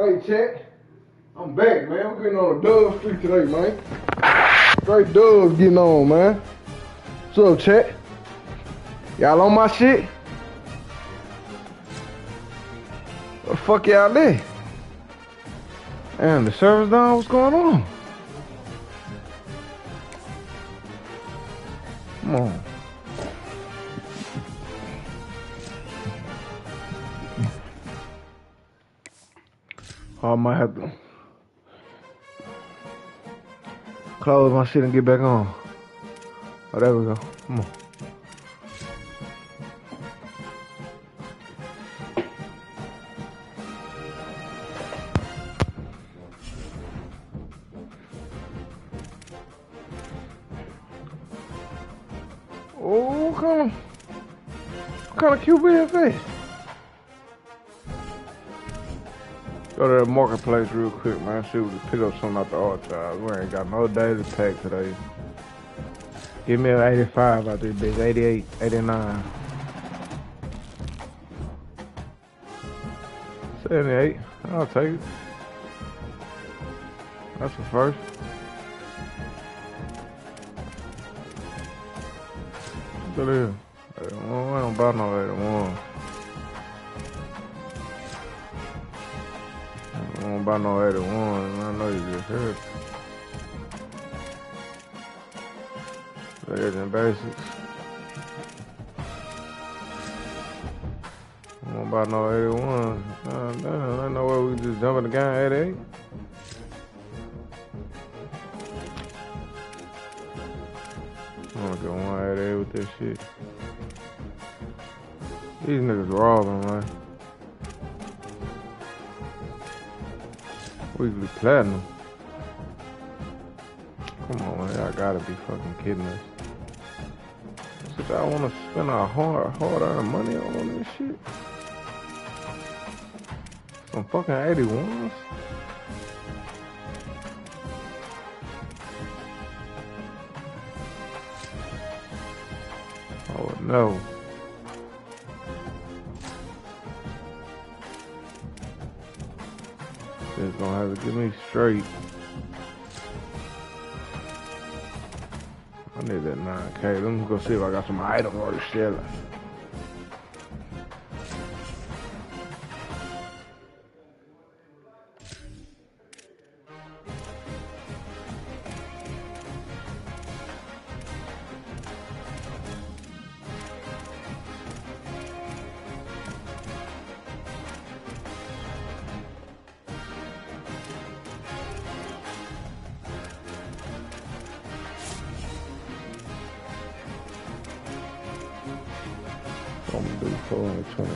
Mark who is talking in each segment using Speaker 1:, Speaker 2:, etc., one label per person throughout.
Speaker 1: Hey, check. I'm back, man. We're getting on a dub streak today, man. Straight dubs getting on, man. What's up, check? Y'all on my shit? What the fuck y'all there? Damn, the server's down. What's going on? Come on. Oh, I might have to close my shit and get back on. Oh, there we go. Come on. Oh, what kind of QB is that? Go to the marketplace real quick, man. See if we can pick up something out the archives. We ain't got no daily pack today. Give me an 85 out this bitch, 88, 89. 78, I'll take it. That's the first. What it is? 81, I don't buy no 81. I don't buy no 81, I know you just heard. Better than basics. I don't buy no 81. Damn, I know where we just jump in the game 88. I'm gonna get 188 with this shit. These niggas robbing, man. Weekly platinum. Come on, man. Y'all gotta be fucking kidding us. So y'all wanna spend our hard-earned money on this shit? Some fucking 81s? Oh, no. Just gonna have to get me straight. I need that 9K. Let me go see if I got some item or shit. I'm gonna do 420.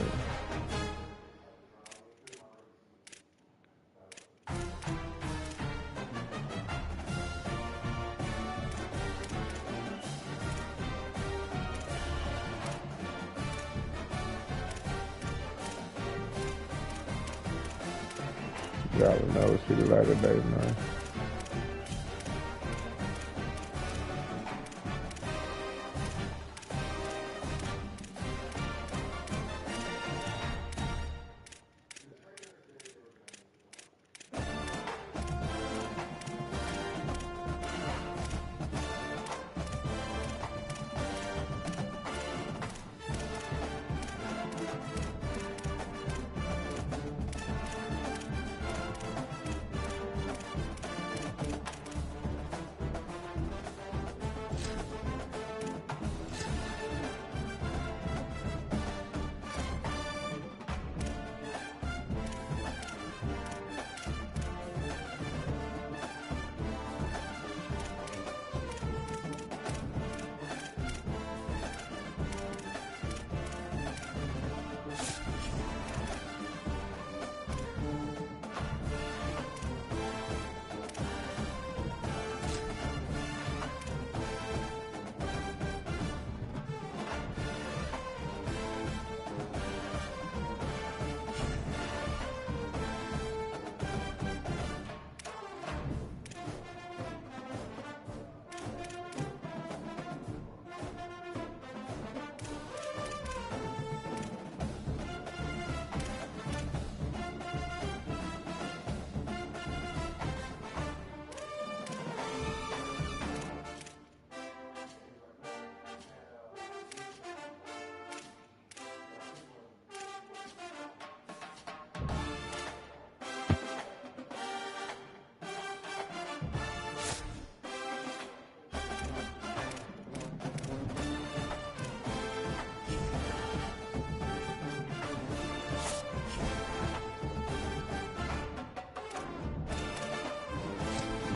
Speaker 1: Y'all will never see the light of day, man.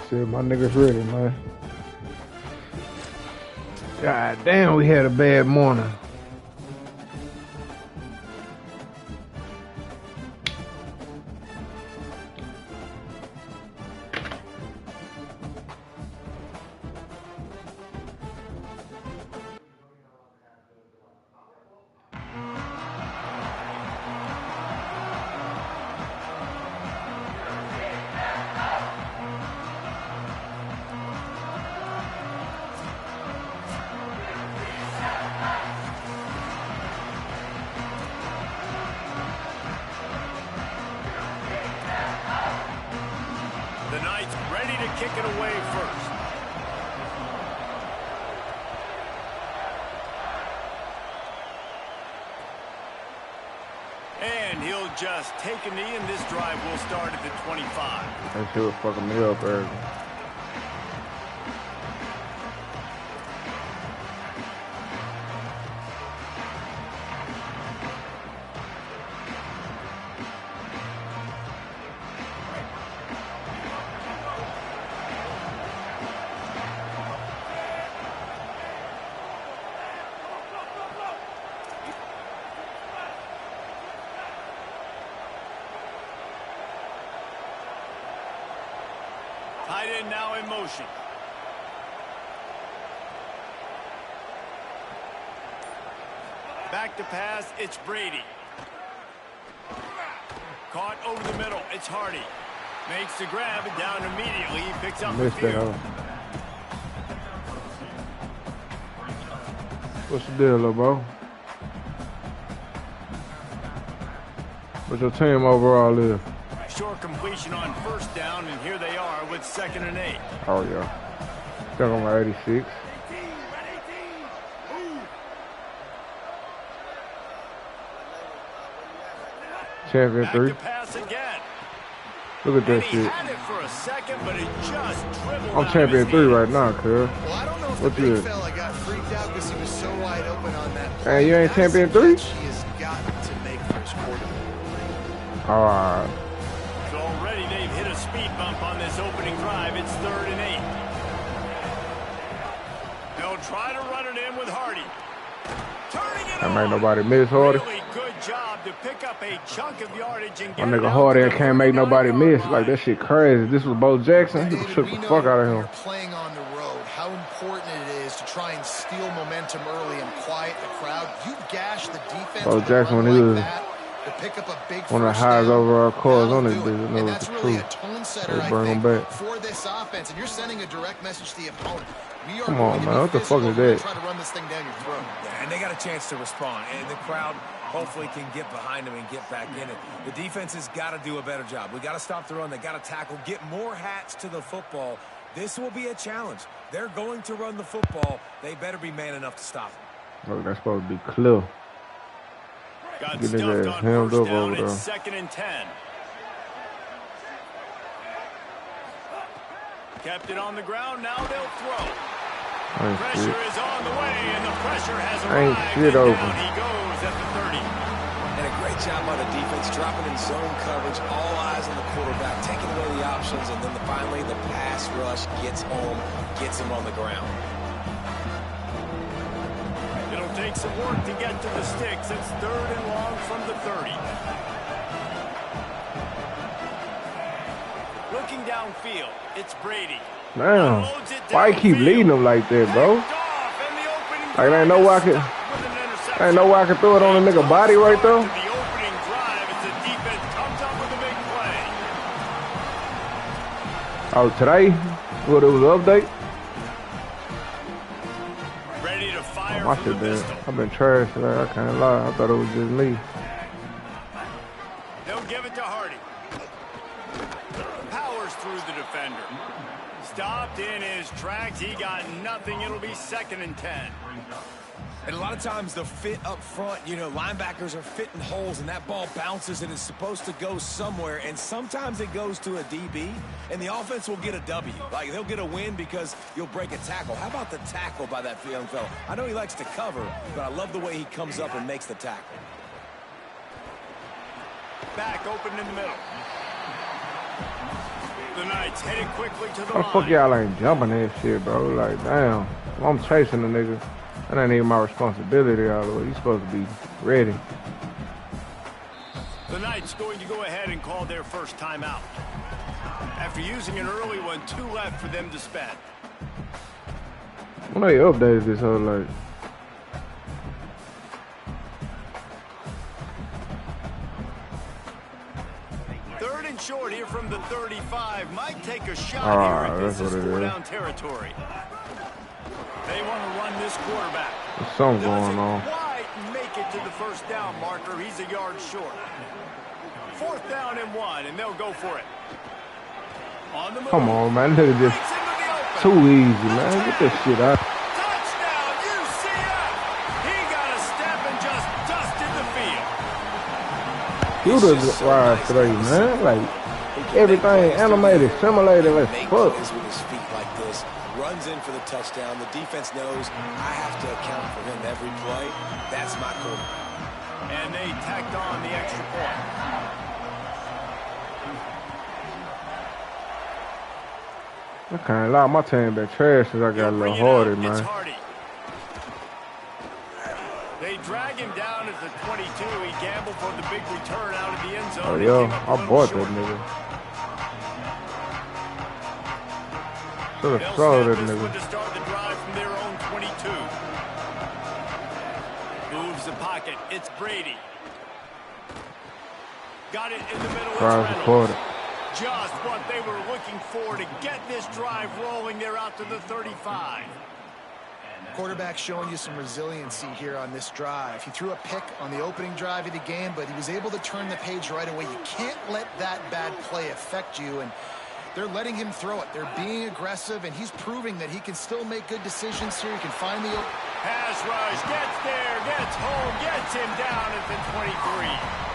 Speaker 1: Shit, my niggas ready, man. God damn, we had a bad morning.
Speaker 2: The Knights ready to kick it away first. And he'll just take a knee, and this drive will start at the 25.
Speaker 1: That shit was fucking me up early.
Speaker 2: Tight end now in motion. Back to pass, it's Brady. Caught over the middle, it's Hardy. Makes the grab and down immediately. He picks up the field.
Speaker 1: What's the deal, little bro? What's your team overall is?
Speaker 2: Short completion on first down, and here they are with 2nd and 8.
Speaker 1: Oh, yeah. Stuck on my 86. Champion
Speaker 2: Back
Speaker 1: 3.
Speaker 2: to pass again.
Speaker 1: Look at that
Speaker 2: And he
Speaker 1: shit.
Speaker 2: had it for a second, but it just dribbled
Speaker 1: I'm
Speaker 2: out
Speaker 1: champion
Speaker 2: of his
Speaker 1: 3
Speaker 2: hand.
Speaker 1: right now, cuz.
Speaker 3: Well, I don't know if
Speaker 1: What
Speaker 3: the
Speaker 1: you
Speaker 3: big
Speaker 1: is?
Speaker 3: fella got freaked out because he was so wide open on that play.
Speaker 1: Hey, you ain't
Speaker 3: That's
Speaker 1: champion
Speaker 3: a
Speaker 1: 3?
Speaker 3: catch he has got to make for his quarterback.
Speaker 1: Alright.
Speaker 2: So already they've hit a speed bump on this opening drive. It's 3rd and 8. They'll try to run it in with Hardy. Turning it
Speaker 1: That made
Speaker 2: on.
Speaker 1: nobody miss, Hardy.
Speaker 2: Really good job to pick up a chunk of yardage and
Speaker 1: My
Speaker 2: get it
Speaker 1: nigga
Speaker 2: out
Speaker 1: Hardy
Speaker 2: to the
Speaker 1: can't make nobody
Speaker 2: 39-yard
Speaker 1: miss.
Speaker 2: line.
Speaker 1: Like, that shit crazy. This was Bo Jackson. He
Speaker 3: David,
Speaker 1: took
Speaker 3: we
Speaker 1: the
Speaker 3: know
Speaker 1: fuck out of
Speaker 3: when
Speaker 1: him.
Speaker 3: you're playing on the road, how important it is to try and steal momentum early and quiet the crowd. You gash the defense
Speaker 1: Bo
Speaker 3: with a
Speaker 1: Jackson,
Speaker 3: run
Speaker 1: when he
Speaker 3: like
Speaker 1: was
Speaker 3: that to pick up a big
Speaker 1: one of the
Speaker 3: first
Speaker 1: highest
Speaker 3: down,
Speaker 1: overall scores on
Speaker 3: that'll
Speaker 1: this
Speaker 3: do it.
Speaker 1: bitch.
Speaker 3: And
Speaker 1: No,
Speaker 3: that's
Speaker 1: it's
Speaker 3: really
Speaker 1: true.
Speaker 3: a tone setter,
Speaker 1: They
Speaker 3: I
Speaker 1: bring him
Speaker 3: think,
Speaker 1: back.
Speaker 3: for this offense. And you're sending a direct message to the opponent. We are
Speaker 1: Come
Speaker 3: going
Speaker 1: on,
Speaker 3: to
Speaker 1: man.
Speaker 3: be
Speaker 1: What the fuck
Speaker 3: physical.
Speaker 1: is
Speaker 3: We're gonna
Speaker 1: that?
Speaker 3: try to run this thing down your throat.
Speaker 4: Yeah, and they got a chance to respond, and the crowd hopefully can get behind them and get back in it. The defense has got to do a better job. We got to stop the run. They got to tackle, get more hats to the football. This will be a challenge. They're going to run the football. They better be man enough to stop them.
Speaker 1: Look, that's supposed to be clear.
Speaker 2: Got
Speaker 1: Get his
Speaker 2: stuffed
Speaker 1: ass
Speaker 2: on
Speaker 1: hemmed
Speaker 2: first
Speaker 1: up
Speaker 2: down.
Speaker 1: over
Speaker 2: It's
Speaker 1: there.
Speaker 2: 2nd and 10. Kept it on the ground. Now they'll throw.
Speaker 1: Ain't
Speaker 2: Pressure
Speaker 1: shit.
Speaker 2: is on the way, and the pressure has
Speaker 1: Ain't
Speaker 2: arrived.
Speaker 1: shit
Speaker 2: And
Speaker 1: open.
Speaker 2: down he goes at the 30.
Speaker 4: And a great job by the defense, dropping in zone coverage, all eyes on the quarterback, taking away the options, and then finally the pass rush gets home, gets him on the ground.
Speaker 2: It'll take some work to get to the sticks. It's 3rd and long from the 30. Looking downfield, it's Brady.
Speaker 1: Damn.
Speaker 2: Unloads it
Speaker 1: Why you keep
Speaker 2: downfield.
Speaker 1: leading them like that, bro?
Speaker 2: Picked off, and the opening
Speaker 1: Like, ain't no
Speaker 2: drive
Speaker 1: way I
Speaker 2: is
Speaker 1: could-
Speaker 2: stopped with an interception.
Speaker 1: Ain't no way I can throw it on a nigga body right there.
Speaker 2: To the opening drive as the defense comes up with a big play.
Speaker 1: Oh, today? What, it was an update?
Speaker 2: Ready to fire
Speaker 1: My
Speaker 2: from
Speaker 1: shit
Speaker 2: the
Speaker 1: been,
Speaker 2: pistol.
Speaker 1: I've been trash today. I can't lie. I thought it was just me.
Speaker 2: They'll give it to Hardy. Powers through the defender. Stopped in his tracks. He got nothing. It'll be 2nd and 10.
Speaker 4: And a lot of times the fit up front, you know, linebackers are fitting holes and that ball bounces and it's supposed to go somewhere. And sometimes it goes to a DB and the offense will get a W. Like they'll get a win because you'll break a tackle. How about the tackle by that young fella? I know he likes to cover, but I love the way he comes up and makes the tackle.
Speaker 2: Back open in the middle. The Knights headed quickly to the
Speaker 1: How the fuck y'all ain't jumping that shit, bro? Like, damn. I'm chasing the nigga. That ain't even my responsibility all the way. You supposed to be ready.
Speaker 2: The Knights going to go ahead and call their first timeout. After using an early one, 2 left for them to spend.
Speaker 1: When they updated this whole like.
Speaker 2: Third and short here from the 35. Might take a shot here if this is 4-down territory. They want to run this quarterback.
Speaker 1: There's something going on.
Speaker 2: Quite make it to the first down marker. He's a yard short. 4th down and 1, and they'll go for it. On the move.
Speaker 1: Come on, man. Nigga just too easy, man. Get this shit out.
Speaker 2: Touchdown, UCF. He got a step and just dusted the field.
Speaker 1: You the rise today, man. Like, everything animated, simulated, like, fuck.
Speaker 4: With his feet like this, runs in for the touchdown. The defense knows I have to account for him every play. That's my quarterback.
Speaker 2: And they tacked on the extra point.
Speaker 1: I can't lie, my team been trash since I got a little harder, man.
Speaker 2: They drag him down at the 22. He gambled for the big return out of the end zone.
Speaker 1: Oh, yeah, I bought that nigga. Should have thrown that nigga.
Speaker 2: To start the drive from their own 22. Moves the pocket. It's Brady. Got it in the middle.
Speaker 1: Tries to quarter.
Speaker 2: Just what they were looking for to get this drive rolling. They're out to the 35.
Speaker 3: Quarterback showing you some resiliency here on this drive. He threw a pick on the opening drive of the game, but he was able to turn the page right away. You can't let that bad play affect you, and they're letting him throw it. They're being aggressive, and he's proving that he can still make good decisions here. He can find the
Speaker 2: pass rush, gets there, gets home, gets him down at the 23.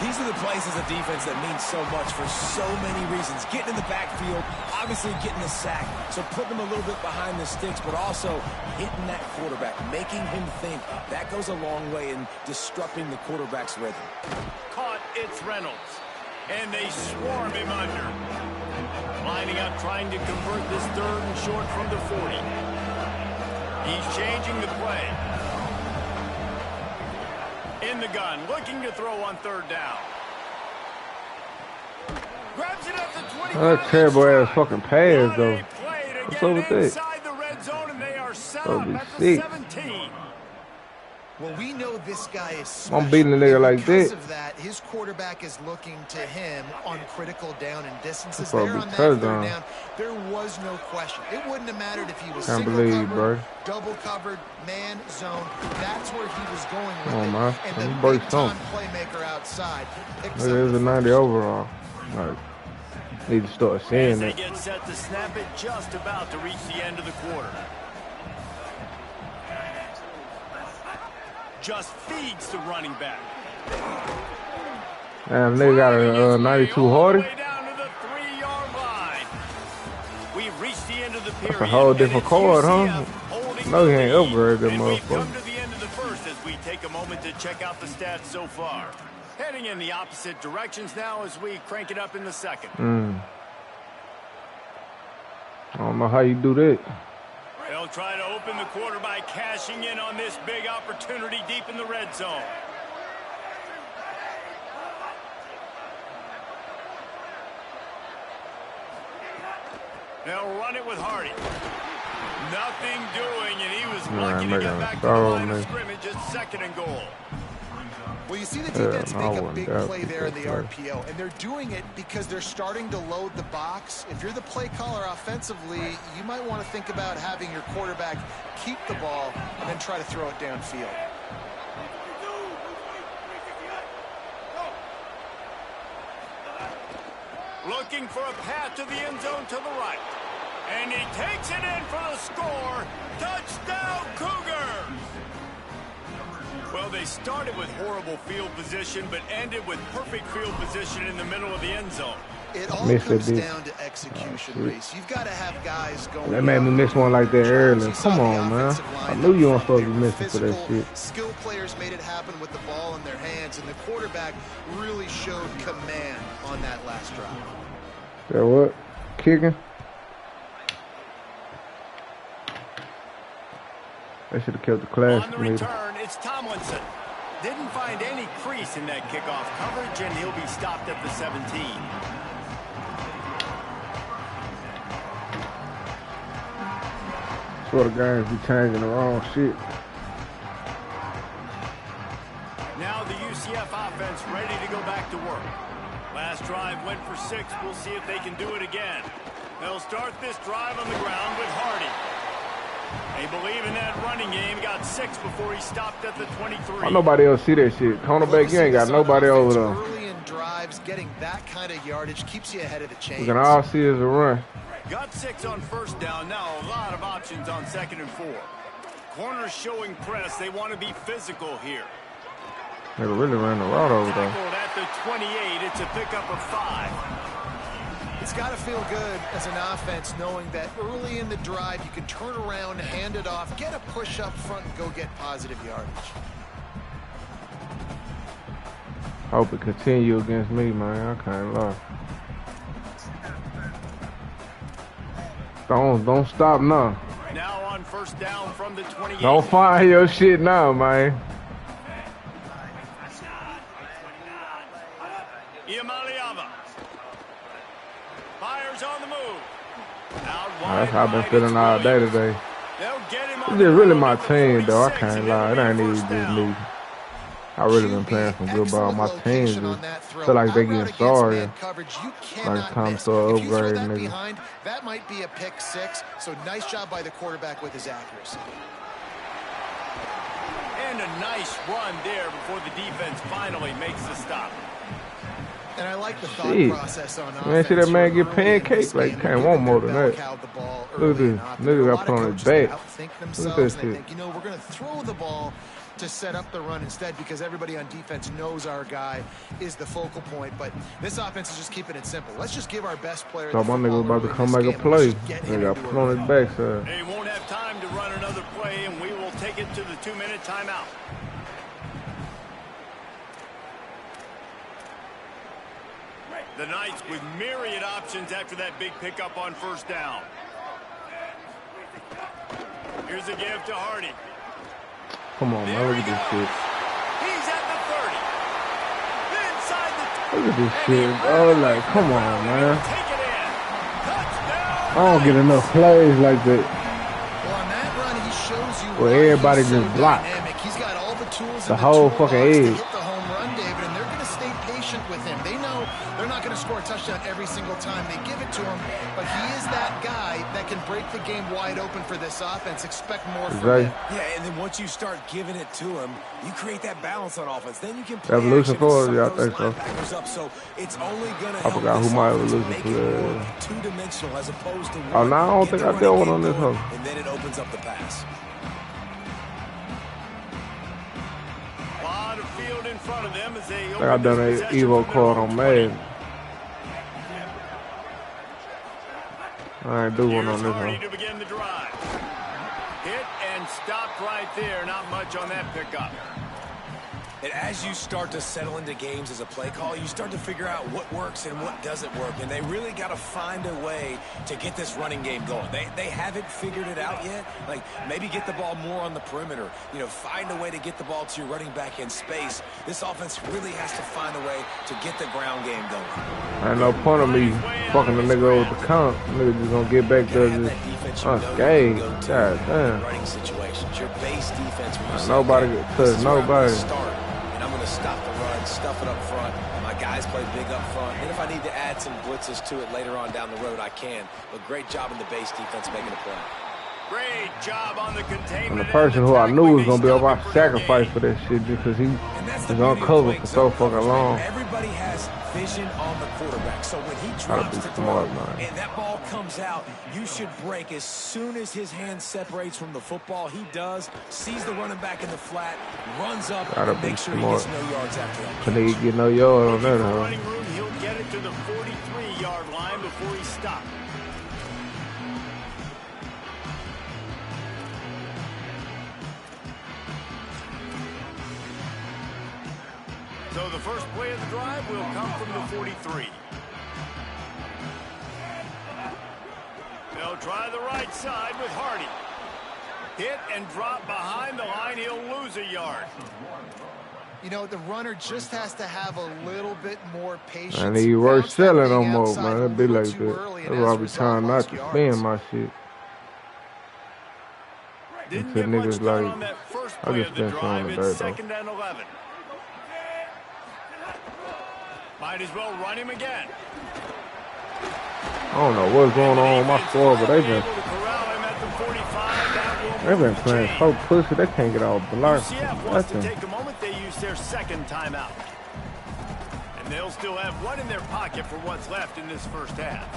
Speaker 4: These are the plays as a defense that mean so much for so many reasons. Getting in the backfield, obviously getting a sack, so putting him a little bit behind the sticks, but also hitting that quarterback, making him think. That goes a long way in disrupting the quarterback's rhythm.
Speaker 2: Caught, it's Reynolds, and they swarm him under. Lining up, trying to convert this 3rd and short from the 40. He's changing the play. In the gun, looking to throw on 3rd down. Grabs it at the 20.
Speaker 1: That terrible ass fucking pass, though. What's up with that?
Speaker 2: Inside the red zone, and they are set up at the 17.
Speaker 3: Well, we know this guy is special.
Speaker 1: I'm beating the nigga like that.
Speaker 3: Because of that, his quarterback is looking to him on critical down and distances. There on that 3rd down, there was no question. It wouldn't have mattered if he was single covered, double covered, man, zone. That's where he was going with it.
Speaker 1: Man.
Speaker 3: And the big-time playmaker outside picks up
Speaker 1: there's a 90 overall. Like, need to start seeing
Speaker 2: they
Speaker 1: it.
Speaker 2: get set to snap it, just about to reach the end of the quarter. Just feeds the running back.
Speaker 1: Damn, they got a 92 Hardy.
Speaker 2: Down to the 3-yard line. We've reached the end of the period.
Speaker 1: That's a whole different card, huh? No, he ain't upgraded that motherfucker.
Speaker 2: We've come to the end of the first as we take a moment to check out the stats so far. Heading in the opposite directions now as we crank it up in the 2nd.
Speaker 1: I don't know how you do that.
Speaker 2: They'll try to open the quarter by cashing in on this big opportunity deep in the red zone. They'll run it with Hardy. Nothing doing, and he was lucky to get back to the line of scrimmage at 2nd and goal.
Speaker 3: Well, you see the defense make a big play there in the RPO, and they're doing it because they're starting to load the box. If you're the play caller offensively, you might want to think about having your quarterback keep the ball and then try to throw it downfield.
Speaker 2: Looking for a path to the end zone to the right. And he takes it in for the score. Touchdown, Cougars! Well, they started with horrible field position, but ended with perfect field position in the middle of the end zone.
Speaker 3: It all comes down to execution, Reese. You've got to have guys going.
Speaker 1: They made me miss one like that earlier. Come on, man. I knew you weren't supposed to be missing for that shit.
Speaker 3: Skilled players made it happen with the ball in their hands, and the quarterback really showed command on that last drive.
Speaker 1: Yeah, what? Kicking. They should have kept the class.
Speaker 2: On the return, it's Tomlinson. Didn't find any crease in that kickoff coverage, and he'll be stopped at the 17.
Speaker 1: Sort of guys be changing the wrong shit.
Speaker 2: Now the UCF offense ready to go back to work. Last drive went for 6. We'll see if they can do it again. They'll start this drive on the ground with Hardy. They believe in that running game. Got 6 before he stopped at the 23.
Speaker 1: Why nobody else see that shit? Cornerback, you ain't got nobody over there.
Speaker 3: Early in drives, getting that kind of yardage keeps you ahead of the chains.
Speaker 1: We can all see is a run.
Speaker 2: Got 6 on first down. Now a lot of options on 2nd and 4. Corners showing press. They want to be physical here.
Speaker 1: They really ran the route over there.
Speaker 2: Tackled at the 28. It's a pickup of 5.
Speaker 3: It's got to feel good as an offense knowing that early in the drive you can turn around, hand it off, get a push up front, and go get positive yardage.
Speaker 1: Hope it continue against me, man. I can't lie. Don't stop now.
Speaker 2: Now on first down from the 28.
Speaker 1: Don't fire your shit now, man.
Speaker 2: Iamaleava fires on the move.
Speaker 1: That's how I've been feeling all day today. This is really my team, though. I can't lie. It ain't even just me. I really been playing some good ball. My team just feel like they getting sorry. Like time to start upgrading, nigga.
Speaker 3: That might be a pick 6. So nice job by the quarterback with his accuracy.
Speaker 2: And a nice run there before the defense finally makes the stop.
Speaker 3: And I like the thought process on offense.
Speaker 1: Man, see that man get pancaked? Like, can't want more than that. Look at this. Nigga got put on his back. Look at this shit.
Speaker 3: You know, we're going to throw the ball to set up the run instead because everybody on defense knows our guy is the focal point. But this offense is just keeping it simple. Let's just give our best player.
Speaker 1: So my nigga was about to come back and play. They got put on his backside.
Speaker 2: They won't have time to run another play, and we will take it to the 2-minute timeout. The Knights with myriad options after that big pickup on first down. Here's a give to Hardy.
Speaker 1: Come on, man. Look at this shit.
Speaker 2: He's at the 30. Inside the
Speaker 1: Look at this shit. Oh, like, come on, man.
Speaker 2: take it in. Touchdown.
Speaker 1: I don't get enough plays like that.
Speaker 3: Well, on that run, he shows you
Speaker 1: Where everybody just block.
Speaker 3: He's got all the tools
Speaker 1: The whole fucking edge.
Speaker 3: to hit the home run, David, and they're going to stay patient with him. They know they're not going to score a touchdown every single time they give it to him, but he is that guy that can break the game wide open for this offense. Expect more from him.
Speaker 4: Yeah, and then once you start giving it to him, you create that balance on offense. Then you can play
Speaker 1: Evolution
Speaker 4: action
Speaker 1: for
Speaker 4: and
Speaker 1: it? Yeah, I
Speaker 4: suck those
Speaker 1: think so.
Speaker 4: linebackers up. So it's only going to
Speaker 1: I forgot who my evolution
Speaker 4: make
Speaker 1: for
Speaker 4: it more
Speaker 1: that.
Speaker 4: two-dimensional as opposed to
Speaker 1: Oh,
Speaker 4: one.
Speaker 1: no, I don't
Speaker 4: Get
Speaker 1: think
Speaker 4: the
Speaker 1: I did
Speaker 4: running
Speaker 1: one
Speaker 4: game
Speaker 1: on this
Speaker 4: going,
Speaker 1: one.
Speaker 4: and then it opens up the pass.
Speaker 2: A lot of field in front of them as they
Speaker 1: Like I done an Evo card on Madden. I ain't do one on this
Speaker 2: Hardy
Speaker 1: one.
Speaker 2: to begin the drive. Hit and stopped right there. Not much on that pickup.
Speaker 4: And as you start to settle into games as a play call, you start to figure out what works and what doesn't work. And they really got to find a way to get this running game going. They haven't figured it out yet. Like, maybe get the ball more on the perimeter. You know, find a way to get the ball to your running back in space. This offense really has to find a way to get the ground game going.
Speaker 1: Ain't no point of me fucking the nigga over the count. Nigga just gonna get back there just unscathed. God damn.
Speaker 4: Running situations, your base defense.
Speaker 1: Nobody get touched, nobody.
Speaker 4: I'm going to stop the run, stuff it up front. My guys play big up front. And if I need to add some blitzes to it later on down the road, I can. But great job in the base defense making a play.
Speaker 2: Great job on the containment.
Speaker 1: And the person who I knew was gonna be over, I sacrificed for that shit just because he was on cover for so fucking long.
Speaker 4: Everybody has vision on the quarterback. So when he drops the throw and that ball comes out, you should break as soon as his hand separates from the football. He does, sees the running back in the flat, runs up, and makes sure he gets no yards after that.
Speaker 1: But he get no yard on that, huh?
Speaker 2: Running room, he'll get it to the 43-yard line before he stops. So the first play of the drive will come from the 43. They'll try the right side with Hardy. Hit and drop behind the line. He'll lose a yard.
Speaker 3: You know, the runner just has to have a little bit more patience.
Speaker 1: And he worth selling no more, man. It'd be like that. That's why I be trying not to spend my shit.
Speaker 2: Didn't get much done on that first play of the drive. It's 2nd and 11. Might as well run him again.
Speaker 1: I don't know what's going on with my score, but they've been playing so pussy they can't get off the line.
Speaker 2: UCF wants to take a moment. They use their 2nd timeout. And they'll still have one in their pocket for what's left in this first half.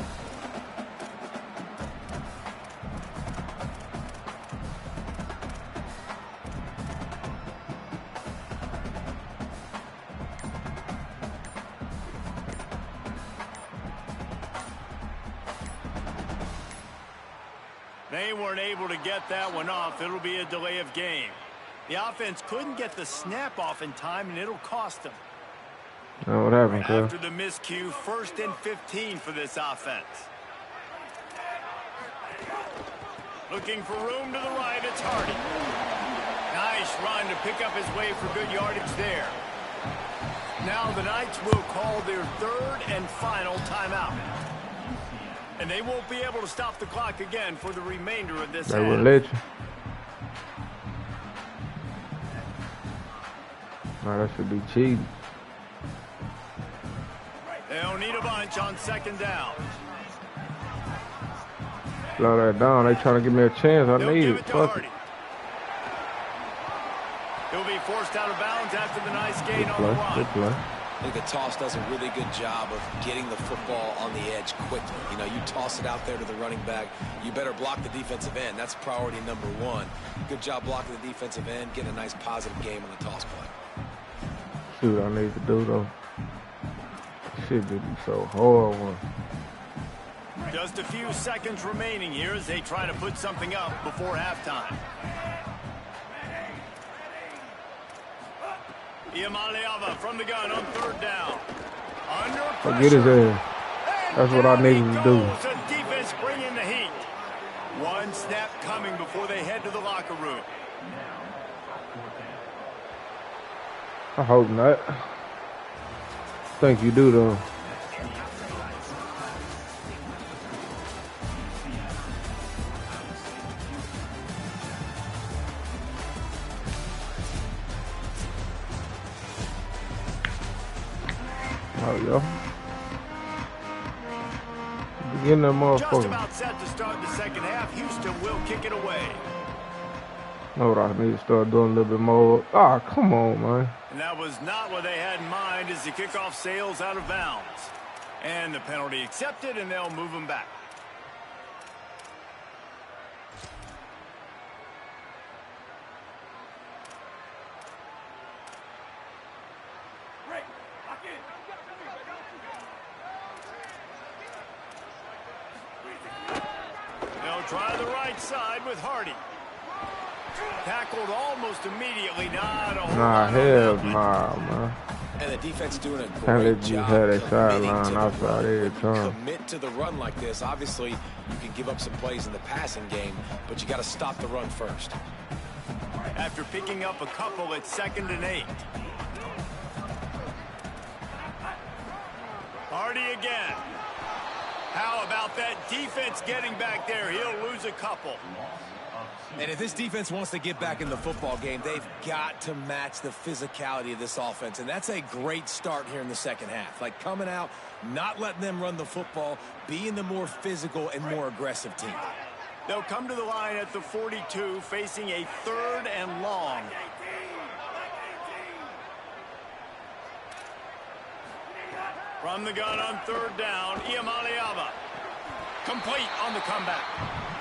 Speaker 2: They weren't able to get that one off. It'll be a delay of game. The offense couldn't get the snap off in time, and it'll cost them.
Speaker 1: Oh, what happened,
Speaker 2: After the miscue, 1st and 15 for this offense. Looking for room to the right, it's Hardy. Nice run to pick up his way for good yardage there. Now the Knights will call their 3rd and final timeout. And they won't be able to stop the clock again for the remainder of this half.
Speaker 1: They will let you. No, that should be cheating.
Speaker 2: They'll need a bunch on 2nd down.
Speaker 1: Slow that down. They trying to give me a chance. I need it. Fuck it.
Speaker 2: He'll be forced out of bounds after the nice gain on the run.
Speaker 1: Good play.
Speaker 4: I think the toss does a really good job of getting the football on the edge quickly. You know, you toss it out there to the running back, you better block the defensive end. That's priority number 1. Good job blocking the defensive end, getting a nice positive game on the toss play.
Speaker 1: See what I need to do, though. Shit just be so hard one.
Speaker 2: Just a few seconds remaining here as they try to put something up before halftime. Iamaleava from the gun on 3rd down. Under pressure.
Speaker 1: Get his ass. That's what I needed to do.
Speaker 2: The defense bringing the heat. One snap coming before they head to the locker room.
Speaker 1: I hope not. Think you do, though. Oh, yo. Begin that motherfucker.
Speaker 2: Just about set to start the 2nd half. Houston will kick it away.
Speaker 1: Know what I need to start doing a little bit more. Ah, come on, man.
Speaker 2: And that was not what they had in mind as the kickoff sails out of bounds. And the penalty accepted, and they'll move them back. They'll try the right side with Hardy. Tackled almost immediately.
Speaker 1: Nah, hell nah, man.
Speaker 4: And the defense doing a
Speaker 1: Can't
Speaker 4: great
Speaker 1: let you
Speaker 4: job
Speaker 1: have that sideline outside every time.
Speaker 4: Commit to the run like this. Obviously, you can give up some plays in the passing game, but you got to stop the run first.
Speaker 2: After picking up a couple at 2nd and 8. Hardy again. How about that defense getting back there? He'll lose a couple.
Speaker 4: And if this defense wants to get back in the football game, they've got to match the physicality of this offense. And that's a great start here in the 2nd half. Like coming out, not letting them run the football, being the more physical and more aggressive team.
Speaker 2: They'll come to the line at the 42, facing a 3rd and long. From the gun on 3rd down, Iamaleava. Complete on the comeback.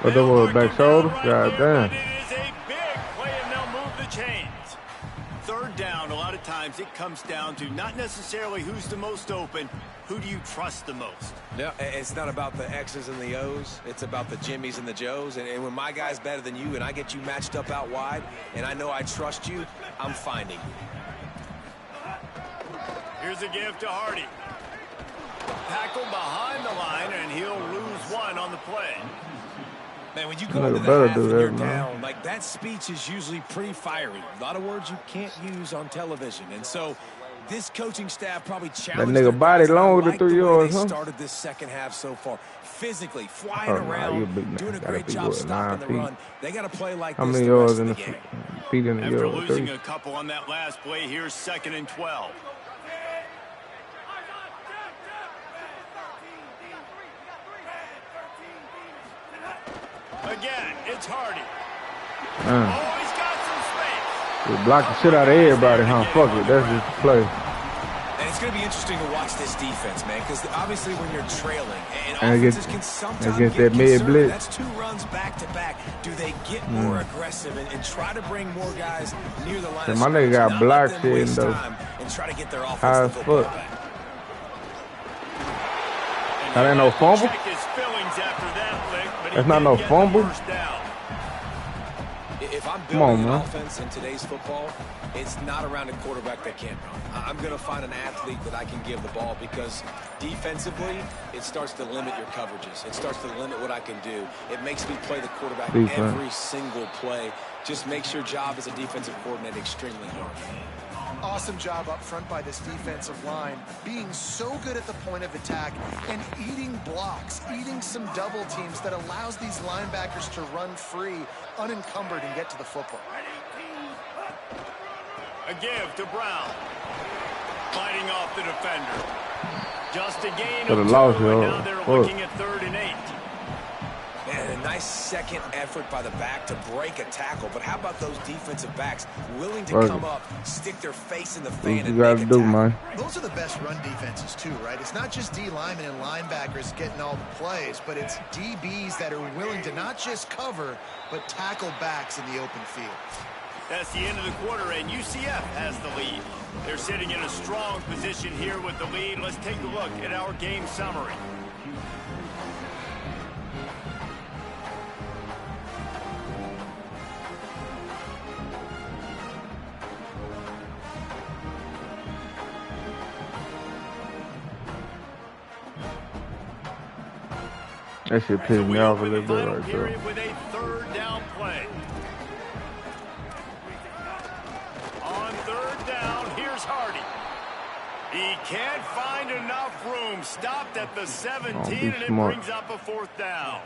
Speaker 1: But they were back shoulder? God damn.
Speaker 2: It is a big play, and they'll move the chains. 3rd down, a lot of times it comes down to not necessarily who's the most open, who do you trust the most?
Speaker 4: No, it's not about the X's and the O's. It's about the Jimmys and the Joes. And when my guy's better than you and I get you matched up out wide, and I know I trust you, I'm finding you.
Speaker 2: Here's a give to Hardy. Tackled behind the line, and he'll lose one on the play.
Speaker 4: Man, when you go into the
Speaker 1: better
Speaker 4: half
Speaker 1: do
Speaker 4: and
Speaker 1: that,
Speaker 4: you're
Speaker 1: man.
Speaker 4: down, like that speech is usually pretty fiery. A lot of words you can't use on television. And so this coaching staff probably challenged
Speaker 1: That nigga body longer than 3 yards, huh?
Speaker 4: Started this second half so far. Physically, flying around, doing a great job stopping the run. They got to play like this the rest of the game.
Speaker 1: Feet in the
Speaker 2: After
Speaker 1: yard,
Speaker 2: losing a couple on that last play, here's 2nd and 12. Again, it's Hardy. Oh, he's got some space.
Speaker 1: We block the shit out of everybody, huh? Fuck it, that's just the play.
Speaker 4: And it's going to be interesting to watch this defense, man, because obviously when you're trailing, and offenses can sometimes get
Speaker 1: that mid blitz.
Speaker 4: That's 2 runs back-to-back. Do they get more aggressive and try to bring more guys near the line of
Speaker 1: my nigga got blocked here, though.
Speaker 4: And try to get their offense the football back.
Speaker 1: That ain't no fumble? That's not no fumble?
Speaker 4: If I'm building an offense in today's football, it's not around a quarterback that can't run. I'm going to find an athlete that I can give the ball because defensively, it starts to limit your coverages. It starts to limit what I can do. It makes me play the quarterback every single play. Just makes your job as a defensive coordinator extremely hard.
Speaker 3: Awesome job up front by this defensive line, being so good at the point of attack and eating blocks, eating some double teams that allows these linebackers to run free, unencumbered, and get to the football.
Speaker 2: A give to Brown. Fighting off the defender. Just a gain of 2, and now they're looking at 3rd and 8.
Speaker 4: And a nice second effort by the back to break a tackle. But how about those defensive backs willing to come up, stick their face in the fan, and make a tackle? Man.
Speaker 3: Those are the best run defenses too, right? It's not just D linemen and linebackers getting all the plays, but it's DBs that are willing to not just cover, but tackle backs in the open field.
Speaker 2: That's the end of the quarter, and UCF has the lead. They're sitting in a strong position here with the lead. Let's take a look at our game summary.
Speaker 1: That shit pissed me off a little bit right there.
Speaker 2: With a 3rd down play. On 3rd down, here's Hardy. He can't find enough room. Stopped at the 17, and it brings up a 4th down.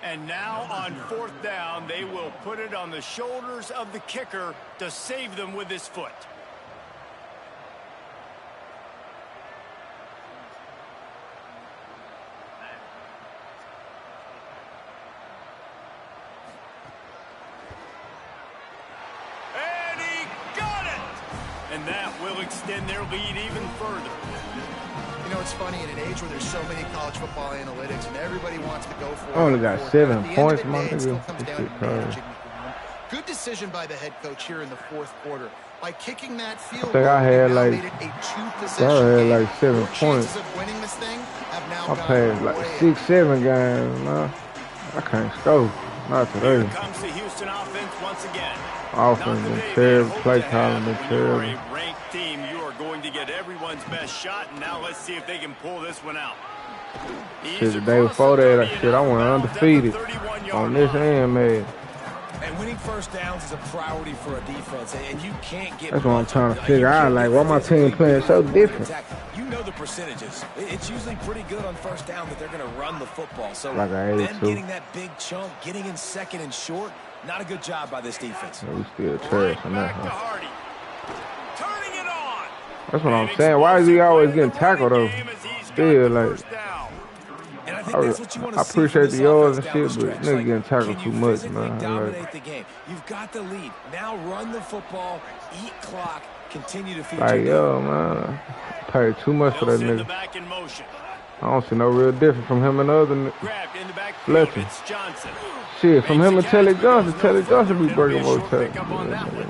Speaker 2: And now on 4th down, they will put it on the shoulders of the kicker to save them with his foot. And that will extend their lead even further.
Speaker 3: You know, it's funny, in an age where there's so many college football analytics and everybody wants to go for it.
Speaker 1: I only got 7 points, my nigga.
Speaker 3: Good decision by the head coach here in the 4th quarter. By kicking that field
Speaker 1: goal, I had like,
Speaker 3: made it a 2-possession
Speaker 1: game. Like 7 points.
Speaker 3: Of winning this thing have now
Speaker 1: I played like 6-7 games, man. I can't score. Not today.
Speaker 2: Here comes the Houston offense once again.
Speaker 1: Offense been terrible, play calling been terrible.
Speaker 2: You are a ranked team. You are going to get everyone's best shot, and now let's see if they can pull this one out.
Speaker 1: Shit, the day before that, I went undefeated on this end, man.
Speaker 4: And winning 1st downs is a priority for a defense, and you can't get.
Speaker 1: That's what I'm trying to figure out. Like, why my team playing so different?
Speaker 4: You know the percentages. It's usually pretty good on 1st down that they're going to run the football. So
Speaker 1: like
Speaker 4: them getting that big chunk, getting in 2nd and short, not a good job by this defense.
Speaker 1: Yeah, we still trash on that, huh?
Speaker 2: Turning it on.
Speaker 1: That's what I'm saying. Why is he always getting tackled, though? Still, like, I appreciate the yards and shit, but nigga getting tackled too much, man.
Speaker 4: Dominate the game. You've got the lead. Now run the football, eat clock, continue to feed
Speaker 1: like, yo, man, I paid too much for that nigga. I don't see no real difference from him and the other Fletcher. Shit, from him and Telly Johnson. Telly Johnson be breaking more tackles.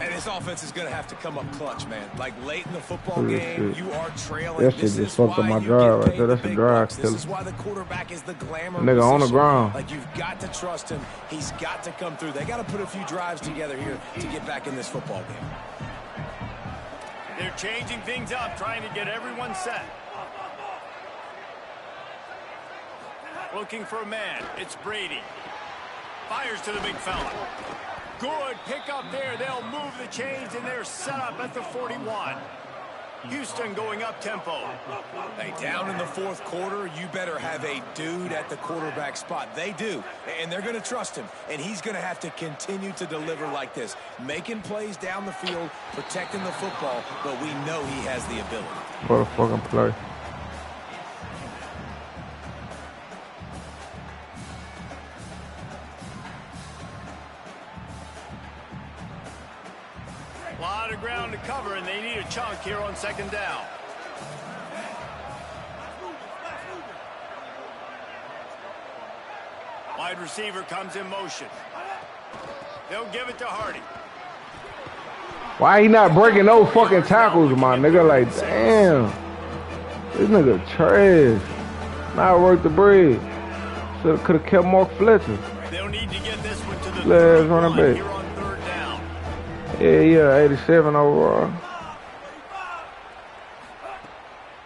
Speaker 4: And this offense is going to have to come up clutch, man. Like late in the football game, you are trailing.
Speaker 1: That shit just fucked up my drive right there. That's a drive killer.
Speaker 4: This is why the quarterback is the glamour
Speaker 1: nigga on the ground.
Speaker 4: Like, you've got to trust him. He's got to come through. They got to put a few drives together here to get back in this football game.
Speaker 2: They're changing things up, trying to get everyone set. Looking for a man. It's Brady. Fires to the big fella. Good pick up there. They'll move the chains, and they're set up at the 41. Houston going up tempo.
Speaker 4: Hey, down in the fourth quarter, you better have a dude at the quarterback spot. They do, and they're going to trust him, and he's going to have to continue to deliver like this, making plays down the field, protecting the football, but we know he has the ability.
Speaker 1: What a fucking play.
Speaker 2: A lot of ground to cover, and they need a chunk here on second down. Wide receiver comes in motion. They'll give it to Hardy.
Speaker 1: Why he not breaking no fucking tackles, my nigga? Like, damn. This nigga trash. Not worth the bread. Could have kept Mark Fletcher.
Speaker 2: They'll need to get this one to the
Speaker 1: Let's run it back.
Speaker 2: here on third down.
Speaker 1: Yeah, 87 overall.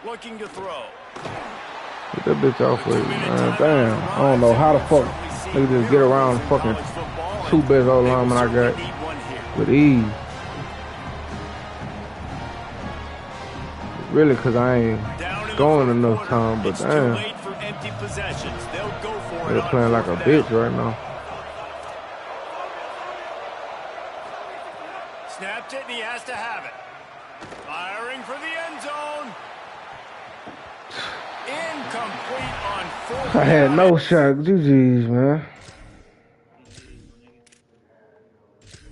Speaker 2: Looking to throw.
Speaker 1: Get that bitch off with it, man. Damn. I don't know how the fuck nigga just get around the fucking two best old linemen I got with ease. Really, because I ain't going enough time, but damn. They're playing like a bitch right now.
Speaker 2: Snapped it, and he has to have it. Firing for the end zone. Incomplete on fourth.
Speaker 1: I had no shot. GG's, man.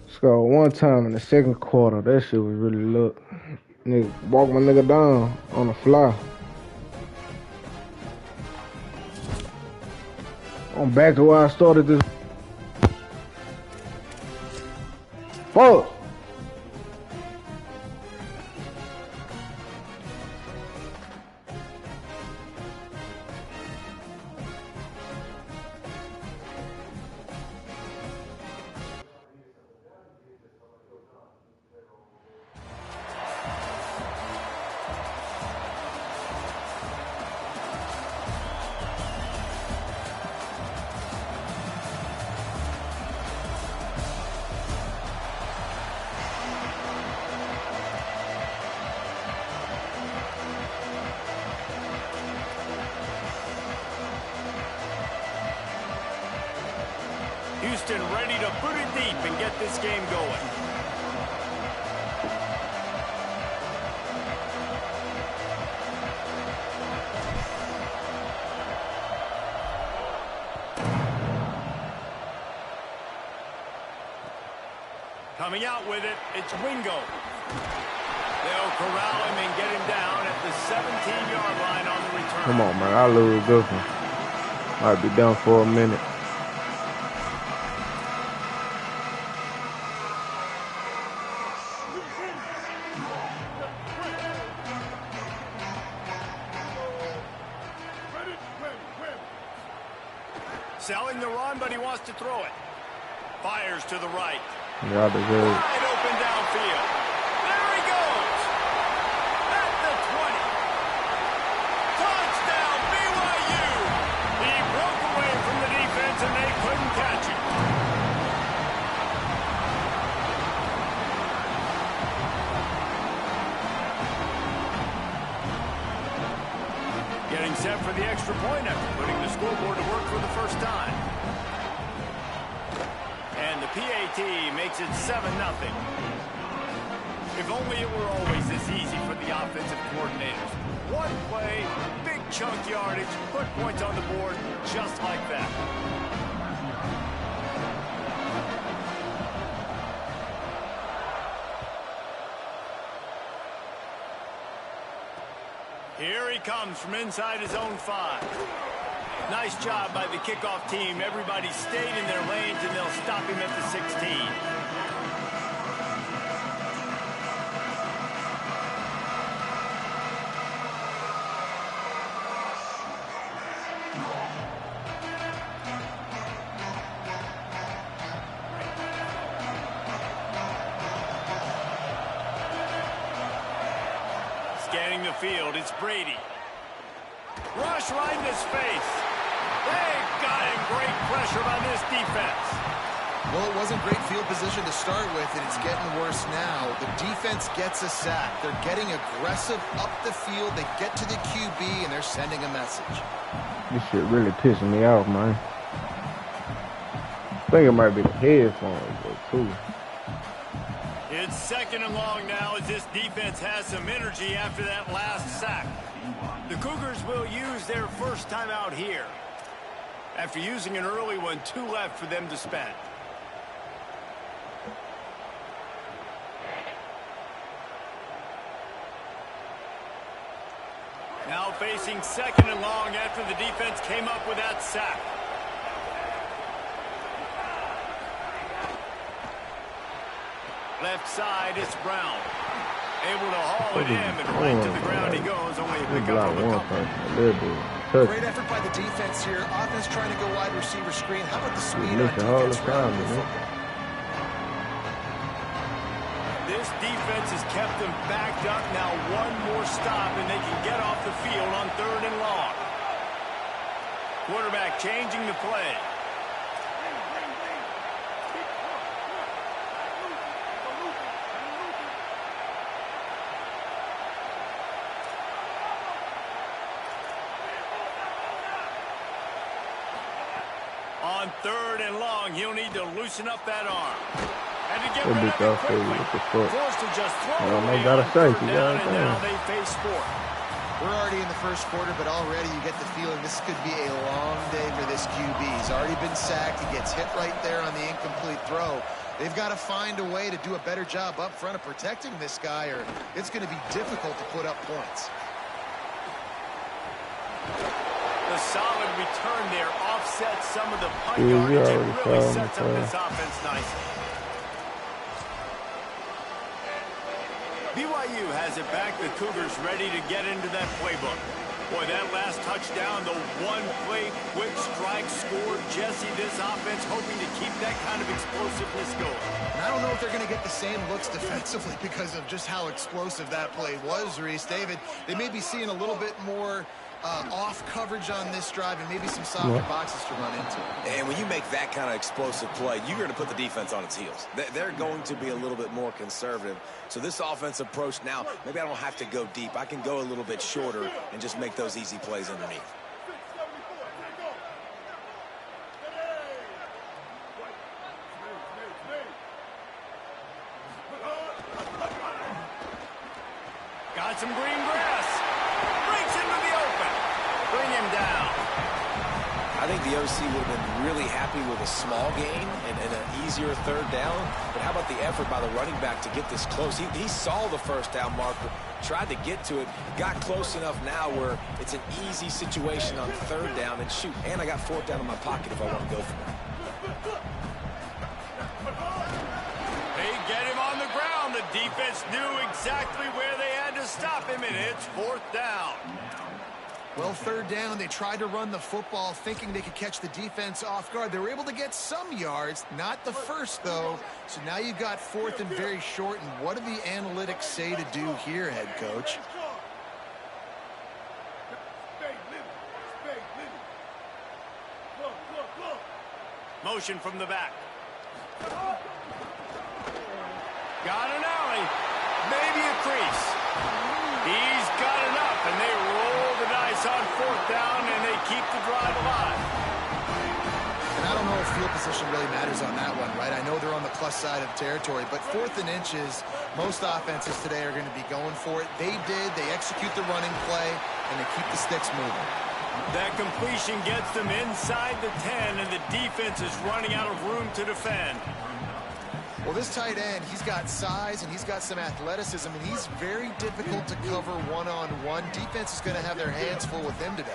Speaker 1: Scored one time in the second quarter. That shit was really luck. Nigga, walk my nigga down on the fly. I'm back to where I started this. Fuck!
Speaker 2: Houston ready to put it deep and get this game going. Coming out with it, it's Wingo. They'll corral him and get him down at the 17-yard line on the return.
Speaker 1: Come on, man. I lose this one. Might be done for a minute.
Speaker 2: Selling the run, but he wants to throw it. Fires to the right.
Speaker 1: Yeah, I deserve it.
Speaker 2: Wide open downfield. There he goes. At the 20. Touchdown, BYU. He broke away from the defense, and they couldn't catch him. Getting set for the extra point after putting the scoreboard to work for the first time. And the PAT makes it 7-0. If only it were always this easy for the offensive coordinators. One play, big chunk yardage, put points on the board just like that. Here he comes from inside his own 5. Nice job by the kickoff team. Everybody stayed in their lanes, and they'll stop him at the 16. Scanning the field, it's Brady. Rush right in his face. They've got him. Great pressure on this defense.
Speaker 3: Well, it wasn't great field position to start with, and it's getting worse now. The defense gets a sack. They're getting aggressive up the field. They get to the QB, and they're sending a message.
Speaker 1: This shit really pissing me off, man. I think it might be the headphones, but too.
Speaker 2: It's 2nd and long now as this defense has some energy after that last sack. The Cougars will use their first time out here. After using an early one, 2 left for them to spend. Now facing 2nd and long after the defense came up with that sack. Left side, it's Brown. Able to haul it in, and right to the ground he goes. Only a pickup of a couple.
Speaker 3: Great effort by the defense here. Offense trying to go wide receiver screen. How about the speed on defense running the football?
Speaker 2: This defense has kept them backed up. Now one more stop, and they can get off the field on 3rd and long. Quarterback changing the play. On 3rd and long, he'll need to loosen up that arm. And to get rid of it quickly. Forced to just throw away on 3rd down, and now they face 4th.
Speaker 3: We're already in the first quarter, but already you get the feeling this could be a long day for this QB. He's already been sacked. He gets hit right there on the incomplete throw. They've got to find a way to do a better job up front of protecting this guy, or it's going to be difficult to put up points.
Speaker 2: The solid return there offsets some of the punt yardage and really sets up this offense nicely. BYU has it back. The Cougars ready to get into that playbook. Boy, that last touchdown, the one-play quick strike score. Jesse, this offense hoping to keep that kind of explosiveness going.
Speaker 3: And I don't know if they're going to get the same looks defensively because of just how explosive that play was, Reese. David, they may be seeing a little bit more off coverage on this drive and maybe some softer boxes to run into.
Speaker 4: And when you make that kind of explosive play, you're going to put the defense on its heels. They're going to be a little bit more conservative. So this offense approach now, maybe I don't have to go deep. I can go a little bit shorter and just make those easy plays underneath.
Speaker 2: Got some green grass. Breaks into the open. Bring him down.
Speaker 4: I think the OC would have been really happy with a small gain and an easier 3rd down. But how about the effort by the running back to get this close? He saw the 1st down marker, tried to get to it, got close enough now where it's an easy situation on 3rd down. And shoot, and I got 4th down in my pocket if I want to go for it.
Speaker 2: They get him on the ground. The defense knew exactly where they had to stop him, and it's 4th down.
Speaker 3: Well, 3rd down, they tried to run the football thinking they could catch the defense off guard. They were able to get some yards, not the first, though. So now you've got 4th and very short. And what do the analytics say to do here, head coach?
Speaker 2: Motion from the back. Got an alley. Maybe a crease. He's got enough, and they roll the dice on 4th down, and they keep the drive alive.
Speaker 3: And I don't know if field position really matters on that one, right? I know they're on the plus side of territory, but 4th and inches, most offenses today are going to be going for it. They did. They execute the running play, and they keep the sticks moving.
Speaker 2: That completion gets them inside the 10, and the defense is running out of room to defend.
Speaker 3: Well, this tight end, he's got size and he's got some athleticism, and he's very difficult to cover one-on-one. Defense is going to have their hands full with him today.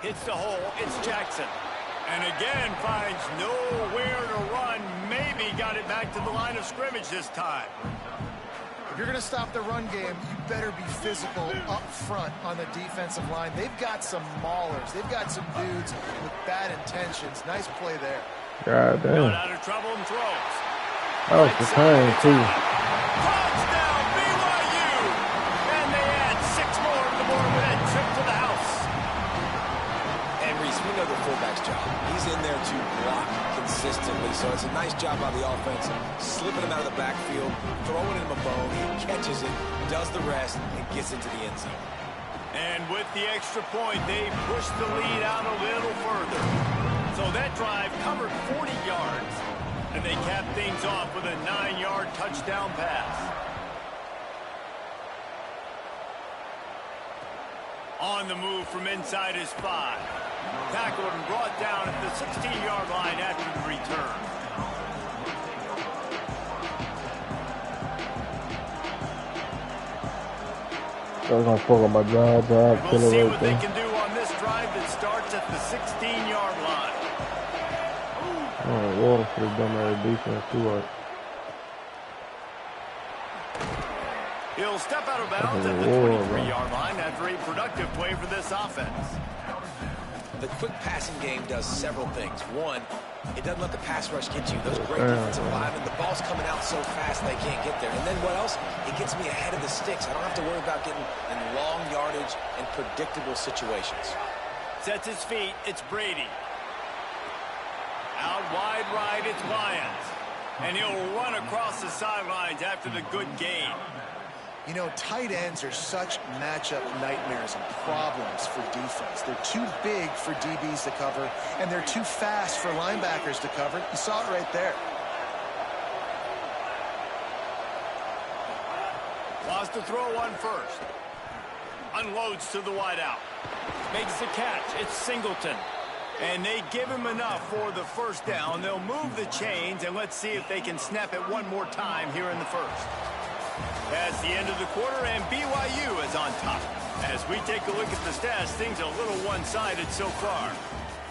Speaker 2: Hits the hole. It's Jackson. And again finds nowhere to run. Maybe got it back to the line of scrimmage this time.
Speaker 3: If you're going to stop the run game, you better be physical up front on the defensive line. They've got some maulers. They've got some dudes with bad intentions. Nice play there.
Speaker 1: God damn.
Speaker 2: Got out of trouble and throws.
Speaker 1: That was the time, too.
Speaker 2: Touchdown, BYU! And they add 6 more to the board with that trip to the house.
Speaker 4: And Reese, we know the fullback's job. He's in there to block consistently, so it's a nice job by the offense, slipping him out of the backfield, throwing him a bone, he catches it, does the rest, and gets into the end zone.
Speaker 2: And with the extra point, they push the lead out a little further. So that drive covered 40 yards, and they cap things off with a 9-yard touchdown pass. On the move from inside his 5. Tackled and brought down at the 16-yard line after the return.
Speaker 1: I was gonna fuck up my drive,
Speaker 2: We'll see what they can do on this drive that starts at the 16-yard line.
Speaker 1: Oh, water for the dumbass defense too.
Speaker 2: He'll step out of bounds at the 23-yard line after a productive play for this offense.
Speaker 4: The quick passing game does several things. One, it doesn't let the pass rush get you. Those great defensive linemen, the ball's coming out so fast they can't get there. And then what else? It gets me ahead of the sticks. I don't have to worry about getting in long yardage and predictable situations.
Speaker 2: Sets his feet, it's Brady. Out wide right, it's Lyons. And he'll run across the sidelines after the good gain.
Speaker 3: You know, tight ends are such matchup nightmares and problems for defense. They're too big for DBs to cover, and they're too fast for linebackers to cover. You saw it right there.
Speaker 2: Lost to throw on first. Unloads to the wideout. Makes the catch. It's Singleton. And they give him enough for the first down. They'll move the chains, and let's see if they can snap it one more time here in the first. That's the end of the quarter, and BYU is on top. As we take a look at the stats, things are a little one-sided so far.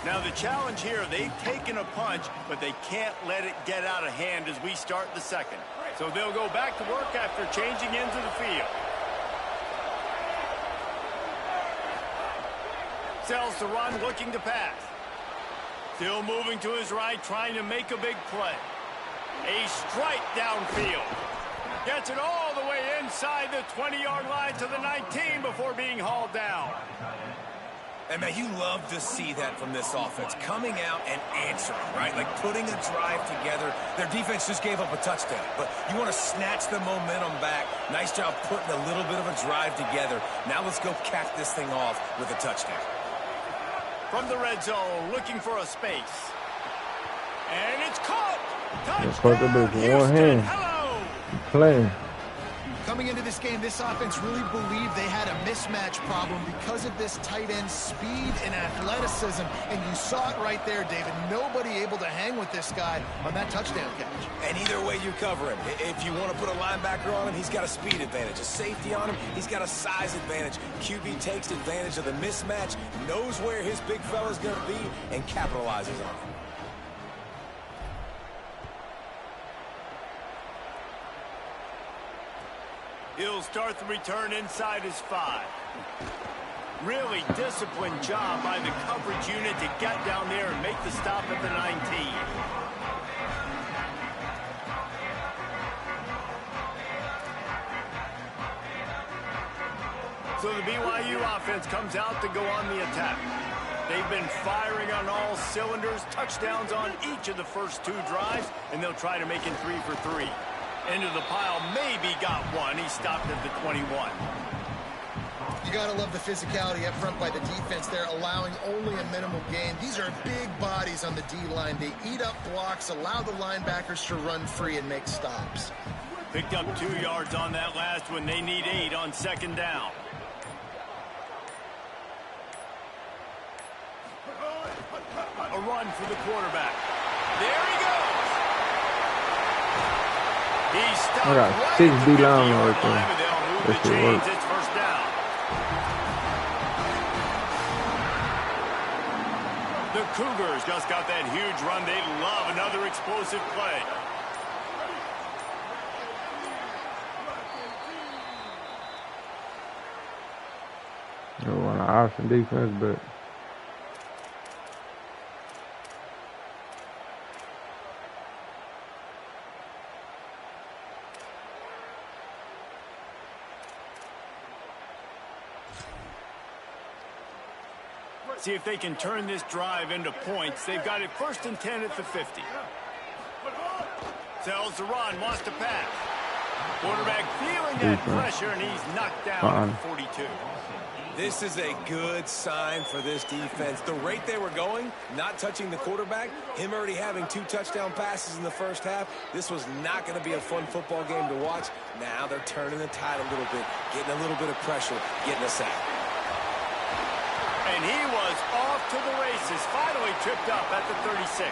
Speaker 2: Now the challenge here, they've taken a punch, but they can't let it get out of hand as we start the second. So they'll go back to work after changing into the field. Sells to run, looking to pass. Still moving to his right, trying to make a big play. A strike downfield. Gets it all the way inside the 20-yard line to the 19 before being hauled down.
Speaker 4: And man, you love to see that from this offense. Coming out and answering, right? Like putting a drive together. Their defense just gave up a touchdown. But you want to snatch the momentum back. Nice job putting a little bit of a drive together. Now let's go cap this thing off with a touchdown.
Speaker 2: From the red zone, looking for a space. And it's caught.
Speaker 1: Touchdown, Houston.
Speaker 2: Hello.
Speaker 1: Playing.
Speaker 3: Coming into this game, this offense really believed they had a mismatch problem because of this tight end speed and athleticism. And you saw it right there, David. Nobody able to hang with this guy on that touchdown catch.
Speaker 4: And either way you cover him. If you want to put a linebacker on him, he's got a speed advantage. A safety on him, he's got a size advantage. QB takes advantage of the mismatch, knows where his big fella's going to be, and capitalizes on it.
Speaker 2: He'll start the return inside his 5. Really disciplined job by the coverage unit to get down there and make the stop at the 19. So the BYU offense comes out to go on the attack. They've been firing on all cylinders, touchdowns on each of the first 2 drives, and they'll try to make it 3 for 3. Into the pile, maybe got one. He stopped at the 21.
Speaker 3: You got to love the physicality up front by the defense. They're allowing only a minimal gain. These are big bodies on the D-line. They eat up blocks, allow the linebackers to run free and make stops.
Speaker 2: Picked up 2 yards on that last one. They need 8 on second down. A run for the quarterback. There he goes. He stopped right
Speaker 1: 6
Speaker 2: at the
Speaker 1: D-line
Speaker 2: 50-yard
Speaker 1: right there.
Speaker 2: line, but they'll move
Speaker 1: That
Speaker 2: the
Speaker 1: shit
Speaker 2: chains.
Speaker 1: works.
Speaker 2: It's first down. The Cougars just got that huge run. They love another explosive play.
Speaker 1: They were on an option defense, but
Speaker 2: See if they can turn this drive into points. They've got it 1st and 10 at the 50. Tells the run, wants to pass. Quarterback feeling that pressure, and he's knocked down at 42.
Speaker 4: This is a good sign for this defense. The rate they were going, not touching the quarterback, him already having 2 touchdown passes in the first half, this was not going to be a fun football game to watch. Now they're turning the tide a little bit, getting a little bit of pressure, getting a sack.
Speaker 2: And he was off to the races, finally tripped up at the 36.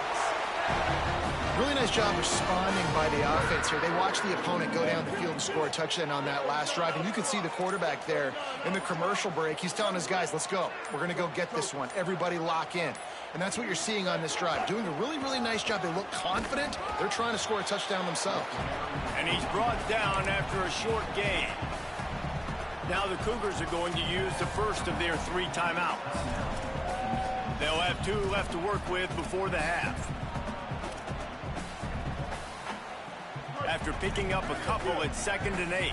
Speaker 3: Really nice job responding by the offense here. They watched the opponent go down the field and score a touchdown on that last drive. And you can see the quarterback there in the commercial break. He's telling his guys, let's go. We're going to go get this one. Everybody lock in. And that's what you're seeing on this drive. Doing a really, really nice job. They look confident. They're trying to score a touchdown themselves.
Speaker 2: And he's brought down after a short gain. Now the Cougars are going to use the first of their 3 timeouts. They'll have 2 left to work with before the half. After picking up a couple at 2nd and 8.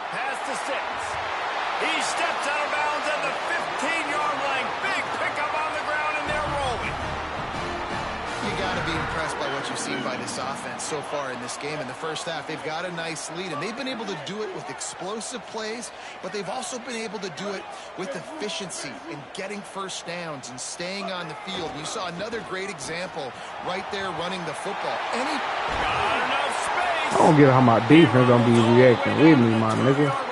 Speaker 2: Pass to 6. He steps out of bounds at the 15-yard line. Big pickup on the ground, and they're rolling.
Speaker 3: You got to be impressed by what you've seen by this offense so far in this game. In the first half, they've got a nice lead, and they've been able to do it with explosive plays, but they've also been able to do it with efficiency and getting first downs and staying on the field. You saw another great example right there running the football.
Speaker 2: Got enough space.
Speaker 1: I don't get how my defense gonna be reacting with me, my nigga.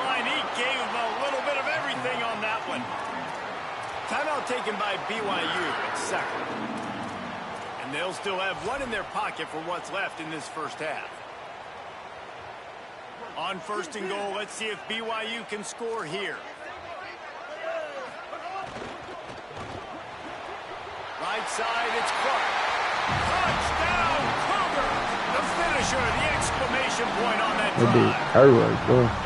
Speaker 2: Taken by BYU at 2nd. And they'll still have 1 in their pocket for what's left in this first half. On 1st and goal, let's see if BYU can score here. Right side, it's Clark. Touchdown, Cougar! The finisher, the exclamation point on that drive.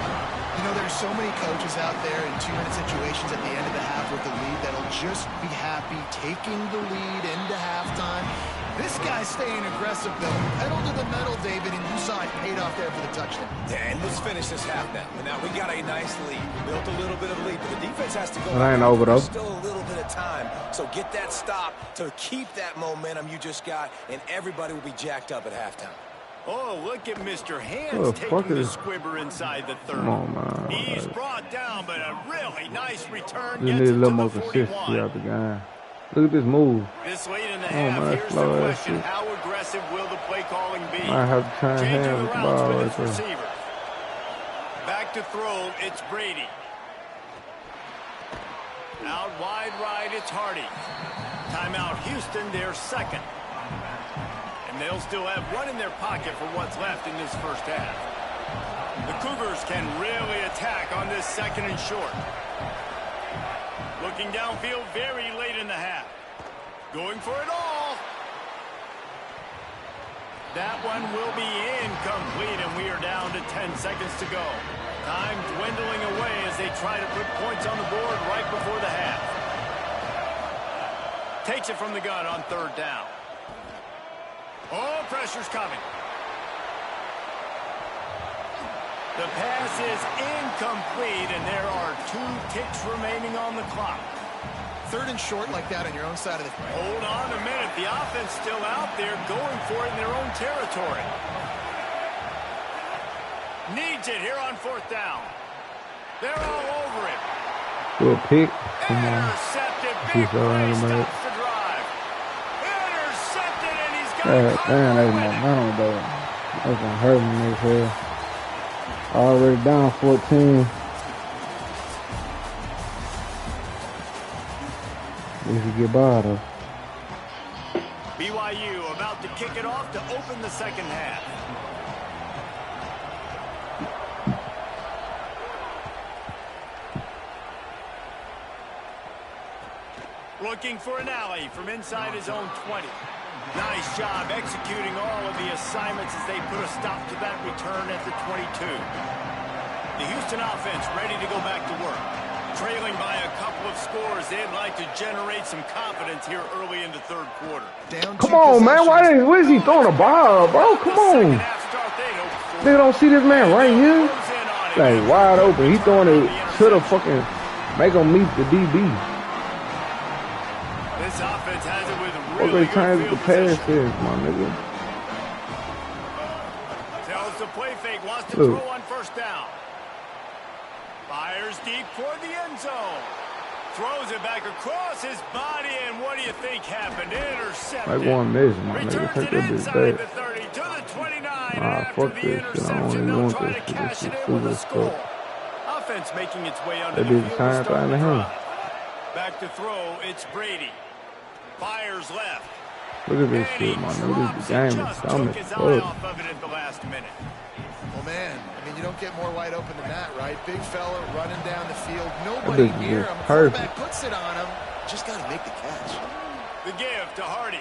Speaker 3: You know, there's so many coaches out there in 2-minute situations at the end of the half with the lead that'll just be happy taking the lead into halftime. This guy's staying aggressive, though. Pedal to the metal, David, and you saw it paid off there for the touchdown.
Speaker 4: Yeah, and let's finish this half now. And now we got a nice lead. Built a little bit of lead, but the defense has to go.
Speaker 1: I ain't over, though.
Speaker 4: Still a little bit of time. So get that stop to keep that momentum you just got, and everybody will be jacked up at halftime.
Speaker 2: Oh, look at Mr. Hands taking the squibber inside the 30.
Speaker 1: Come on, man.
Speaker 2: He's brought down, but a really nice return.
Speaker 1: Just need a little more consistency out the game. Look at this move.
Speaker 2: This late in the half,
Speaker 1: man,
Speaker 2: here's the question. How aggressive will the play calling be?
Speaker 1: I have to turn
Speaker 2: Changing
Speaker 1: hands
Speaker 2: the routes
Speaker 1: ball
Speaker 2: with
Speaker 1: right
Speaker 2: its
Speaker 1: there.
Speaker 2: receivers. Back to throw, it's Brady. Out wide right, it's Hardy. Timeout Houston, their 2nd. And they'll still have 1 in their pocket for what's left in this first half. The Cougars can really attack on this 2nd and short. Looking downfield very late in the half. Going for it all. That one will be incomplete, and we are down to 10 seconds to go. Time dwindling away as they try to put points on the board right before the half. Takes it from the gun on 3rd down. Oh, pressure's coming. The pass is incomplete, and there are 2 ticks remaining on the clock.
Speaker 3: 3rd and short like that on your own side of the field.
Speaker 2: Hold on a minute. The offense still out there going for it in their own territory. Needs it here on 4th down. They're all over it.
Speaker 1: Little pick. Come on.
Speaker 2: Intercepted. Big play stops the drive. Intercepted, and he's got it.
Speaker 1: Damn, that's my man, though. That's gonna hurt me this here. Already down 14. We should get by, though.
Speaker 2: BYU about to kick it off to open the 2nd half. Looking for an alley from inside his own 20. Nice job executing all of the assignments as they put a stop to that return at the 22. The Houston offense ready to go back to work. Trailing by a couple of scores, they'd like to generate some confidence here early in the third quarter.
Speaker 1: Come on, man. Where is he throwing the ball, bro? Come on. They don't see this man right here. Like, wide open. He throwing it to the fucking, make him meet the DB.
Speaker 2: This offense has it with really
Speaker 1: they trying to pass this, my nigga.
Speaker 2: Tells the play fake, wants to throw on first down. Fires deep toward the end zone. Throws it back across his body, and what do you think happened? Intercepted.
Speaker 1: Like one miss, my nigga.
Speaker 2: Returns
Speaker 1: Take
Speaker 2: it
Speaker 1: that
Speaker 2: inside
Speaker 1: bitch
Speaker 2: the
Speaker 1: back.
Speaker 2: 30 to the 29.
Speaker 1: Fuck
Speaker 2: After the
Speaker 1: this shit. I don't
Speaker 2: interception,
Speaker 1: even
Speaker 2: they'll
Speaker 1: want
Speaker 2: try
Speaker 1: this
Speaker 2: to
Speaker 1: shit.
Speaker 2: cash
Speaker 1: This
Speaker 2: it
Speaker 1: is
Speaker 2: in with a
Speaker 1: stupid
Speaker 2: score.
Speaker 1: stuff.
Speaker 2: Offense making its way under
Speaker 1: That
Speaker 2: the
Speaker 1: bitch
Speaker 2: field to
Speaker 1: signed
Speaker 2: start
Speaker 1: behind
Speaker 2: the
Speaker 1: him.
Speaker 2: drive. Back to throw, it's Brady. Fires left.
Speaker 1: Look at this shit, man. Look at this game. It's dumb as fuck.
Speaker 2: Off of it at the last minute.
Speaker 3: Well, man, I mean, you don't get more wide open than that, right? Big fella running down the field. Nobody near him. Quarterback puts it on him. Just got to make the catch.
Speaker 2: The give to Hardy.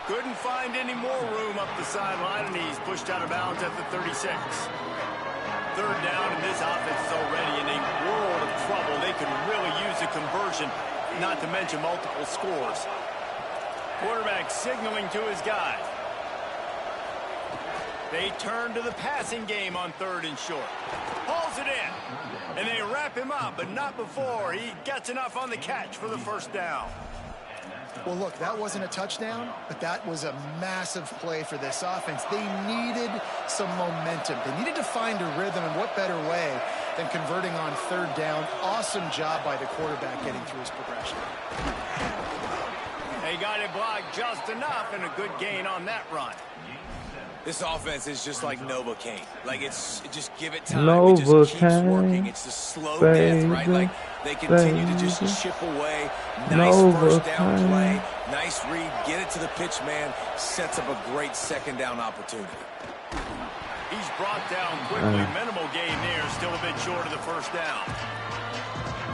Speaker 2: Couldn't find any more room up the sideline, and he's pushed out of bounds at the 36. Third down, and this offense is already in a world of trouble. They could really use a conversion, not to mention multiple scores. Quarterback signaling to his guy. They turn to the passing game on third and short. Hauls it in, and they wrap him up, but not before he gets enough on the catch for the first down.
Speaker 3: Well, look, that wasn't a touchdown, but that was a massive play for this offense. They needed some momentum. They needed to find a rhythm, and what better way than converting on third down. Awesome job by the quarterback getting through his progression.
Speaker 2: They got it blocked just enough, and a good gain on that run.
Speaker 4: This offense is just like Novocaine. Like, it's just give it time.
Speaker 1: Novocaine,
Speaker 4: it just keeps working. It's the slow death, right? Like, they continue to just chip away. Nice first down play. Nice read. Get it to the pitch man. Sets up a great second down opportunity.
Speaker 2: He's brought down quickly. Minimal gain there. Still a bit short of the first down.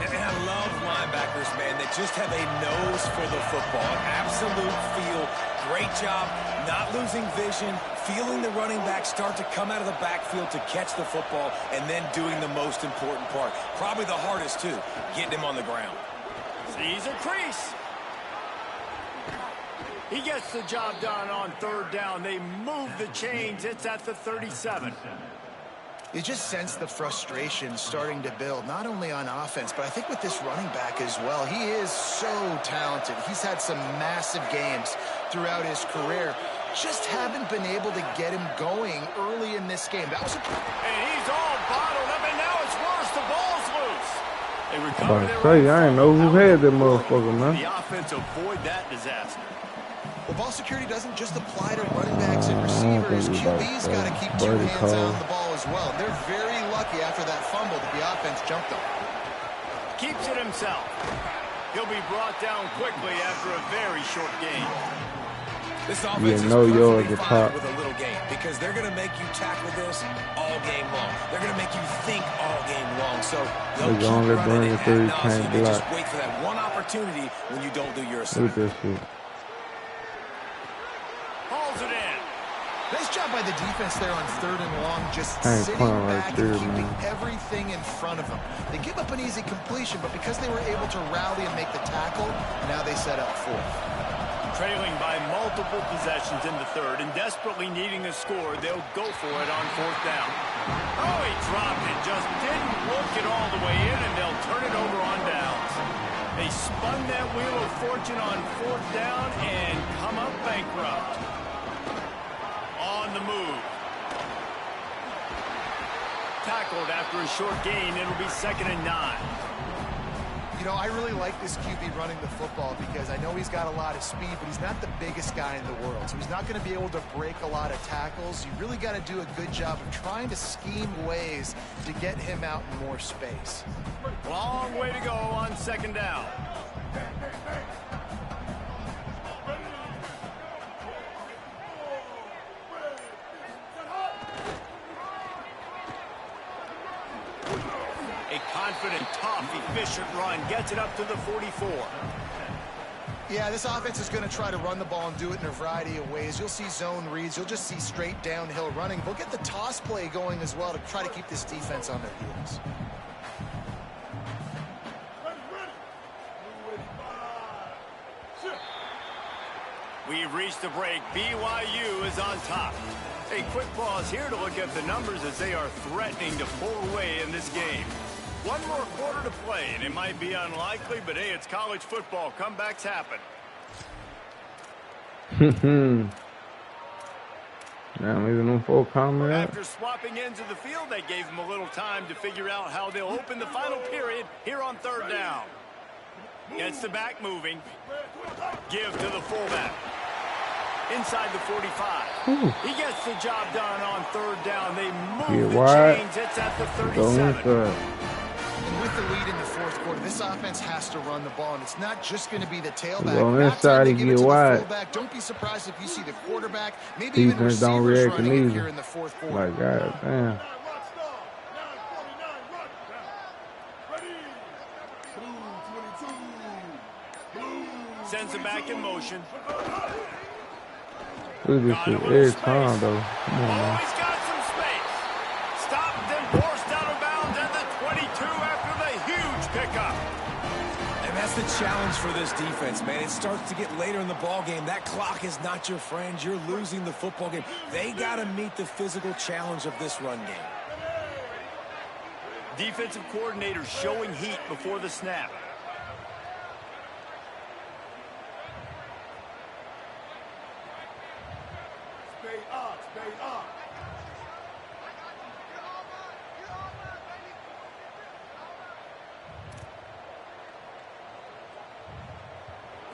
Speaker 4: And I love linebackers, man, that just have a nose for the football. An absolute feel. Great job not losing vision, feeling the running back start to come out of the backfield to catch the football, and then doing the most important part. Probably the hardest, too, getting him on the ground.
Speaker 2: Sees a crease. He gets the job done on third down. They move the chains. It's at the 37.
Speaker 3: You just sense the frustration starting to build, not only on offense, but I think with this running back as well. He is so talented. He's had some massive games throughout his career. Just haven't been able to get him going early in this game. That was
Speaker 2: and he's all bottled up, and now it's worse. The ball's loose. They recover
Speaker 1: I didn't know who had that motherfucker, man.
Speaker 2: The offense avoid that disaster.
Speaker 3: Well, ball security doesn't just apply to running backs and receivers. QB's got to keep two hands on the ball as well. They're very lucky after that fumble that the offense jumped on.
Speaker 2: Keeps it himself. He'll be brought down quickly after a very short game.
Speaker 4: This offense is perfectly fine with a little game because they're going to make you tackle this all game long. They're going to make you think all game long. So they'll keep running it ad nauseum. You just wait for that one opportunity when you don't do your assignment.
Speaker 1: Look at this shit.
Speaker 2: Hauls it in.
Speaker 3: Nice job by the defense there on third and long, just sitting back and keeping everything in front of them. They give up an easy completion, but because they were able to rally and make the tackle, now they set up fourth.
Speaker 2: Trailing by multiple possessions in the third and desperately needing a score, they'll go for it on fourth down. Oh, he dropped it, just didn't work it all the way in, and they'll turn it over on downs. They spun that wheel of fortune on fourth down and come up bankrupt. On the move. Tackled after a short gain, it'll be 2nd and 9.
Speaker 3: You know, I really like this QB running the football because I know he's got a lot of speed, but he's not the biggest guy in the world. So he's not going to be able to break a lot of tackles. You really got to do a good job of trying to scheme ways to get him out in more space.
Speaker 2: Long way to go on 2nd down. A confident, tough, efficient run gets it up to the 44.
Speaker 3: Yeah, this offense is going to try to run the ball and do it in a variety of ways. You'll see zone reads. You'll just see straight downhill running. We'll get the toss play going as well to try to keep this defense on their heels.
Speaker 2: We've reached the break. BYU is on top. A quick pause here to look at the numbers as they are threatening to pull away in this game. One more quarter to play, and it might be unlikely, but hey, it's college football. Comebacks happen.
Speaker 1: Now leaving them full comment.
Speaker 2: After swapping ends of the field, they gave them a little time to figure out how they'll open the final period here on third down. Gets the back moving. Give to the fullback. Inside the 45. Ooh. He gets the job done on third down. They move the chains. It's at the 37.
Speaker 3: With the lead in the fourth quarter, this offense has to run the ball, and it's not just going to be the tailback.
Speaker 1: On this side, he get wide.
Speaker 3: Fullback. Don't be surprised if you see the quarterback, maybe even receivers running here in the fourth quarter.
Speaker 1: Like, God damn.
Speaker 2: Sends it back in motion.
Speaker 1: Look at this shit every time, though. Come on, man.
Speaker 2: He's got some space. Stopped and forced out of bounds at the 22 after the huge pickup.
Speaker 4: And that's the challenge for this defense, man. It starts to get later in the ball game. That clock is not your friend. You're losing the football game. They got to meet the physical challenge of this run game.
Speaker 2: Defensive coordinator showing heat before the snap.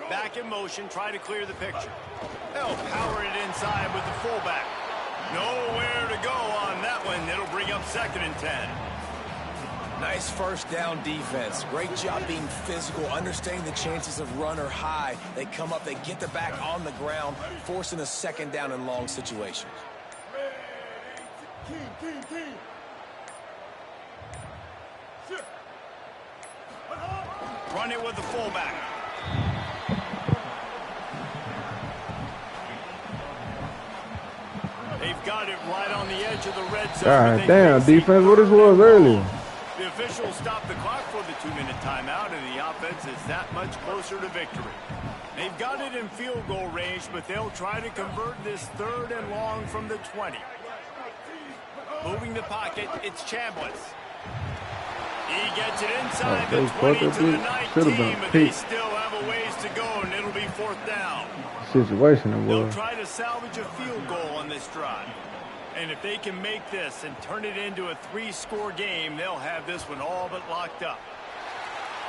Speaker 2: Back in motion, try to clear the picture. They'll power it inside with the fullback. Nowhere to go on that one. It'll bring up 2nd and 10.
Speaker 4: Nice first down defense. Great job being physical, understanding the chances of run are high. They come up, they get the back on the ground, forcing a 2nd down and long situation.
Speaker 2: Run it with the fullback. They've got it right on the edge of the red zone.
Speaker 1: God damn, defense, what this was earlier.
Speaker 2: The officials stopped the clock for the 2-minute timeout, and the offense is that much closer to victory. They've got it in field goal range, but they'll try to convert this 3rd and long from the 20. Moving the pocket, it's Chambliss. He gets it inside the 20 to the 19, but they still have a ways to go, and it'll be 4th down.
Speaker 1: Situation it
Speaker 2: They'll
Speaker 1: was.
Speaker 2: try to salvage a field goal on this drive. And if they can make this and turn it into a 3-score game, they'll have this one all but locked up.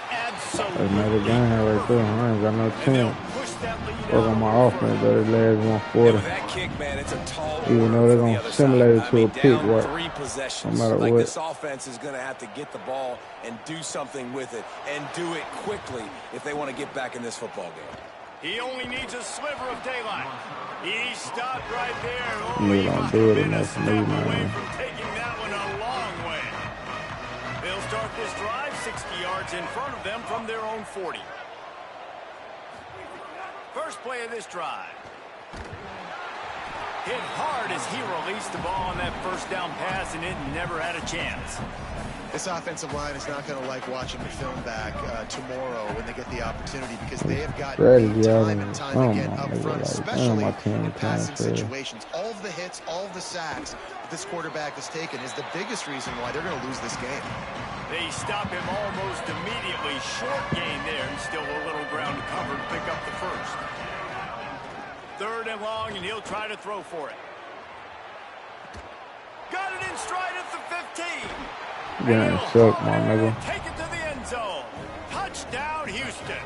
Speaker 2: Absolutely.
Speaker 1: Another game right there. I ain't got no chance. Work on my offense, but it lasts 140.
Speaker 4: With that kick, man, it's a tall
Speaker 1: Even though they're going to simulate it to a pick, right?
Speaker 4: 3 possessions.
Speaker 1: No matter
Speaker 4: like
Speaker 1: what.
Speaker 4: This offense is going to have to get the ball and do something with it, and do it quickly if they want to get back in this football game.
Speaker 2: He only needs a sliver of daylight. He stopped right there.
Speaker 1: You don't do it enough for me,
Speaker 2: away
Speaker 1: man.
Speaker 2: from taking that one a long way. They'll start this drive 60 yards in front of them from their own 40. First play of this drive. Hit hard as he released the ball on that first down pass, and it never had a chance.
Speaker 3: This offensive line is not going to like watching the film back tomorrow when they get the opportunity, because they have got time and time again up front, especially in passing situations. All of the hits, all of the sacks that this quarterback has taken is the biggest reason why they're going to lose this game.
Speaker 2: They stop him almost immediately. Short gain there, and still a little ground to cover to pick up the first. 3rd and long, and he'll try to throw for it. Got it in stride at the 15.
Speaker 1: Yeah, it sucked, my nigga.
Speaker 2: Take it to the end zone. Touchdown, Houston.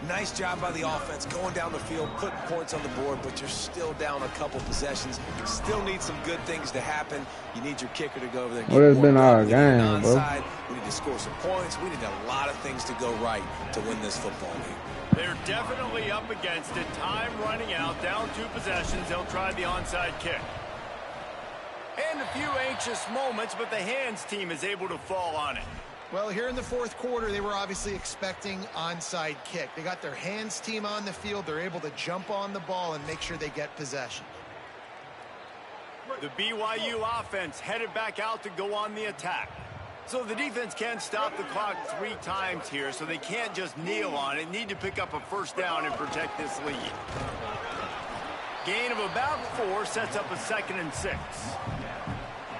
Speaker 4: Nice job by the offense going down the field, putting points on the board, but you're still down a couple possessions. Still need some good things to happen. You need your kicker to go over there.
Speaker 1: Well, it's been our game, bro.
Speaker 4: We need to score some points. We need a lot of things to go right to win this football game.
Speaker 2: They're definitely up against it. Time running out. Down 2 possessions. They'll try the onside kick. And a few anxious moments, but the hands team is able to fall on it.
Speaker 3: Well, here in the fourth quarter, they were obviously expecting onside kick. They got their hands team on the field. They're able to jump on the ball and make sure they get possession.
Speaker 2: The BYU offense headed back out to go on the attack. So the defense can't stop the clock 3 times here, so they can't just kneel on it. Need to pick up a first down and protect this lead. Gain of about 4 sets up a 2nd and 6.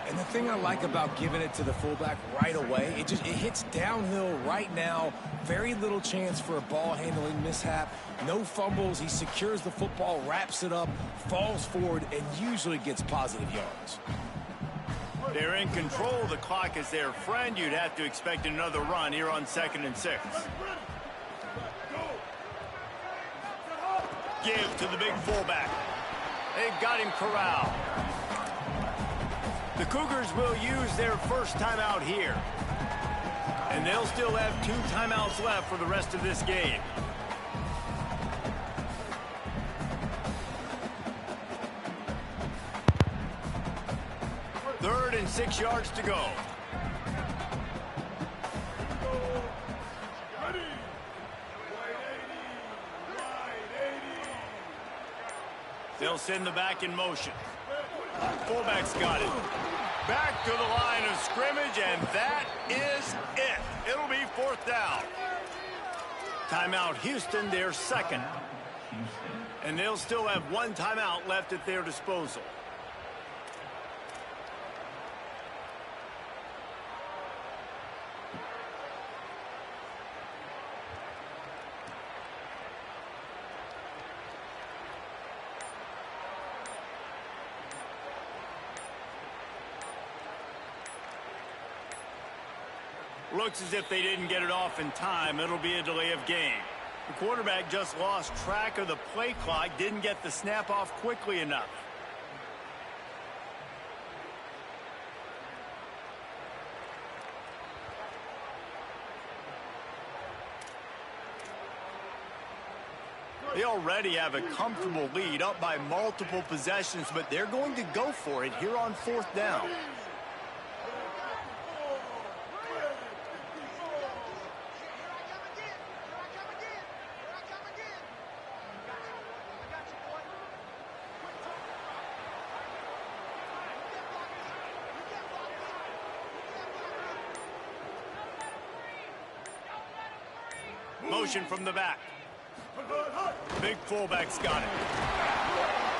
Speaker 4: And the thing I like about giving it to the fullback right away, it hits downhill right now. Very little chance for a ball handling mishap. No fumbles. He secures the football, wraps it up, falls forward, and usually gets positive yards.
Speaker 2: They're in control. The clock is their friend. You'd have to expect another run here on 2nd and 6. Give to the big fullback. They've got him corralled. The Cougars will use their first timeout here. And they'll still have 2 timeouts left for the rest of this game. Third and 6 yards to go. They'll send the back in motion. Fullback's got it. Back to the line of scrimmage, and that is it. It'll be 4th down. Timeout Houston, their 2nd. And they'll still have 1 timeout left at their disposal. Looks as if they didn't get it off in time. It'll be a delay of game. The quarterback just lost track of the play clock, didn't get the snap off quickly enough. They already have a comfortable lead, up by multiple possessions, but they're going to go for it here on 4th down. Motion from the back. Big fullback's got it.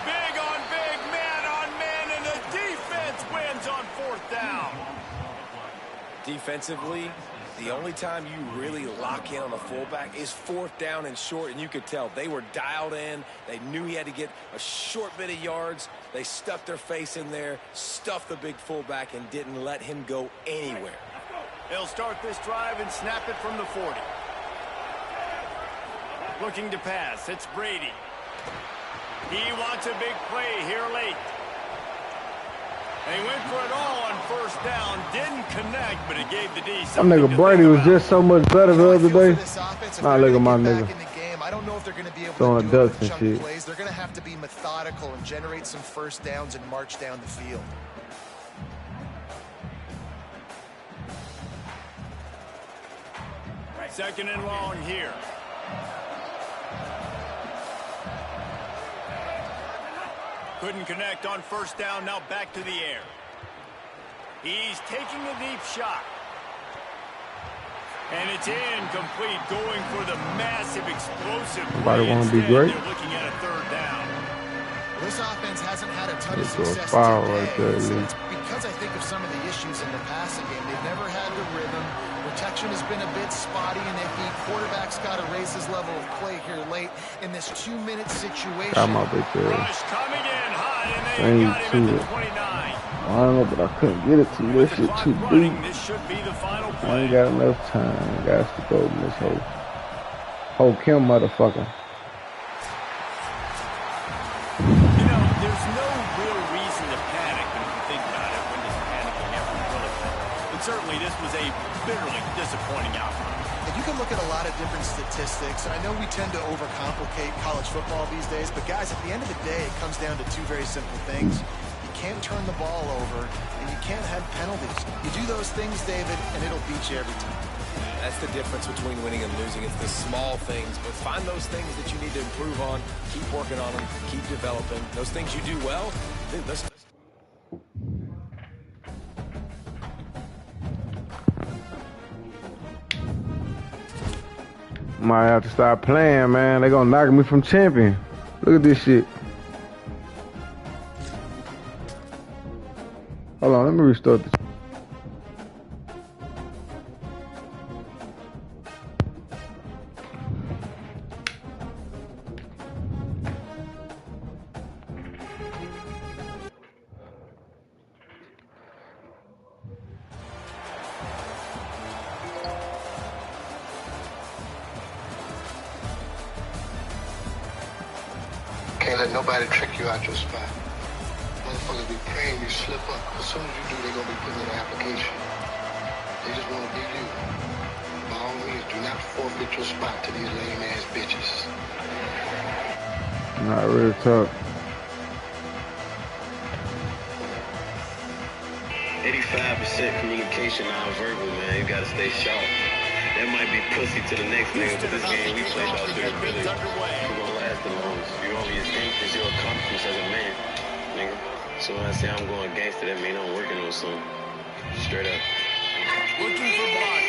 Speaker 2: Big on big, man on man, and the defense wins on 4th down.
Speaker 4: Defensively, the only time you really lock in on a fullback is 4th down and short, and you could tell they were dialed in. They knew he had to get a short bit of yards. They stuck their face in there, stuffed the big fullback, and didn't let him go anywhere.
Speaker 2: They'll start this drive and snap it from the 40. Looking to pass. It's Brady. He wants a big play here late. And he went for it all on 1st down. Didn't connect, but it gave the D something.
Speaker 1: That nigga Brady was just so much better the other day. Nah, look at my nigga.
Speaker 3: I don't know if they're going to be able
Speaker 1: throwing
Speaker 3: to do
Speaker 1: ducks
Speaker 3: it with
Speaker 1: and
Speaker 3: chunk
Speaker 1: shit.
Speaker 3: plays. They're going to have to be methodical and generate some first downs and march down the field.
Speaker 2: Second and long here. Couldn't connect on 1st down. Now back to the air. He's taking a deep shot. And it's incomplete, going for the massive explosive play.
Speaker 1: Everybody want to be great.
Speaker 2: They're looking at a 3rd down.
Speaker 3: This offense hasn't had a ton of
Speaker 1: It's a
Speaker 3: success
Speaker 1: foul
Speaker 3: today.
Speaker 1: right there,
Speaker 3: It's
Speaker 1: yeah.
Speaker 3: because I think of some of the issues in the passing game. They've never had the rhythm. Protection has been a bit spotty and iffy. Quarterback's got to raise his level of play here late in this 2-minute situation.
Speaker 1: Got my bitch ass.
Speaker 2: Rush coming in high, and they
Speaker 1: Ain't
Speaker 2: got him at
Speaker 1: to
Speaker 2: the
Speaker 1: it.
Speaker 2: 29.
Speaker 1: I don't know, but I couldn't get it to you. That shit
Speaker 2: Clock
Speaker 1: too
Speaker 2: running.
Speaker 1: deep.
Speaker 2: This should be the final
Speaker 1: I
Speaker 2: play.
Speaker 1: ain't got enough time. Got to go in this whole Kim motherfucker.
Speaker 2: You know, there's no real reason to panic, but if you think about it, when does panicking ever really happen? But certainly this was a bitterly disappointing outcome.
Speaker 3: And you can look at a lot of different statistics, and I know we tend to overcomplicate college football these days, but guys, at the end of the day, it comes down to 2 very simple things. You can't turn the ball over, and you can't have penalties. You do those things, David, and it'll beat you every time.
Speaker 4: That's the difference between winning and losing. It's the small things, but find those things that you need to improve on. Keep working on them. Keep developing. Those things you do well, dude, let's...
Speaker 1: Might have to start playing, man. They gonna knock me from champion. Look at this shit. Hold on, let me restart this.
Speaker 5: Can't let nobody trick you out your spot. Motherfuckers be praying you slip up. As soon as you do, they're gonna be putting in an application. They just wanna be you. By all means, do not forfeit your spot to these lame ass bitches.
Speaker 1: Not real talk.
Speaker 6: 85% communication non-verbal, man. You gotta stay sharp. That might be pussy to the next nigga, but this game we play out there really gonna last the longest. You only as deep as your accomplishments as a man, nigga. So when I say I'm going gangster, that mean I'm working on something. Straight up.
Speaker 2: Looking for block.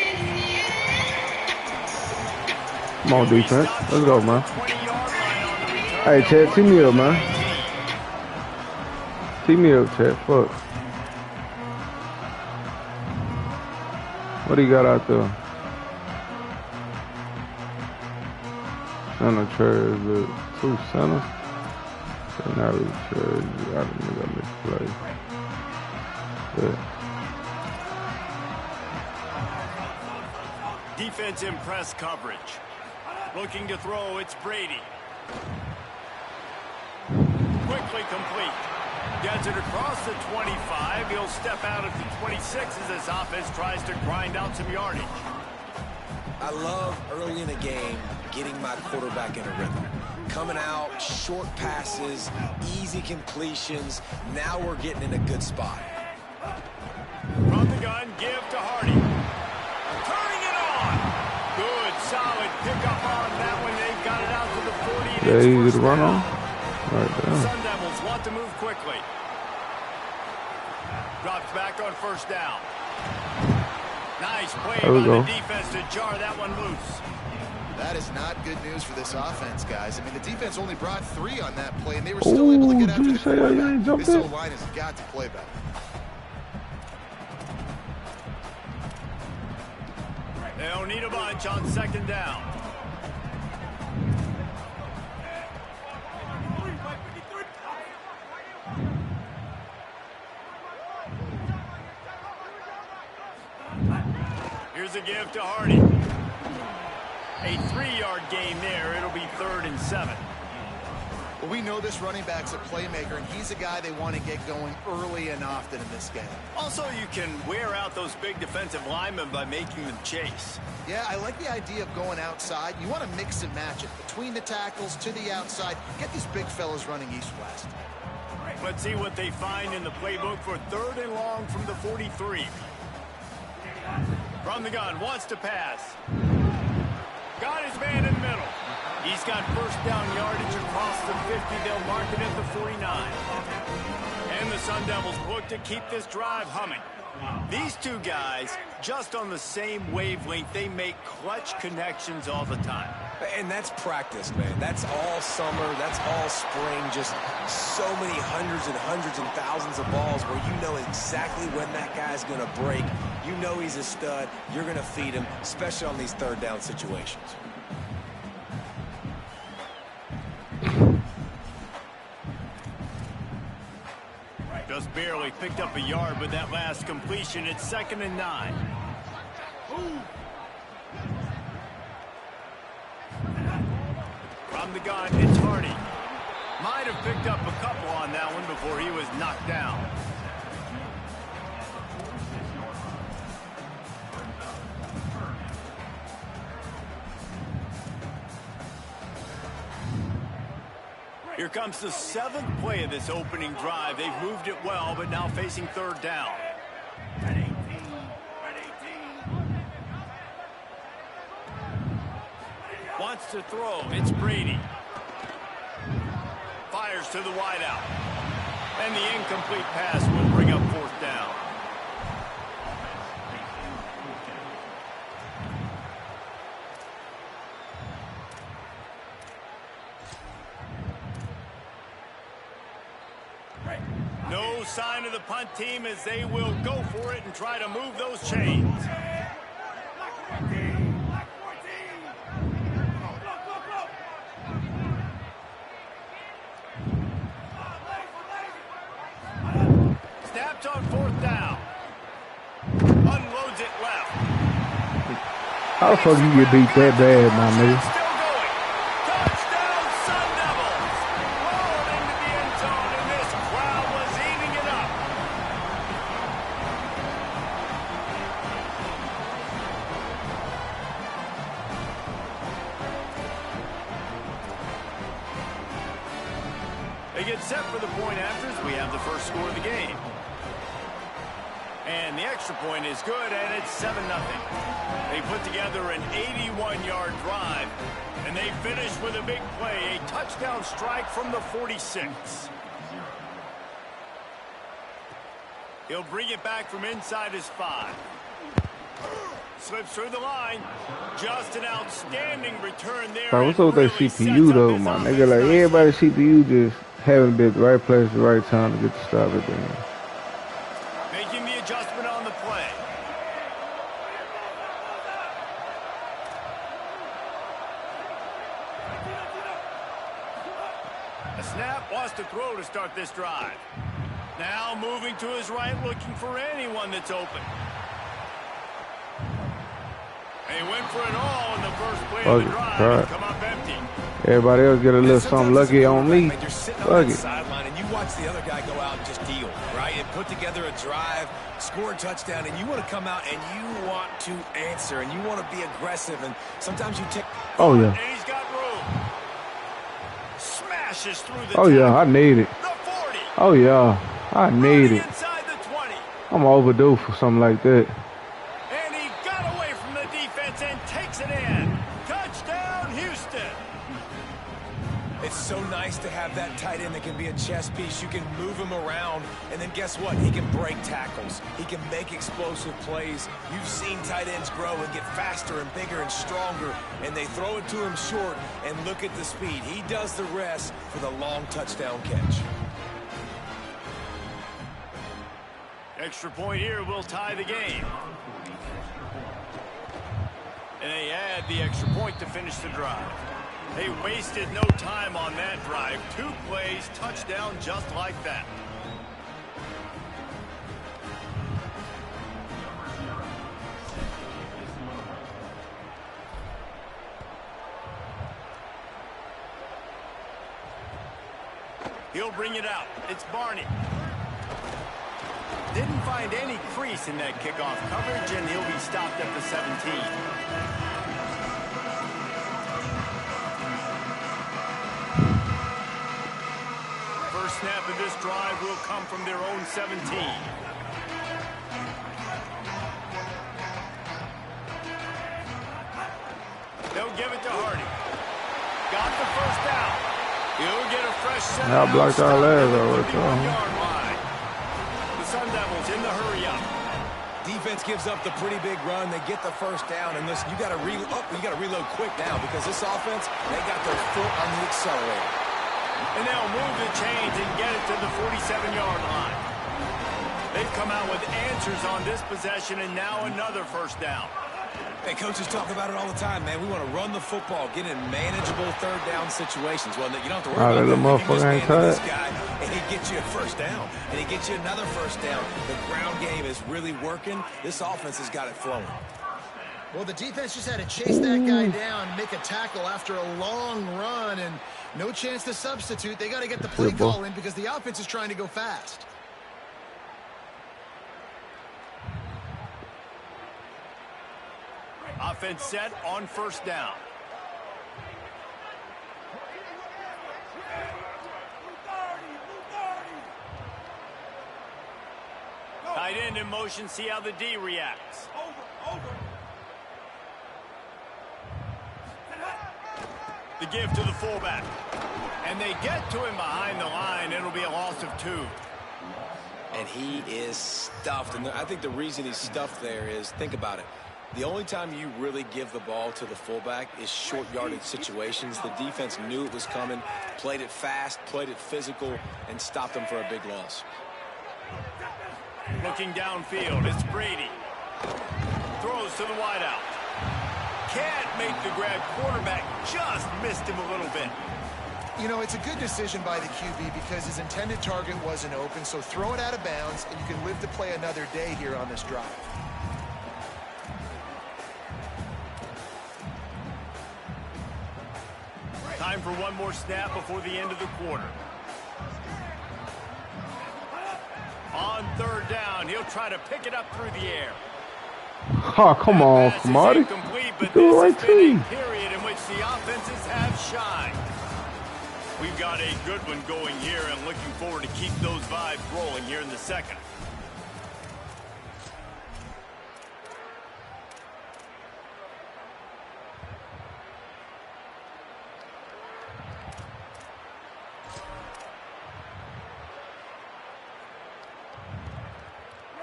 Speaker 1: Come on, defense. Let's go, man. Hey, Chad, tee me up, man. Tee me up, Chad. Fuck. What do you got out there? Center chairs, the two centers. So now the chairs, I don't think I misplay. Yeah.
Speaker 2: Defense in press coverage. Looking to throw, it's Brady. Quickly complete. Gets it across the 25. He'll step out at the 26 as this offense tries to grind out some yardage.
Speaker 4: I love early in the game getting my quarterback in a rhythm. Coming out, short passes, easy completions. Now we're getting in a good spot.
Speaker 2: From the gun, give to Hardy. Turning it on. Good, solid pickup on that one. They've got it out to the 40.
Speaker 1: Yeah, easy to run on. Right
Speaker 2: The
Speaker 1: there.
Speaker 2: Sun Devils want to move quickly. Drops back on first down. Nice play by the defense to jar that one loose.
Speaker 3: That is not good news for this offense, guys. I mean, the defense only brought 3 on that play, and they were still able to get after the quarterback. This O-line has got to play better.
Speaker 2: They don't need a bunch on second down. Here's a give to Hardy. A 3-yard gain there. It'll be 3rd and 7.
Speaker 3: Well, we know this running back's a playmaker, and he's a guy they want to get going early and often in this game.
Speaker 2: Also, you can wear out those big defensive linemen by making them chase.
Speaker 3: Yeah, I like the idea of going outside. You want to mix and match it between the tackles to the outside. Get these big fellas running east-west.
Speaker 2: Let's see what they find in the playbook for 3rd and long from the 43. From the gun, wants to pass. Got his man in the middle. He's got first down yardage across the 50. They'll mark it at the 49. And the Sun Devils look to keep this drive humming. These two guys, just on the same wavelength, they make clutch connections all the time.
Speaker 4: And that's practice, man. That's all summer. That's all spring. Just so many hundreds and thousands of balls where you know exactly when that guy's going to break. You know he's a stud. You're going to feed him, especially on these 3rd down situations.
Speaker 2: Just barely picked up a yard with that last completion. It's 2nd and 9. From the gun, it's Hardy. Might have picked up a couple on that one before he was knocked down. Here comes the 7th play of this opening drive. They've moved it well, but now facing 3rd down. wants to throw. It's Brady. Fires to the wideout. And the incomplete pass will bring up 4th down. No sign of the punt team as they will go for it and try to move those chains. Snapped on 4th down. Unloads it left.
Speaker 1: How the fuck you get beat that bad, my nigga?
Speaker 2: Still going. Touchdown, Sun Devils. Rolling into the end zone, and this crowd was eating it up. They get set for the point afters. We have the first score of the game. And the extra point is good, and it's 7-0. They put together an 81-yard drive, and they finish with a big play, a touchdown strike from the 46. He'll bring it back from inside his 5. Slips through the line. Just an outstanding return there.
Speaker 1: Bro, what's up with that CPU though, my nigga? Like everybody's CPU just haven't been at the right place at the right time to get the stop at the end.
Speaker 2: Making the adjustment on the play. A snap, wants to throw to start this drive. Now moving to his right, looking for anyone that's open. And he went for it all in the first play of the drive and come up empty.
Speaker 1: Everybody else get a little something lucky on me.
Speaker 4: You're sitting on the sideline and you watch the other guy go out and just deal, right? And put together a drive, score a touchdown, and you want to come out and you want to answer and you want to be aggressive. And sometimes you take.
Speaker 1: Oh yeah.
Speaker 2: And he's got room. Smashes through the.
Speaker 1: Oh yeah, I need it.
Speaker 2: The 40.
Speaker 1: Oh yeah, I need it.
Speaker 2: Inside the 20.
Speaker 1: I'm overdue for something like that.
Speaker 2: And he got away from the defense and takes it in. Touchdown, Houston.
Speaker 4: It's so nice to have that tight end that can be a chess piece. You can move him around, and then guess what? He can break tackles. He can make explosive plays. You've seen tight ends grow and get faster and bigger and stronger, and they throw it to him short, and look at the speed. He does the rest for the long touchdown catch.
Speaker 2: Extra point here will tie the game. And they add the extra point to finish the drive. They wasted no time on that drive. 2 plays, touchdown just like that. He'll bring it out. It's Barney. Didn't find any crease in that kickoff coverage, and he'll be stopped at the 17. First snap of this drive will come from their own 17. They'll give it to Hardy. Got the first down. He'll get a fresh set.
Speaker 1: I blocked our legs over the
Speaker 2: Sun Devils in the hurry up.
Speaker 4: Defense gives up the pretty big run. They get the first down, and listen, you got to reload quick now because this offense, they got their foot on the accelerator.
Speaker 2: And they'll move the chains and get it to the 47-yard line. They've come out with answers on this possession, and now another first down.
Speaker 4: Hey, coaches talk about it all the time, man. We want to run the football, get in manageable third-down situations. Well, you don't have to worry about that. You can just hand this guy, and he gets you a first down, and he gets you another first down. The ground game is really working. This offense has got it flowing.
Speaker 3: Well, the defense just had to chase that guy down, make a tackle after a long run, and no chance to substitute. They got to get the play call in because the offense is trying to go fast.
Speaker 2: Offense set on first down. Tight end in motion, see how the D reacts. give to the fullback. And they get to him behind the line. It'll be a loss of 2.
Speaker 4: And he is stuffed. And I think the reason he's stuffed there is, think about it. The only time you really give the ball to the fullback is short yardage situations. The defense knew it was coming, played it fast, played it physical, and stopped them for a big loss.
Speaker 2: Looking downfield, it's Brady. Throws to the wideout. Can't make the grab. Quarterback just missed him a little bit.
Speaker 3: You know, it's a good decision by the QB because his intended target wasn't open, so throw it out of bounds, and you can live to play another day here on this drive.
Speaker 2: Time for one more snap before the end of the quarter. On 3rd down, he'll try to pick it up through the air.
Speaker 1: Oh, come on, Marty.
Speaker 2: But
Speaker 1: Do it
Speaker 2: this
Speaker 1: right
Speaker 2: has been
Speaker 1: to
Speaker 2: a period in which the offenses have shined. We've got a good one going here and looking forward to keep those vibes rolling here in the second.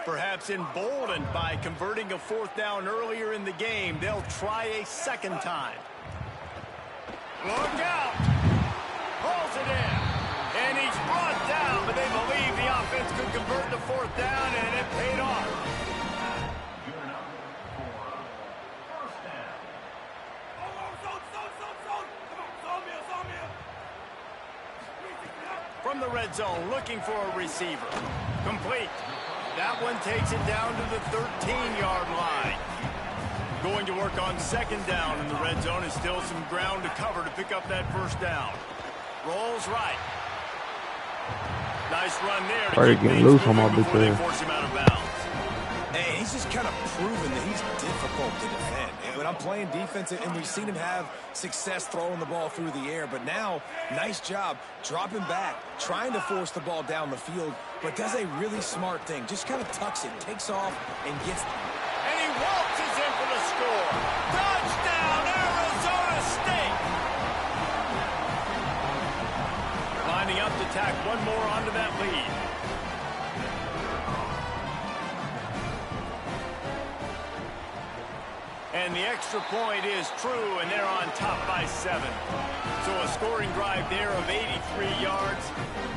Speaker 2: Perhaps emboldened by converting a 4th down earlier in the game, they'll try a second time. Look out! Pulls it in. And he's brought down, but they believe the offense could convert the 4th down, and it paid off. From the red zone, looking for a receiver. Complete. That one takes it down to the 13-yard line. Going to work on 2nd down in the red zone, and still some ground to cover to pick up that 1st down. Rolls right. Nice run there.
Speaker 1: Try to get loose on my big
Speaker 2: they force him out of bounds.
Speaker 4: And he's just kind of proven that he's difficult to defend. And when I'm playing defense, and we've seen him have success throwing the ball through the air, but now, nice job dropping back, trying to force the ball down the field, but does a really smart thing. Just kind of tucks it, takes off, and gets...
Speaker 2: And he waltzes in for the score. Touchdown, Arizona State! Lining up to tack one more onto that lead. And the extra point is true, and they're on top by 7. So a scoring drive there of 83 yards,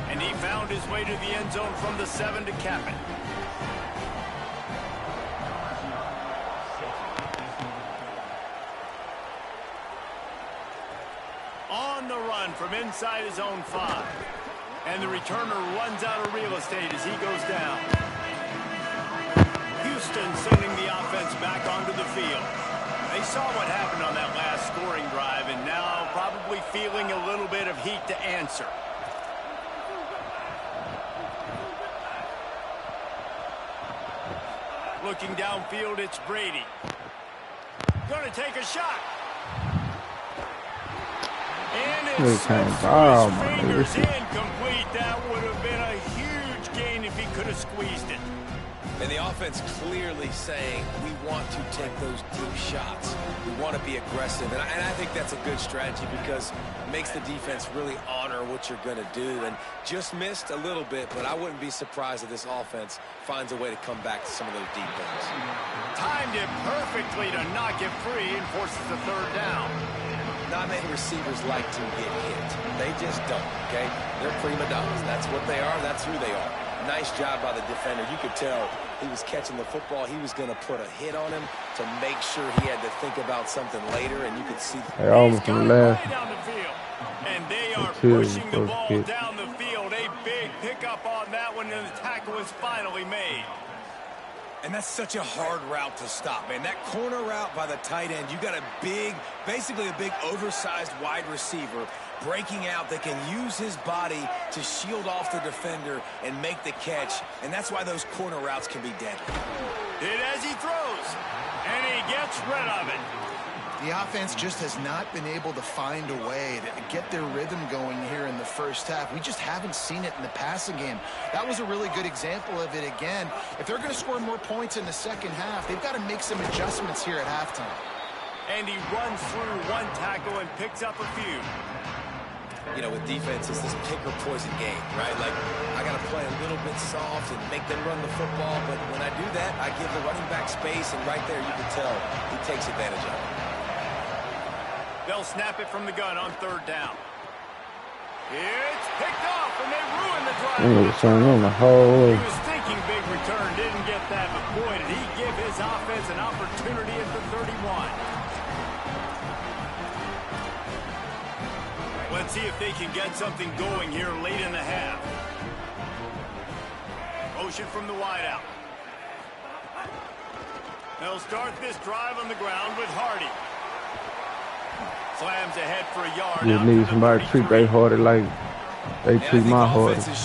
Speaker 2: and he found his way to the end zone from the 7 to cap it. On the run from inside his own 5. And the returner runs out of real estate as he goes down. Houston sending the offense back onto the field. They saw what happened on that last scoring drive, and now probably feeling a little bit of heat to answer. Looking downfield, it's Brady. Going to take a shot. And it's fingers incomplete. That would have been a huge gain if he could have squeezed it.
Speaker 4: And the offense clearly saying, we want to take those deep shots. We want to be aggressive. And I think that's a good strategy because it makes the defense really honor what you're going to do. And just missed a little bit, but I wouldn't be surprised if this offense finds a way to come back to some of those deep balls.
Speaker 2: Timed it perfectly to knock it free and forces the 3rd down.
Speaker 4: Not many receivers like to get hit. They just don't, okay? They're prima donnas. That's what they are. That's who they are. Nice job by the defender. You could tell he was catching the football. He was going to put a hit on him to make sure he had to think about something later, and you could see.
Speaker 1: They almost left.
Speaker 2: And they are pushing the ball down the field. A big pickup on that one, and the tackle was finally made.
Speaker 4: And that's such a hard route to stop, man. That corner route by the tight end, you got a big, basically a big oversized wide receiver breaking out that can use his body to shield off the defender and make the catch. And that's why those corner routes can be deadly.
Speaker 2: It as he throws, and he gets rid of it.
Speaker 3: The offense just has not been able to find a way to get their rhythm going here in the first half. We just haven't seen it in the passing game. That was a really good example of it again. If they're going to score more points in the second half, they've got to make some adjustments here at halftime.
Speaker 2: And he runs through one tackle and picks up a few.
Speaker 4: You know, with defense, it's this pick or poison game, right? Like, I got to play a little bit soft and make them run the football, but when I do that, I give the running back space, and right there you can tell he takes advantage of it.
Speaker 2: They'll snap it from the gun on third down. It's picked off, and they ruin the drive.
Speaker 1: He
Speaker 2: was thinking big return, didn't get that, but boy, did he give his offense an opportunity at the 31. Let's see if they can get something going here late in the half. Motion from the wideout. They'll start this drive on the ground with Hardy. Slams ahead for a yard.
Speaker 1: You need somebody to treat they harder like they treat my harder. Like a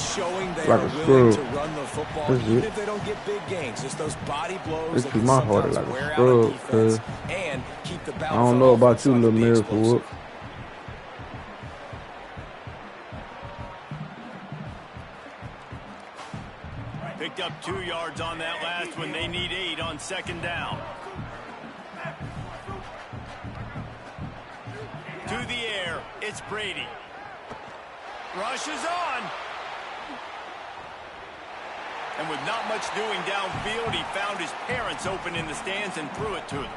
Speaker 1: screw. This is it.
Speaker 4: They don't get big gains, just those body blows.
Speaker 1: This is my harder like a screw. Cause I don't know about you, little miracle whoop.
Speaker 2: Picked up 2 yards on that last one. They need 8 on second down. To the air, it's Brady. Rushes on. And with not much doing downfield, he found his parents open in the stands and threw it to them.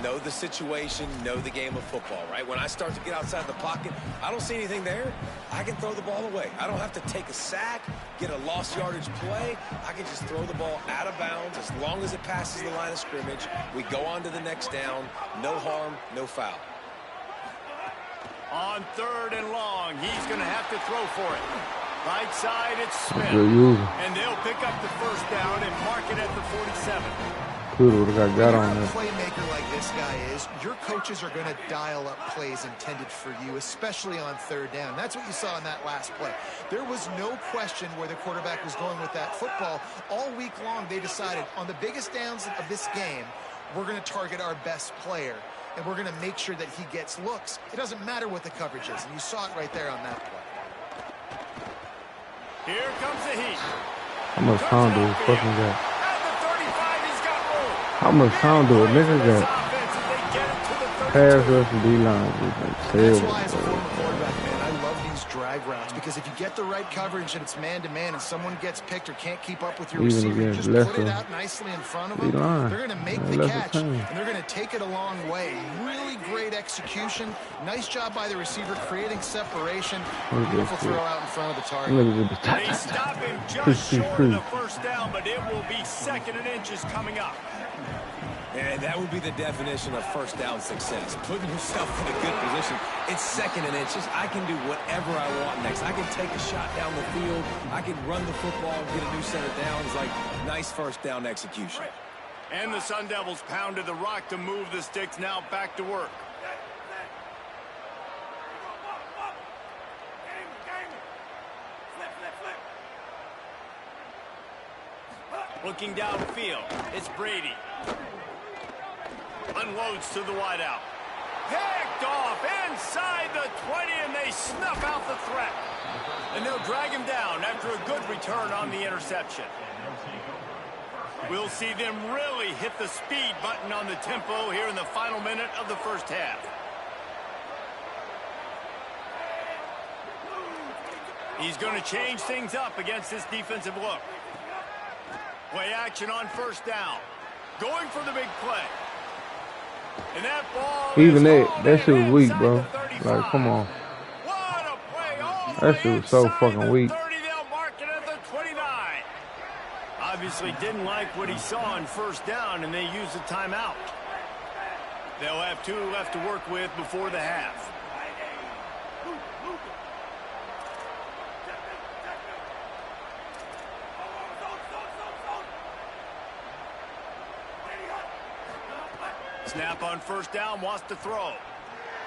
Speaker 4: Know the situation, know the game of football, right? When I start to get outside the pocket, I don't see anything there. I can throw the ball away. I don't have to take a sack, get a lost yardage play. I can just throw the ball out of bounds as long as it passes the line of scrimmage. We go on to the next down. No harm, no foul.
Speaker 2: On third and long, he's going to have to throw for it. Right side, it's Smith. And they'll pick up the first down and mark it at the 47.
Speaker 1: When you're a
Speaker 3: playmaker like this guy is, your coaches are going to dial up plays intended for you, especially on third down. That's what you saw in that last play. There was no question where the quarterback was going with that football. All week long, they decided on the biggest downs of this game, we're going to target our best player, and we're going to make sure that he gets looks. It doesn't matter what the coverage is, and you saw it right there on that play.
Speaker 2: Here comes the heat.
Speaker 1: How much time do we fucking got? How much time do a nigga got? Pass rush and D-line.
Speaker 3: That's why as a former quarterback, man, I love these drag routes, because if you get the right coverage and it's man-to-man and someone gets picked or can't keep up with your receiver, just put it out nicely in front of them. They're going to make the catch, and they're going to take it a long way. Really great execution. Nice job by the receiver creating separation. Beautiful throw out in front of the target.
Speaker 2: They stop him just short of the first down, but it will be 2nd and inches coming up.
Speaker 4: And that would be the definition of first down success. Putting yourself in a good position. It's 2nd and inches. I can do whatever I want next. I can take a shot down the field. I can run the football, get a new set of downs. Like, nice first down execution.
Speaker 2: And the Sun Devils pounded the rock to move the sticks. Now back to work. Looking downfield, it's Brady. Unloads to the wideout. Picked off inside the 20, and they snuff out the threat. And they'll drag him down after a good return on the interception. We'll see them really hit the speed button on the tempo here in the final minute of the first half. He's going to change things up against this defensive look. Play action on first down. Going for the big play. And that ball
Speaker 1: even that shit was weak, bro. Like, come on. That shit was so fucking weak.
Speaker 2: They'll mark it at the 29. Obviously didn't like what he saw on first down, and they used a timeout. They'll have 2 left to work with before the half. Snap on first down, wants to throw.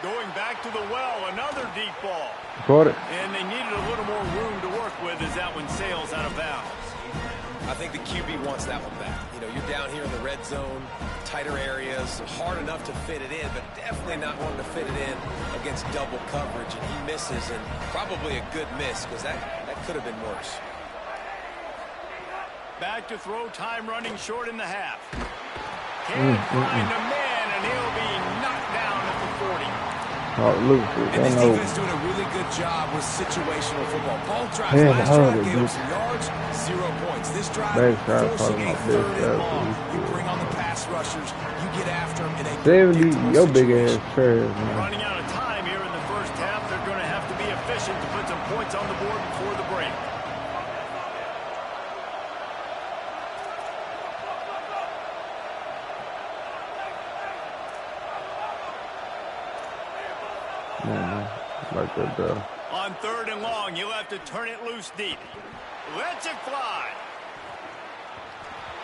Speaker 2: Going back to the well, another deep ball.
Speaker 1: Caught it.
Speaker 2: And they needed a little more room to work with as that one sails out of bounds.
Speaker 4: I think the QB wants that one back. You know, you're down here in the red zone, tighter areas, hard enough to fit it in, but definitely not wanting to fit it in against double coverage, and he misses, and probably a good miss, because that could have been worse.
Speaker 2: Back to throw, time running short in the half. Can't find a man, and he'll be knocked 40.
Speaker 1: Oh, Lucas,
Speaker 4: And this defense doing a really good job with situational football. Paul drives last drive, gave up some yards, 0 points. This drive, forcing a 3rd and long. You bring on the pass rushers, you get after them in a
Speaker 1: 70, your big ass trash, man.
Speaker 2: Running out of time here in the first half. They're going to have to be efficient to put some points on the board before the break.
Speaker 1: Like that,
Speaker 2: On 3rd and long, you'll have to turn it loose deep. Lets it fly.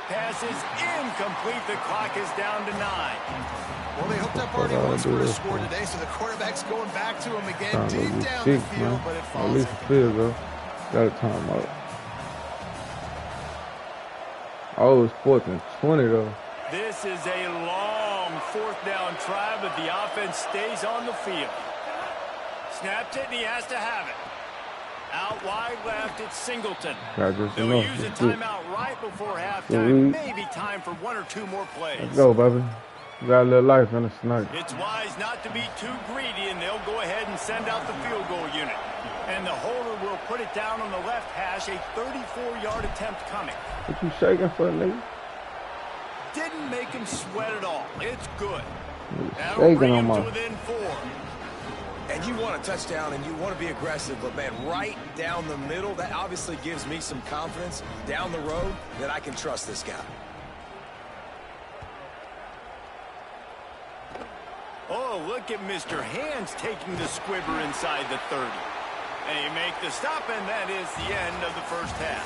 Speaker 2: Pass is incomplete. The clock is down to 9.
Speaker 3: Well, they hoped that party once would have scored today, so the quarterback's going back to him again, deep down the field, but it falls.
Speaker 1: At least field goal. Got a time out. Oh, it's 4th and 20 though.
Speaker 2: This is a long 4th down try, but the offense stays on the field. Snaps it, and he has to have it. Out wide left, it's Singleton. They'll use a timeout right before halftime. Maybe time for 1 or 2 more plays.
Speaker 1: Let's go, baby. We got a little life in us tonight.
Speaker 2: It's wise not to be too greedy, and they'll go ahead and send out the field goal unit. And the holder will put it down on the left hash, a 34-yard attempt coming.
Speaker 1: What you shaking for, nigga?
Speaker 2: Didn't make him sweat at all. It's good.
Speaker 1: That'll bring him
Speaker 2: to within 4.
Speaker 4: And you want a touchdown and you want to be aggressive, but man, right down the middle, that obviously gives me some confidence down the road that I can trust this guy.
Speaker 2: Oh, look at Mr. Hands taking the squibber inside the 30. And he make the stop, and that is the end of the first half.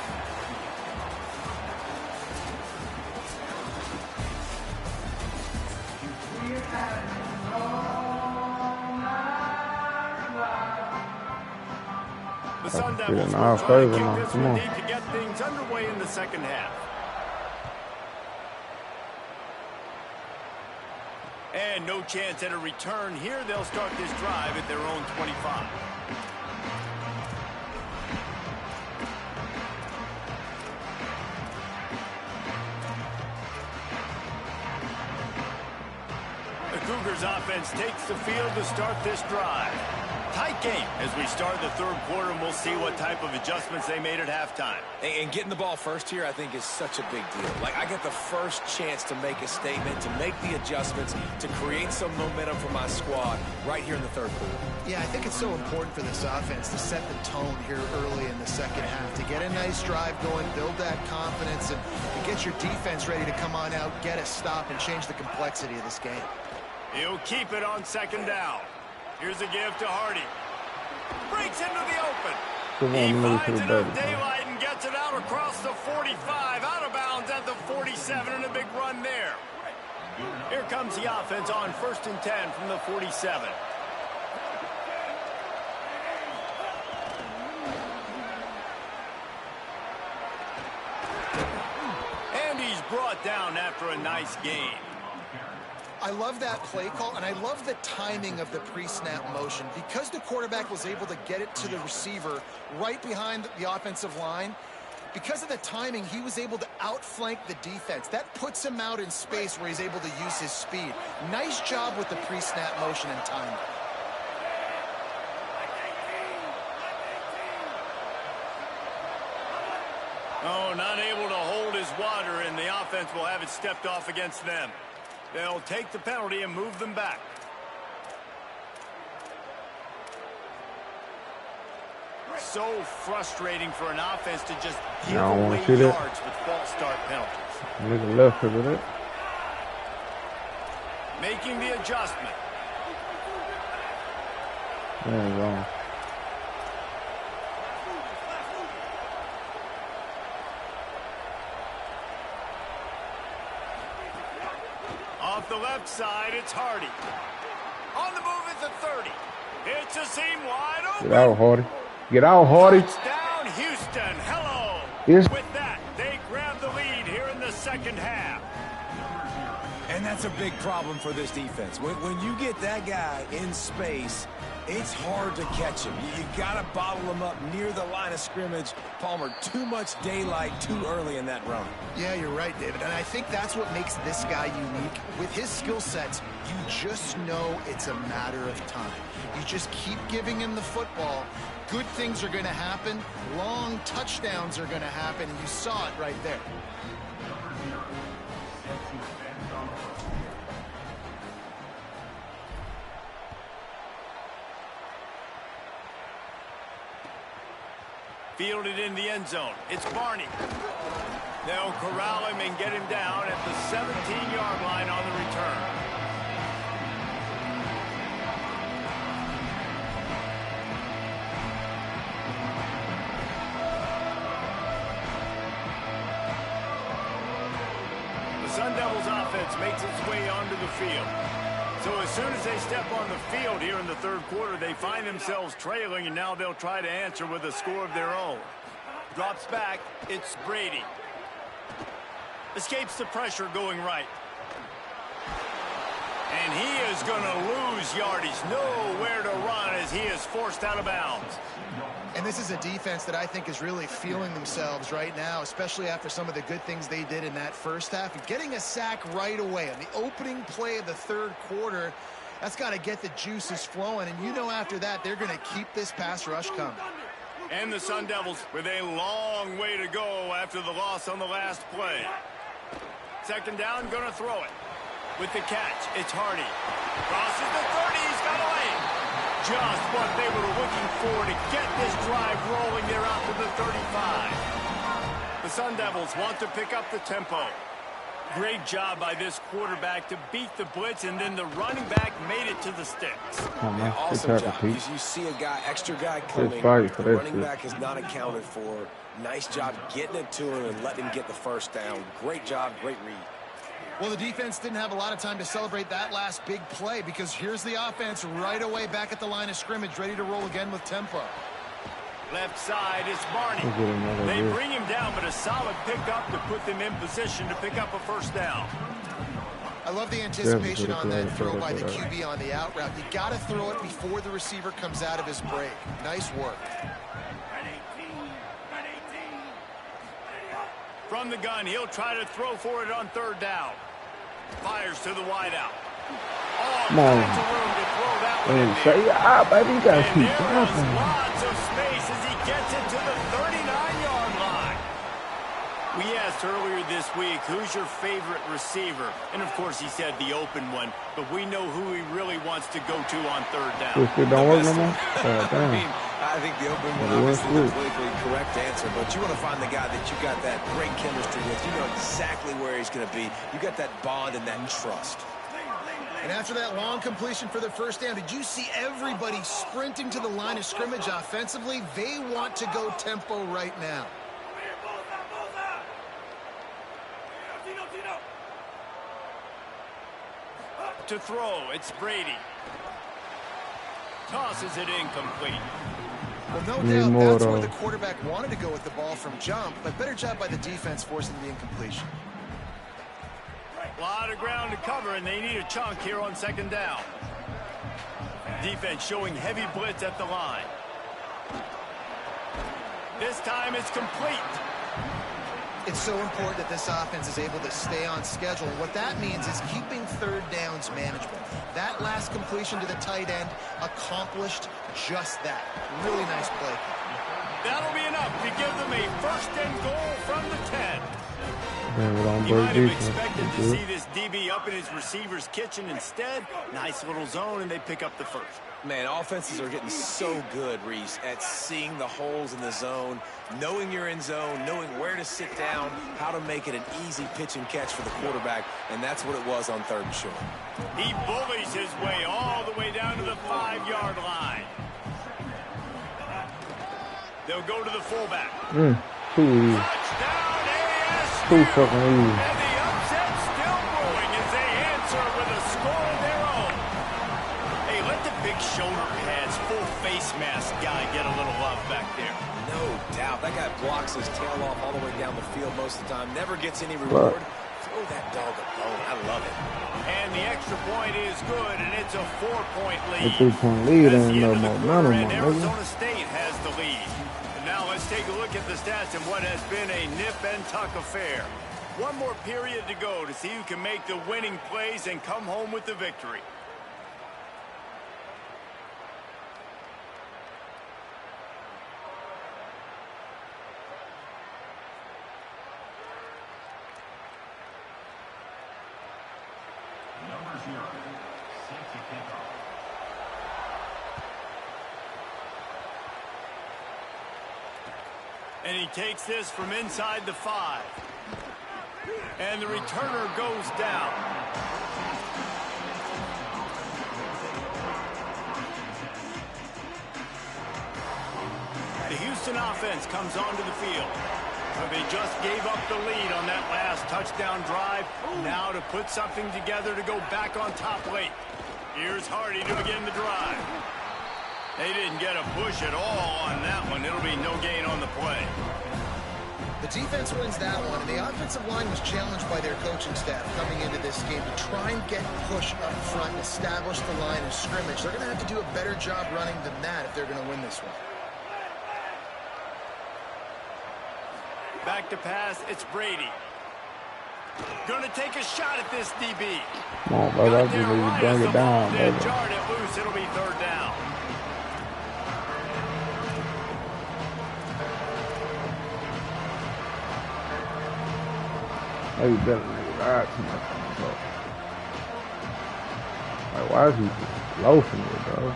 Speaker 2: The Sun Devils will try to keep this one deep to get things underway in the second half. And no chance at a return here. They'll start this drive at their own 25. The Cougars offense takes the field to start this drive. Tight game as we start the 3rd quarter, and we'll see what type of adjustments they made at halftime.
Speaker 4: And getting the ball first here, I think, is such a big deal. Like, I get the first chance to make a statement, to make the adjustments, to create some momentum for my squad right here in the 3rd quarter.
Speaker 3: Yeah, I think it's so important for this offense to set the tone here early in the second half, to get a nice drive going, build that confidence, and get your defense ready to come on out, get a stop, and change the complexity of this game.
Speaker 2: He'll keep it on 2nd down. Here's a give to Hardy. Breaks into the open. He finds enough daylight and gets it out across the 45. Out of bounds at the 47, and a big run there. Here comes the offense on 1st and 10 from the 47. And he's brought down after a nice gain.
Speaker 3: I love that play call, and I love the timing of the pre-snap motion. Because the quarterback was able to get it to the receiver right behind the offensive line, because of the timing, he was able to outflank the defense. That puts him out in space where he's able to use his speed. Nice job with the pre-snap motion and timing.
Speaker 2: Oh, not able to hold his water, and the offense will have it stepped off against them. They'll take the penalty and move them back. So frustrating for an offense to just give away yards with false start penalties.
Speaker 1: Nigga left with it.
Speaker 2: Making the adjustment.
Speaker 1: There you go.
Speaker 2: Off the left side, it's Hardy. On the move at the 30. It's a seam wide open.
Speaker 1: Get out, Hardy. Get out, Hardy.
Speaker 2: Touchdown, Houston. Hello.
Speaker 1: Yes.
Speaker 2: With that, they grab the lead here in the second half.
Speaker 4: And that's a big problem for this defense. When you get that guy in space, It's hard to catch him. You got to bottle him up near the line of scrimmage. Palmer, too much daylight too early in that run.
Speaker 3: Yeah, you're right, David. And I think that's what makes this guy unique. With his skill sets, you just know it's a matter of time. You just keep giving him the football. Good things are going to happen. Long touchdowns are going to happen. And you saw it right there.
Speaker 2: Fielded in the end zone. It's Barney. They'll corral him and get him down at the 17-yard line on the return. The Sun Devils offense makes its way onto the field. So as soon as they step on the field here in the third quarter, they find themselves trailing, and now they'll try to answer with a score of their own. Drops back. It's Brady. Escapes the pressure going right. And he is going to lose yardage. Nowhere to run as he is forced out of bounds.
Speaker 3: And this is a defense that I think is really feeling themselves right now, especially after some of the good things they did in that first half. Getting a sack right away on the opening play of the third quarter, that's got to get the juices flowing. And you know after that, they're going to keep this pass rush coming.
Speaker 2: And the Sun Devils with a long way to go after the loss on the last play. Second down, going to throw it. With the catch, it's Hardy. Crosses the 30, he's got away. Just what they were looking for to get this drive rolling. They're out to the 35. The Sun Devils want to pick up the tempo. Great job by this quarterback to beat the blitz, and then the running back made it to the sticks.
Speaker 4: Awesome job. You see a guy, extra guy coming. The running back is not accounted for. Nice job getting it to him and letting him get the first down. Great job, great read.
Speaker 3: Well, the defense didn't have a lot of time to celebrate that last big play because here's the offense right away back at the line of scrimmage, ready to roll again with tempo.
Speaker 2: Left side is Barney. They bring him down, but a solid pickup to put them in position to pick up a first down.
Speaker 3: I love the anticipation on that throw by the QB on the out route. You got to throw it before the receiver comes out of his break. Nice work.
Speaker 2: From the gun, he'll try to throw for it on third down. Fires to the wideout. All kinds of room to throw that one in there.
Speaker 1: Baby, you gotta keep
Speaker 2: dropping. Lots of space as he gets it to the 39-yard line. We asked earlier this week, who's your favorite receiver? And, of course, he said the open one. But we know who he really wants to go to on third down.
Speaker 1: It don't work no more?
Speaker 4: I think the open one obviously the politically correct answer, but you want to find the guy that you got that great chemistry with. You know exactly where he's going to be. You got that bond and that trust.
Speaker 3: And after that long completion for the first down, did you see everybody sprinting to the line of scrimmage offensively? They want to go tempo right now.
Speaker 2: To throw, it's Brady. Tosses it incomplete.
Speaker 3: Well, no doubt that's where the quarterback wanted to go with the ball from jump, but better job by the defense forcing the incompletion.
Speaker 2: A lot of ground to cover, and they need a chunk here on second down. Defense showing heavy blitz at the line. This time it's complete.
Speaker 3: It's so important that this offense is able to stay on schedule. What that means is keeping third downs manageable. That last completion to the tight end accomplished just that. Really nice play.
Speaker 2: That'll be enough to give them a first and goal from the 10.
Speaker 1: You
Speaker 2: might have expected to see this DB up in his receiver's kitchen. Instead, nice little zone, and they pick up the first.
Speaker 4: Man, offenses are getting so good, Reese, at seeing the holes in the zone, knowing you're in zone, knowing where to sit down, how to make it an easy pitch and catch for the quarterback, and that's what it was on third and short.
Speaker 2: He bullies his way all the way down to the 5-yard line. They'll go to the fullback. Touchdown, ASU! And the upset still brewing as they answer with a score of their own. Hey, let the big shoulder pads, full face mask guy get a little love back there.
Speaker 4: No doubt. That guy blocks his tail off all the way down the field most of the time. Never gets any reward. Throw that dog a bone. I love it.
Speaker 2: And the extra point is good, and it's a 4-point lead.
Speaker 1: A 3-point lead
Speaker 2: That's
Speaker 1: ain't
Speaker 2: the
Speaker 1: no
Speaker 2: end of the
Speaker 1: momentum,
Speaker 2: quarter,
Speaker 1: my
Speaker 2: and
Speaker 1: nigga.
Speaker 2: Arizona State has the lead. And now let's take a look at the stats in what has been a nip-and-tuck affair. One more period to go to see who can make the winning plays and come home with the victory. And he takes this from inside the 5. And the returner goes down. The Houston offense comes onto the field. They just gave up the lead on that last touchdown drive. Now to put something together to go back on top late. Here's Hardy to begin the drive. They didn't get a push at all on that one. It'll be no gain on the play.
Speaker 3: The defense wins that one, and the offensive line was challenged by their coaching staff coming into this game to try and get push up front and establish the line of scrimmage. They're going to have to do a better job running than that if they're going to win this one.
Speaker 2: Back to pass, it's Brady. Gonna take a shot at this DB.
Speaker 1: Come on, brother. I just need to bring it down, brother.
Speaker 2: Jarred it loose, it'll be 3rd down.
Speaker 1: Hey, you better nigga ride too much on the ball. Like, why is he just loafing it, bro?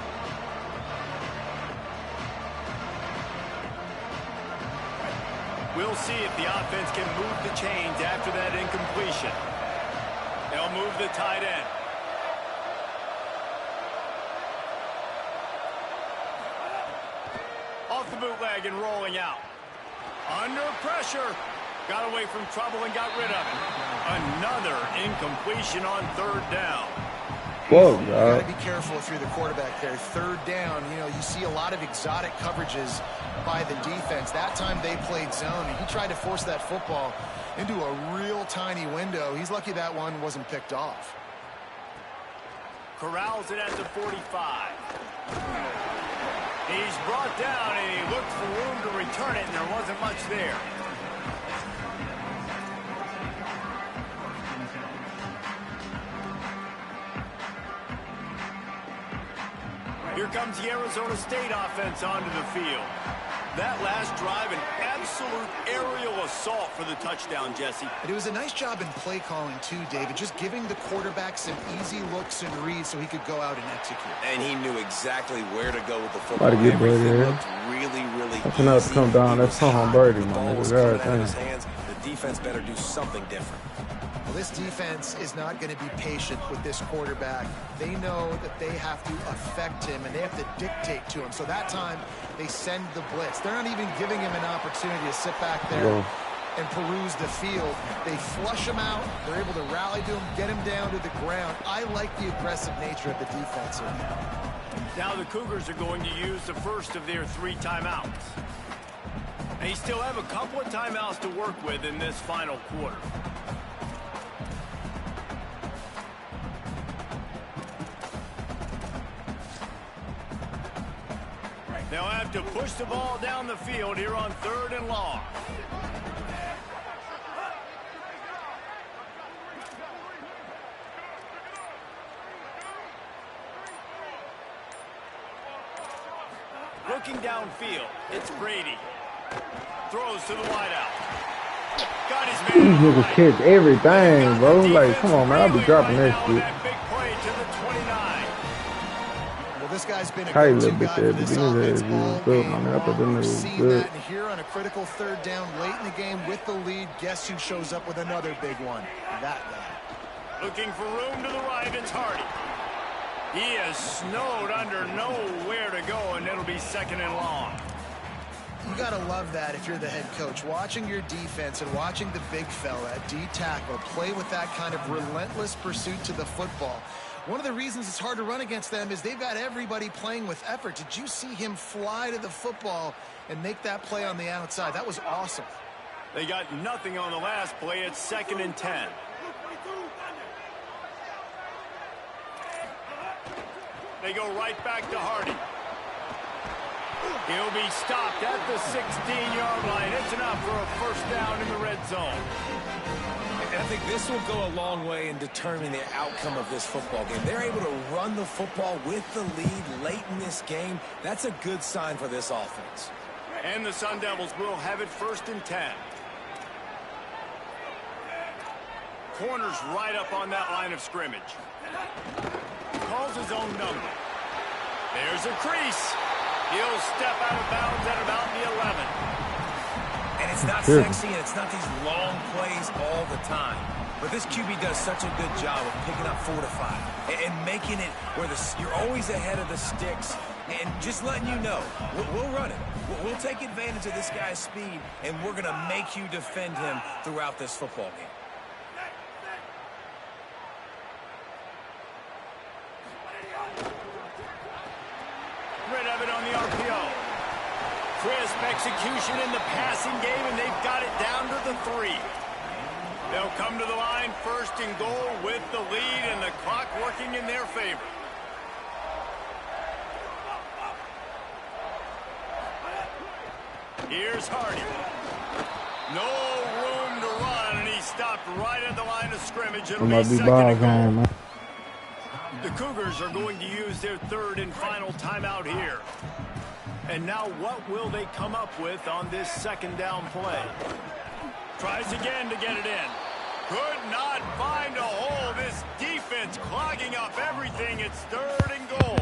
Speaker 2: We'll see if the offense can move the chains after that incompletion. They'll move the tight end. Off the bootleg and rolling out. Under pressure. Got away from trouble and got rid of it. Another incompletion on 3rd down.
Speaker 1: Whoa,
Speaker 3: you got to be careful if you're the quarterback there. 3rd down, you know, you see a lot of exotic coverages by the defense. That time they played zone, and he tried to force that football into a real tiny window. He's lucky that one wasn't picked off.
Speaker 2: Corrals it at the 45. He's brought down, and he looked for room to return it, and there wasn't much there. Here comes the Arizona State offense onto the field. That last drive, an absolute aerial assault for the touchdown, Jesse.
Speaker 3: But it was a nice job in play calling, too, David, just giving the quarterback some easy looks and reads so he could go out and execute.
Speaker 4: And he knew exactly where to go with the football.
Speaker 1: About to get
Speaker 4: Everything
Speaker 1: Brady,
Speaker 4: looked really, really
Speaker 1: that's enough to come down. That's Tom Brady, man.
Speaker 4: The ball was
Speaker 1: Nigga,
Speaker 4: coming out of his hands. The defense better do something different.
Speaker 3: Well, this defense is not going to be patient with this quarterback. They know that they have to affect him, and they have to dictate to him. So that time, they send the blitz. They're not even giving him an opportunity to sit back there and peruse the field. They flush him out. They're able to rally to him, get him down to the ground. I like the aggressive nature of the defense here.
Speaker 2: Now the Cougars are going to use the first of their 3 timeouts. They still have a couple of timeouts to work with in this final quarter. They'll have to push the ball down the field here on 3rd and long. Looking downfield, it's Brady. Throws to the wideout. Got his man.
Speaker 1: These niggas catch everything, bro. Like, come on, man. I'll be dropping that shit.
Speaker 2: Big play to the 29.
Speaker 3: Well, this guy's been a
Speaker 1: Tight
Speaker 3: go-to
Speaker 1: little bit
Speaker 3: guy
Speaker 1: there.
Speaker 3: for
Speaker 1: The
Speaker 3: this
Speaker 1: beginning
Speaker 3: offense
Speaker 1: of
Speaker 3: all
Speaker 1: it was good,
Speaker 3: game
Speaker 1: man. I thought them
Speaker 3: long. We're
Speaker 1: niggas was
Speaker 3: seeing
Speaker 1: good.
Speaker 3: that here on a critical 3rd down late in the game with the lead. Guess who shows up with another big one? That guy.
Speaker 2: Looking for room to the right, it's Hardy. He is snowed under nowhere to go, and it'll be 2nd and long.
Speaker 3: You got to love that if you're the head coach. Watching your defense and watching the big fella at D-tackle play with that kind of relentless pursuit to the football. One of the reasons it's hard to run against them is they've got everybody playing with effort. Did you see him fly to the football and make that play on the outside? That was awesome.
Speaker 2: They got nothing on the last play. It's 2nd and 10. They go right back to Hardy. He'll be stopped at the 16-yard line. It's enough for a first down in the red zone.
Speaker 4: And I think this will go a long way in determining the outcome of this football game. They're able to run the football with the lead late in this game. That's a good sign for this offense.
Speaker 2: And the Sun Devils will have it 1st and 10. Corner's right up on that line of scrimmage. Calls his own number. There's a crease. He'll step out of bounds at about the 11.
Speaker 4: And it's not sexy, and it's not these long plays all the time. But this QB does such a good job of picking up 4 to 5 and making it where you're always ahead of the sticks and just letting you know, we'll run it. We'll take advantage of this guy's speed, and we're going to make you defend him throughout this football game.
Speaker 2: Rid of it on the RPO. Crisp execution in the passing game, and they've got it down to the 3. They'll come to the line 1st and goal with the lead and the clock working in their favor. Here's Hardy. No room to run, and he stopped right at the line of scrimmage. It'll be 2nd and goal. The Cougars are going to use their 3rd and final timeout here. And now what will they come up with on this 2nd down play? Tries again to get it in. Could not find a hole. This defense clogging up everything. It's 3rd and goal.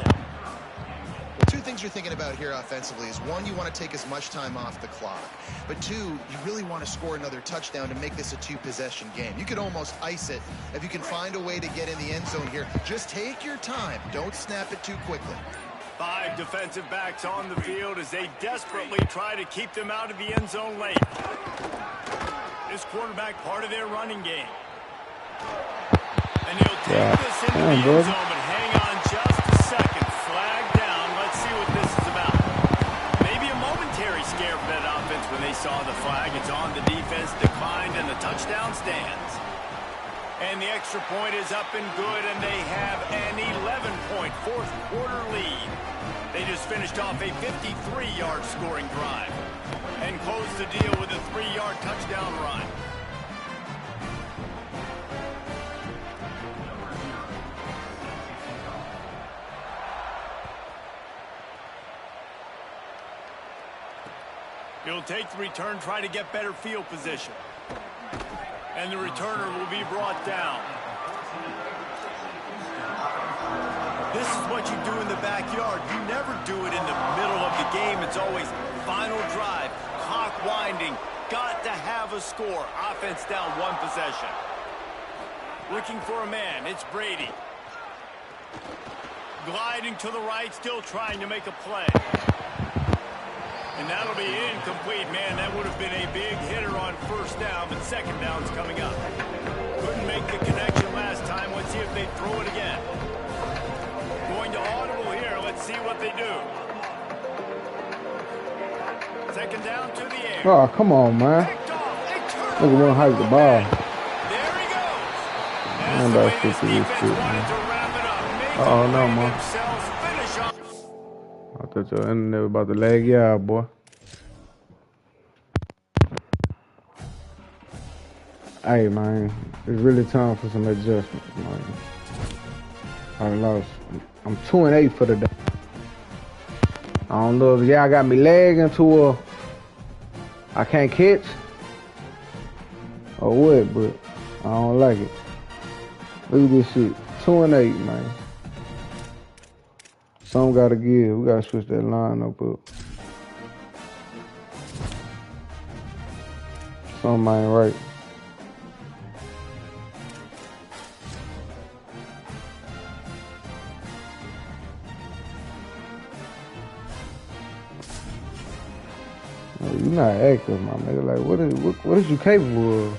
Speaker 3: Two things you're thinking about here offensively is, one, you want to take as much time off the clock. But two, you really want to score another touchdown to make this a 2-possession game. You could almost ice it if you can find a way to get in the end zone here. Just take your time. Don't snap it too quickly.
Speaker 2: 5 defensive backs on the field as they desperately try to keep them out of the end zone late. This quarterback part of their running game. And he'll take this into the end zone, but hang on just a second. Flag down. Let's see what this is about. Maybe a momentary scare for that offense when they saw the flag. It's on. The defense declined, and the touchdown stands. And the extra point is up and good, and they have an 11-point fourth-quarter lead. They just finished off a 53-yard scoring drive and closed the deal with a 3-yard touchdown run. He'll take the return, try to get better field position. And the returner will be brought down. This is what you do in the backyard. You never do it in the middle of the game. It's always final drive, clock winding. Got to have a score. Offense down 1 possession. Looking for a man. It's Brady. Gliding to the right, still trying to make a play. And that'll be incomplete. Man, that would have been a big hitter on 1st down, but 2nd down's coming up. Couldn't make the connection last time. Let's see if they throw it again. Going to audible here. Let's see what they do. 2nd down to the air.
Speaker 1: Oh, come on, man. Look at one hike the ball.
Speaker 2: There he goes.
Speaker 1: I'm about to see this shit, man. Oh, no, man. I thought your internet was about to lag you out, boy. Hey, man, it's really time for some adjustments, man. I lost. I'm 2-8 for the day. I don't know if y'all got me lagging to a I can't catch or what, but I don't like it. Look at this shit. 2-8, man. Some gotta give. We gotta switch that line up. Something ain't right. You're not active, my nigga. Like, what is you capable of?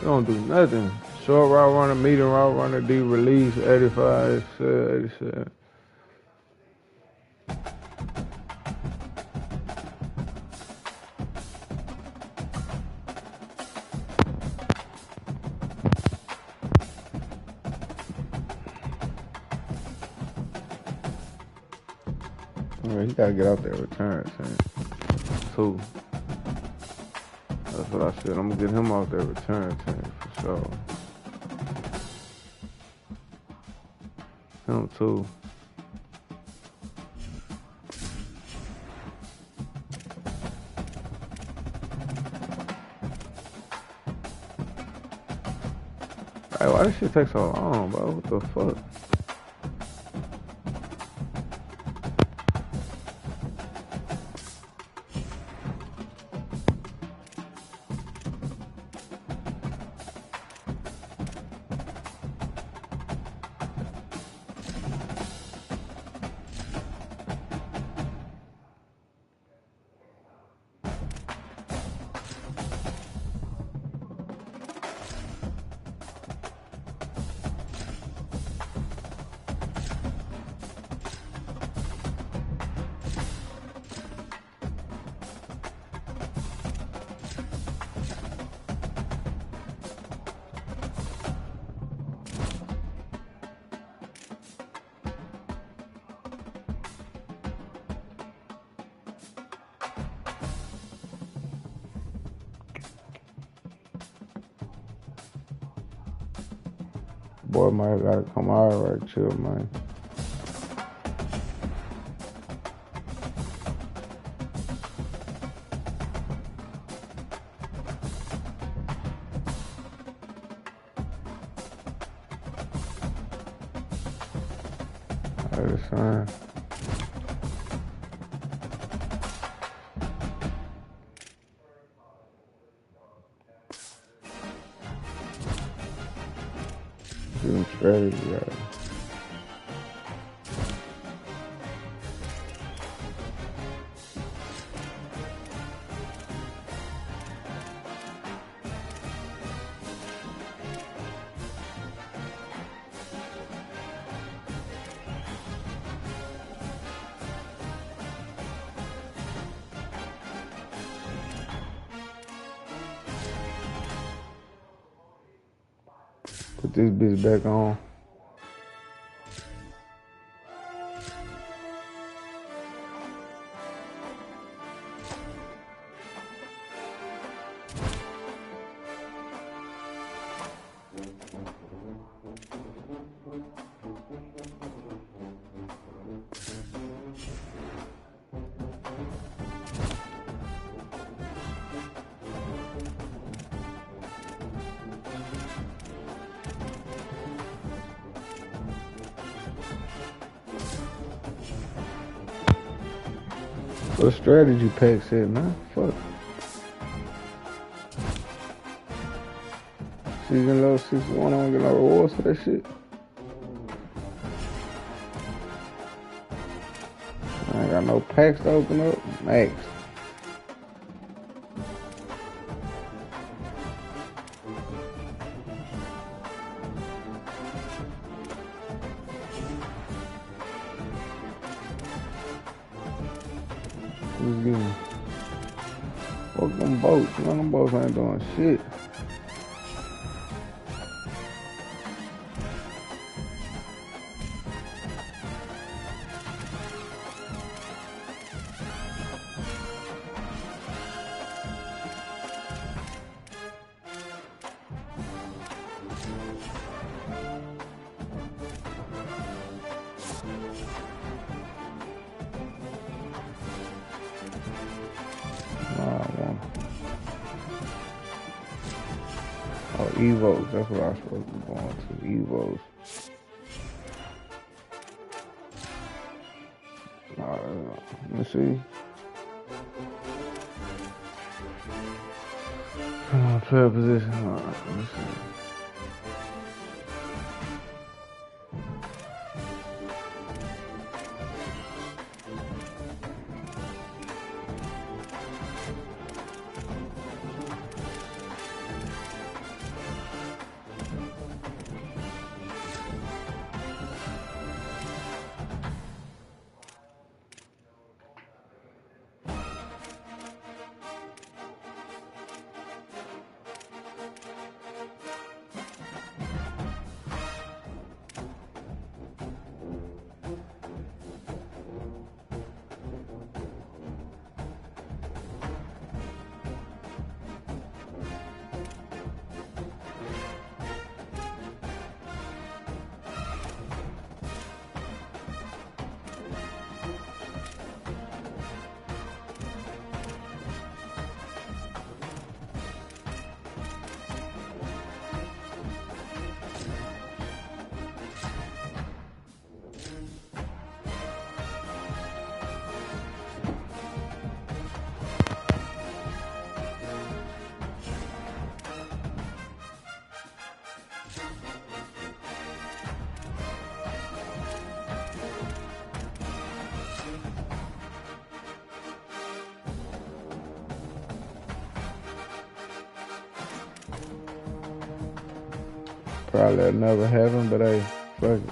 Speaker 1: You don't do nothing. Short route runner, medium route runner, deep release, 85, 87. he gotta get out there return team. 2. That's what I said. I'm gonna get him out there return team for sure. Him 2. Hey, why this shit take so long, bro? What the fuck? Boy might gotta come out right, chill, man. Alright, son. Doing strategy, yeah. Put this bitch back on. What strategy pack said, man? Fuck. Season level 61, I don't get no rewards for that shit. I ain't got no packs to open up. Max. Who's getting? Fuck them boats. Man, them boats ain't doing shit. Oh, Evos, that's what I'm supposed to be going to. Evos. Let me see. Come on, 12 position. Alright, let me see. Probably never happen, but hey, fuck it.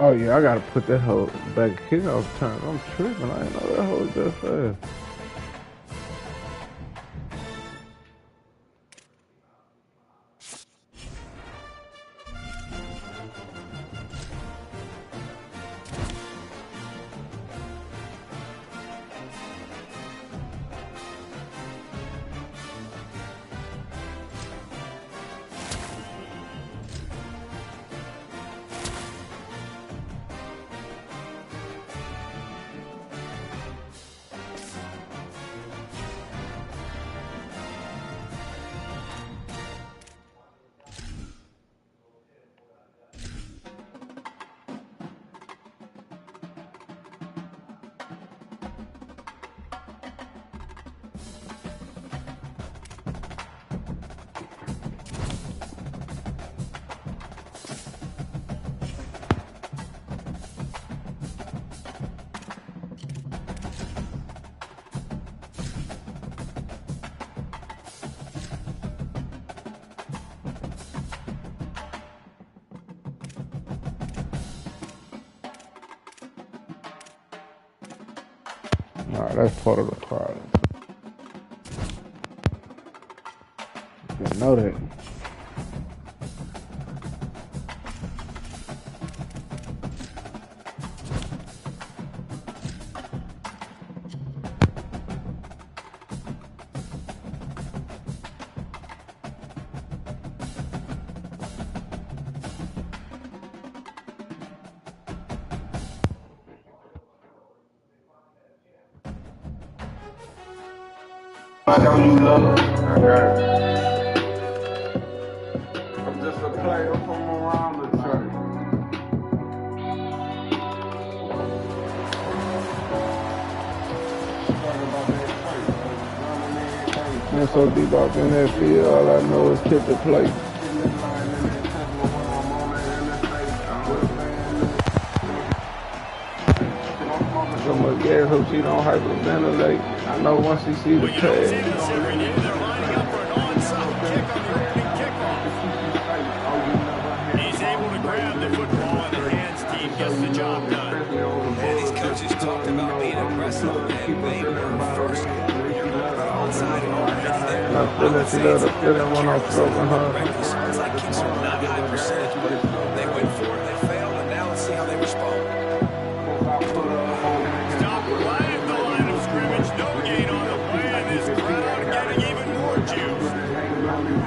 Speaker 1: Oh yeah, I gotta put that hoe back kickoff time. I'm tripping. I didn't know that hoe was that fast. Alright, that's part of the problem. Didn't know that. don't you love? I got it. I'm just a player from around the church. Man, so deep up in that field, all I know is kick the plate. So much gas, hope she don't hyperventilate. I know once she see the
Speaker 2: Well, you
Speaker 1: tag.
Speaker 2: don't see this every day. They're lining up for an onside kick on the opening kickoff. He's able to grab the football, and the hands team gets the job done.
Speaker 4: And these coaches talked about being aggressive, and they were first. Onside and already there.
Speaker 1: I feel that she let her feeling when I'm stroking her.
Speaker 4: Sounds like kicks are not high percentage, but they went for it, they failed, and now let's see how they respond.
Speaker 2: Stop right at the line of scrimmage. No gain on the play, and this crowd getting even more juice.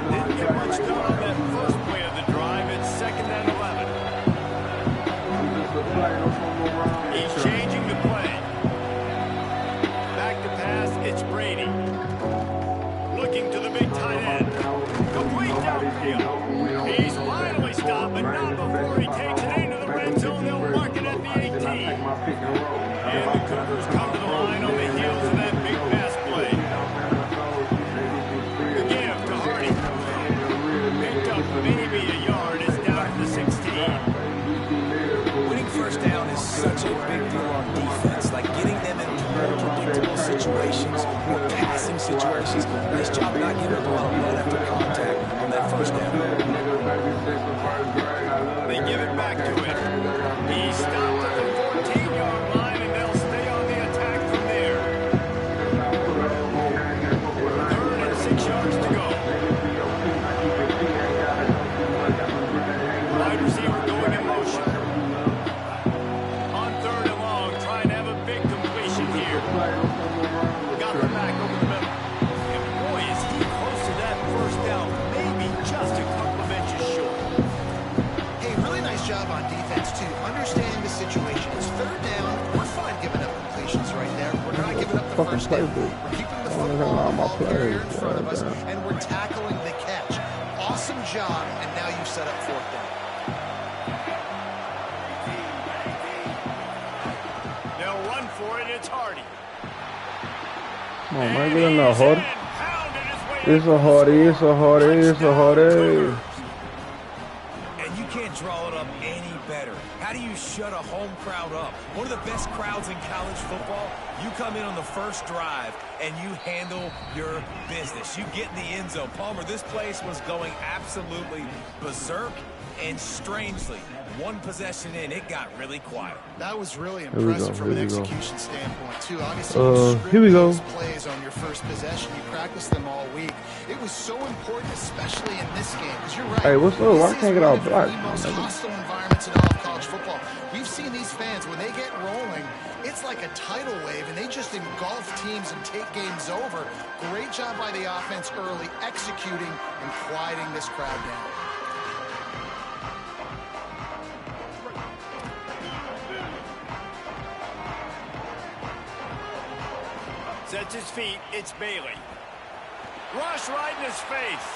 Speaker 2: Didn't get much done on that first play of the drive. It's 2nd and 11. He's changing the play. Back to pass, it's Brady. Looking to the big tight end. Complete downfield. He's finally stopped, but not before he takes it into the red zone. They'll mark it at the 18. And the Cougars come to the line on the heels of that big pass play. The give to Hardy. Picked up maybe a yard. It's down to the 16.
Speaker 4: Winning first down is such a big deal on defense, like getting them into more predictable situations, more passing situations. Nice job not giving up a lot of run after contact on that first down.
Speaker 2: They give it back to him. He stopped at the 14-yard line, and they'll stay on the attack from there. 3rd and 6 yards to go. Wide receiver going in motion. On 3rd and long, trying to have a big completion here. Got the back over the middle. And boy, is he close to that first down. Maybe just a couple of inches short.
Speaker 3: Hey, really nice job on defense, too. Understanding the situation. It's 3rd down. We're fine giving up completions right there. We're not giving up the first down. We're keeping the football in front of us, and we're tackling the catch. Awesome job, and now you set up 4th down.
Speaker 2: They'll run for it. It's Hardy.
Speaker 1: Come on, man, get in there, Hardy. It's a Hardy, it's a Hardy, it's a Hardy.
Speaker 4: And you can't draw it up any better. How do you shut a home crowd up? One of the best crowds in college football. You come in on the first drive and you handle your business. You get in the end zone. Palmer, this place was going absolutely berserk, and strangely, one possession in, it got really quiet.
Speaker 3: That was really impressive from an execution standpoint, too. Obviously,
Speaker 1: here we go.
Speaker 3: those plays on your first possession. You practiced them all week. It was so important, especially in this game, because you're right.
Speaker 1: Hey, what's up? Why can't I get out black?
Speaker 3: The most hostile environments in all of college football. We've seen these fans, when they get rolling, it's like a tidal wave, and they just engulf teams and take games over. Great job by the offense early, executing and quieting this crowd down.
Speaker 2: Sets his feet. It's Bailey. Rush right in his face.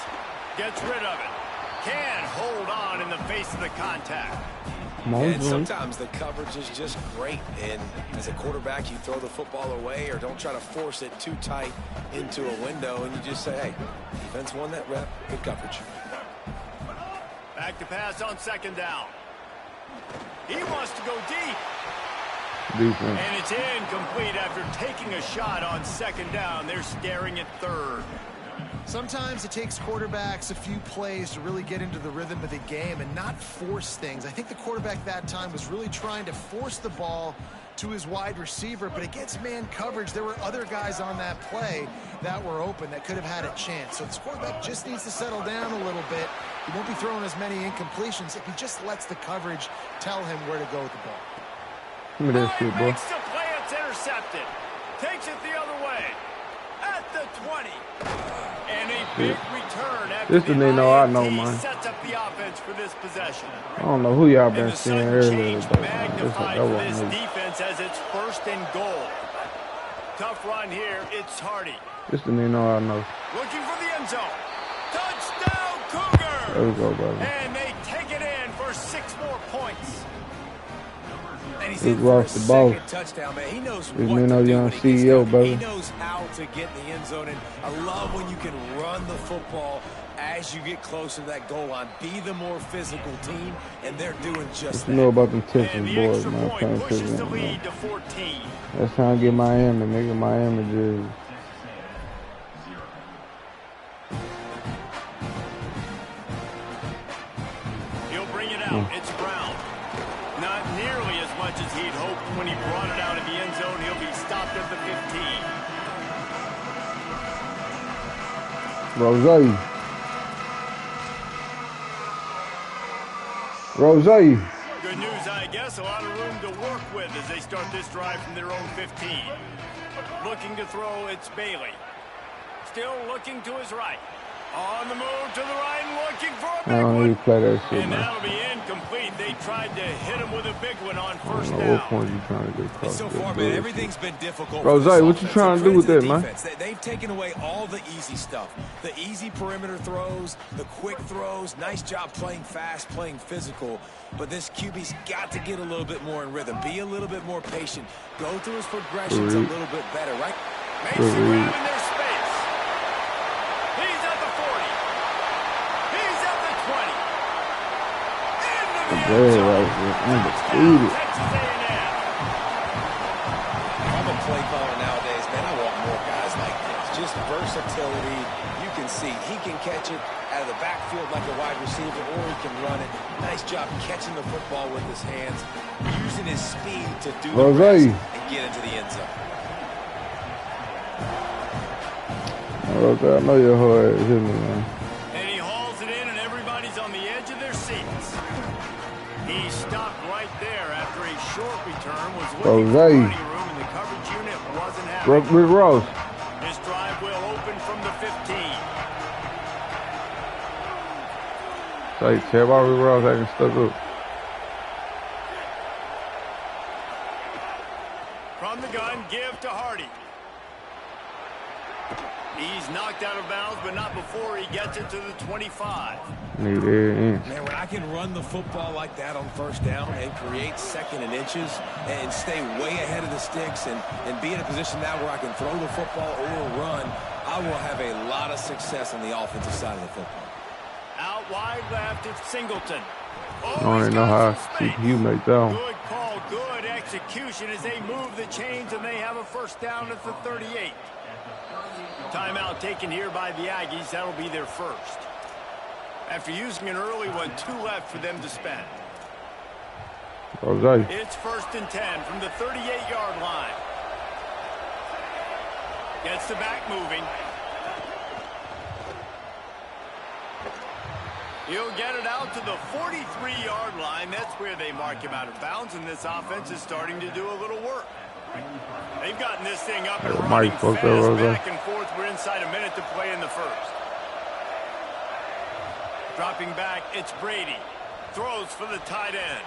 Speaker 2: Gets rid of it. Can hold on in the face of the contact.
Speaker 4: And sometimes the coverage is just great. And as a quarterback, you throw the football away or don't try to force it too tight into a window. And you just say, hey, defense won that rep. Good coverage.
Speaker 2: Back to pass on 2nd down. He wants to go deep.
Speaker 1: Defense.
Speaker 2: And it's incomplete after taking a shot on 2nd down. They're staring at 3rd.
Speaker 3: Sometimes it takes quarterbacks a few plays to really get into the rhythm of the game and not force things. I think the quarterback that time was really trying to force the ball to his wide receiver, but against man coverage, there were other guys on that play that were open that could have had a chance. So this quarterback just needs to settle down a little bit. He won't be throwing as many incompletions if he just lets the coverage tell him where to go with the ball.
Speaker 1: Give me that shit, bro.
Speaker 2: Makes the play, it's intercepted. Takes it the other way. At the 20. And a big return after
Speaker 1: this the nigga I know,
Speaker 2: INT
Speaker 1: man.
Speaker 2: sets up the offense for this possession.
Speaker 1: I don't know who y'all been
Speaker 2: And the
Speaker 1: seeing
Speaker 2: sudden
Speaker 1: earlier
Speaker 2: change
Speaker 1: today.
Speaker 2: magnified for this defense as it's 1st and goal. tough run here. It's Hardy.
Speaker 1: Just to know I know.
Speaker 2: Looking for the end zone. Touchdown, Cougar!
Speaker 1: There we go, brother.
Speaker 2: And they take it in for 6 more points.
Speaker 4: And he's in for a second touchdown, man. He knows what to do
Speaker 1: young
Speaker 4: when he
Speaker 1: CEO,
Speaker 4: gets
Speaker 1: brother.
Speaker 4: He knows how to get in the end zone, and I love when you can run the football as you get closer to that goal line. Be the more physical team, and they're doing just that.
Speaker 1: You know about them Texas
Speaker 2: The
Speaker 1: boys,
Speaker 2: extra
Speaker 1: man.
Speaker 2: point pushes the lead to 14.
Speaker 1: That's how I get Miami, nigga. Miami jersey.
Speaker 2: He'll bring it out. It's Brown. Not nearly as much as he'd hoped when he brought it out of the end zone. He'll be stopped at the 15.
Speaker 1: Rose.
Speaker 2: Good news, I guess. A lot of room to work with as they start this drive from their own 15. Looking to throw, it's Bailey. Still looking to his right. On the move to the right and looking for a big one.
Speaker 1: Play that shit,
Speaker 2: And
Speaker 1: man.
Speaker 2: that'll be incomplete. They tried to hit him with a big one on first
Speaker 1: What
Speaker 2: down.
Speaker 1: point you trying to get across?
Speaker 4: So far, man, everything's been difficult.
Speaker 1: Rose,
Speaker 4: for this
Speaker 1: what you
Speaker 4: offense.
Speaker 1: trying to do with
Speaker 4: Credit
Speaker 1: that,
Speaker 4: the
Speaker 1: man?
Speaker 4: defense. They've taken away all the easy stuff. The easy perimeter throws, the quick throws. Nice job playing fast, playing physical. But this QB's got to get a little bit more in rhythm. Be a little bit more patient. Go through his progressions a little bit better, right?
Speaker 2: Mason grabbing their space. He's at the 40. He's at the 20. Into the end zone.
Speaker 1: Undefeated.
Speaker 2: Texas A&M.
Speaker 4: I'm a play caller nowadays, man. I want more guys like this. Just versatility. You can see he can catch it out of the backfield like a wide receiver, or he can run it. Nice job catching the football with his hands, using his speed to do the rest and get into the end zone.
Speaker 1: I know your heart is hitting me, man.
Speaker 2: And he hauls it in, and everybody's on the edge of their seats. He stopped right there after a short return, was looking for running room, and the coverage unit wasn't having it.
Speaker 1: Rick Ross.
Speaker 2: This drive will open from the 15.
Speaker 1: Say, Chad, why Rick Ross acting stuck up?
Speaker 2: From the gun, give to Hardy. He's knocked out of bounds, but not before he gets it to the 25.
Speaker 1: Need every inch.
Speaker 4: Man, when I can run the football like that on first down and create second and inches and stay way ahead of the sticks and be in a position now where I can throw the football or run, I will have a lot of success on the offensive side of the football.
Speaker 2: Out wide left, it's Singleton.
Speaker 1: I don't even know how CPU make that one.
Speaker 2: Good call, good execution as they move the chains, and they have a first down at the 38. Timeout taken here by the Aggies. That'll be their first. After using an early one, 2 left for them to spend. It's 1st and 10 from the 38-yard line. Gets the back moving. He'll get it out to the 43-yard line. That's where they mark him out of bounds, and this offense is starting to do a little work. They've gotten this thing up and running fast, back and forth. We're inside a minute to play in the first. Dropping back, it's Brady. Throws for the tight end.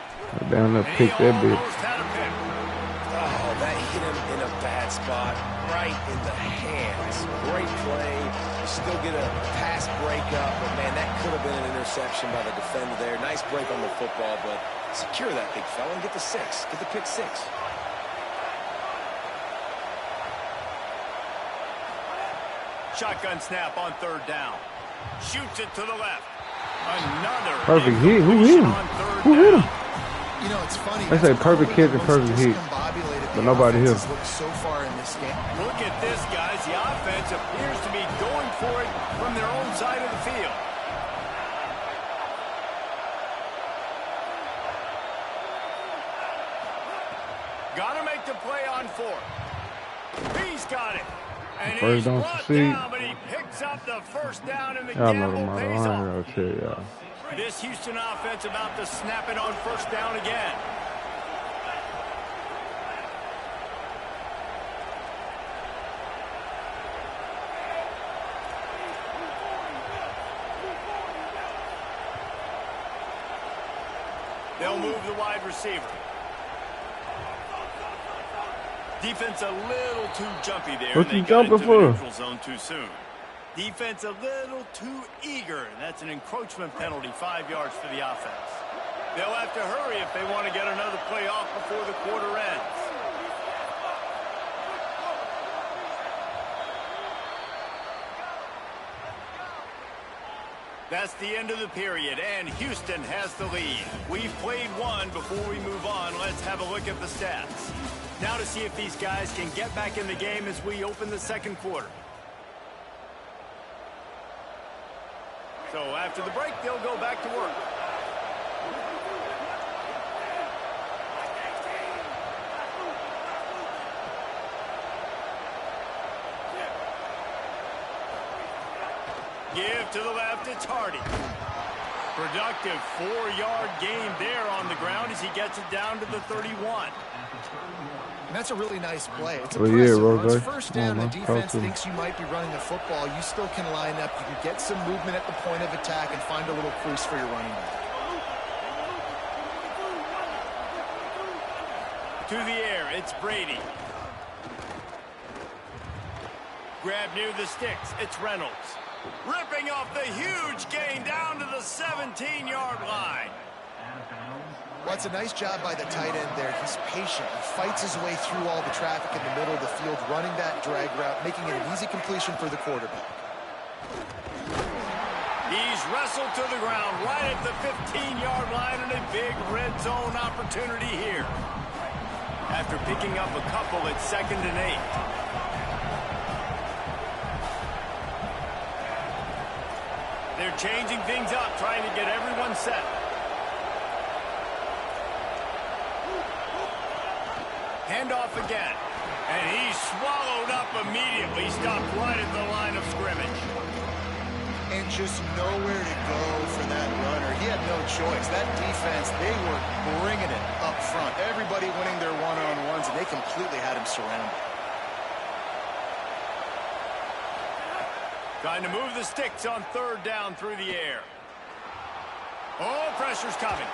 Speaker 1: Down there, pick that bitch.
Speaker 4: Oh, that hit him in a bad spot, right in the hands. Great play. You still get a pass breakup, but man, that could have been an interception by the defender there. Nice break on the football, but secure that big fella and get the 6. Get the pick 6.
Speaker 2: Shotgun snap on 3rd down. Shoots it to the left. Another
Speaker 1: perfect hit. Who hit him? Who hit him?
Speaker 3: You know, it's funny.
Speaker 1: They say perfect catch and perfect hit, but nobody hit.
Speaker 3: So far in this game.
Speaker 2: Look at this, guys. The offense appears to be going for it from their own side of the field. Got to make the play on 4th. He's got it. And he's brought down, but he picks up the first down, and the gamble pays off. This Houston offense about to snap it on 1st down again. They'll move the wide receiver. Defense a little too jumpy there.
Speaker 1: What
Speaker 2: They
Speaker 1: you
Speaker 2: got
Speaker 1: jumping
Speaker 2: into
Speaker 1: for?
Speaker 2: the neutral zone too soon. Defense a little too eager. That's an encroachment penalty, 5 yards for the offense. They'll have to hurry if they want to get another play off before the quarter ends. That's the end of the period, and Houston has the lead. We've played one. Before we move on, let's have a look at the stats. Now to see if these guys can get back in the game as we open the second quarter. So after the break, they'll go back to work. Give to the left, it's Hardy. Productive 4-yard gain there on the ground as he gets it down to the 31.
Speaker 3: And that's a really nice play. It's
Speaker 1: Well,
Speaker 3: impressive.
Speaker 1: yeah,
Speaker 3: Once
Speaker 1: Roger.
Speaker 3: first down, the
Speaker 1: Come on, man.
Speaker 3: defense thinks you might be running the football. You still can line up. You can get some movement at the point of attack and find a little crease for your running back.
Speaker 2: To the air, it's Brady. Grab near the sticks, it's Reynolds. Ripping off the huge gain down to the 17-yard line.
Speaker 3: Well, it's a nice job by the tight end there. He's patient. He fights his way through all the traffic in the middle of the field, running that drag route, making it an easy completion for the quarterback.
Speaker 2: He's wrestled to the ground right at the 15-yard line, and a big red zone opportunity here. After picking up a couple, it's 2nd and 8. They're changing things up, trying to get everyone set. Handoff again. And he's swallowed up immediately, stopped right at the line of scrimmage.
Speaker 3: And just nowhere to go for that runner. He had no choice. That defense, they were bringing it up front. Everybody winning their one-on-ones, and they completely had him surrounded.
Speaker 2: Trying to move the sticks on 3rd down through the air. Oh, pressure's coming.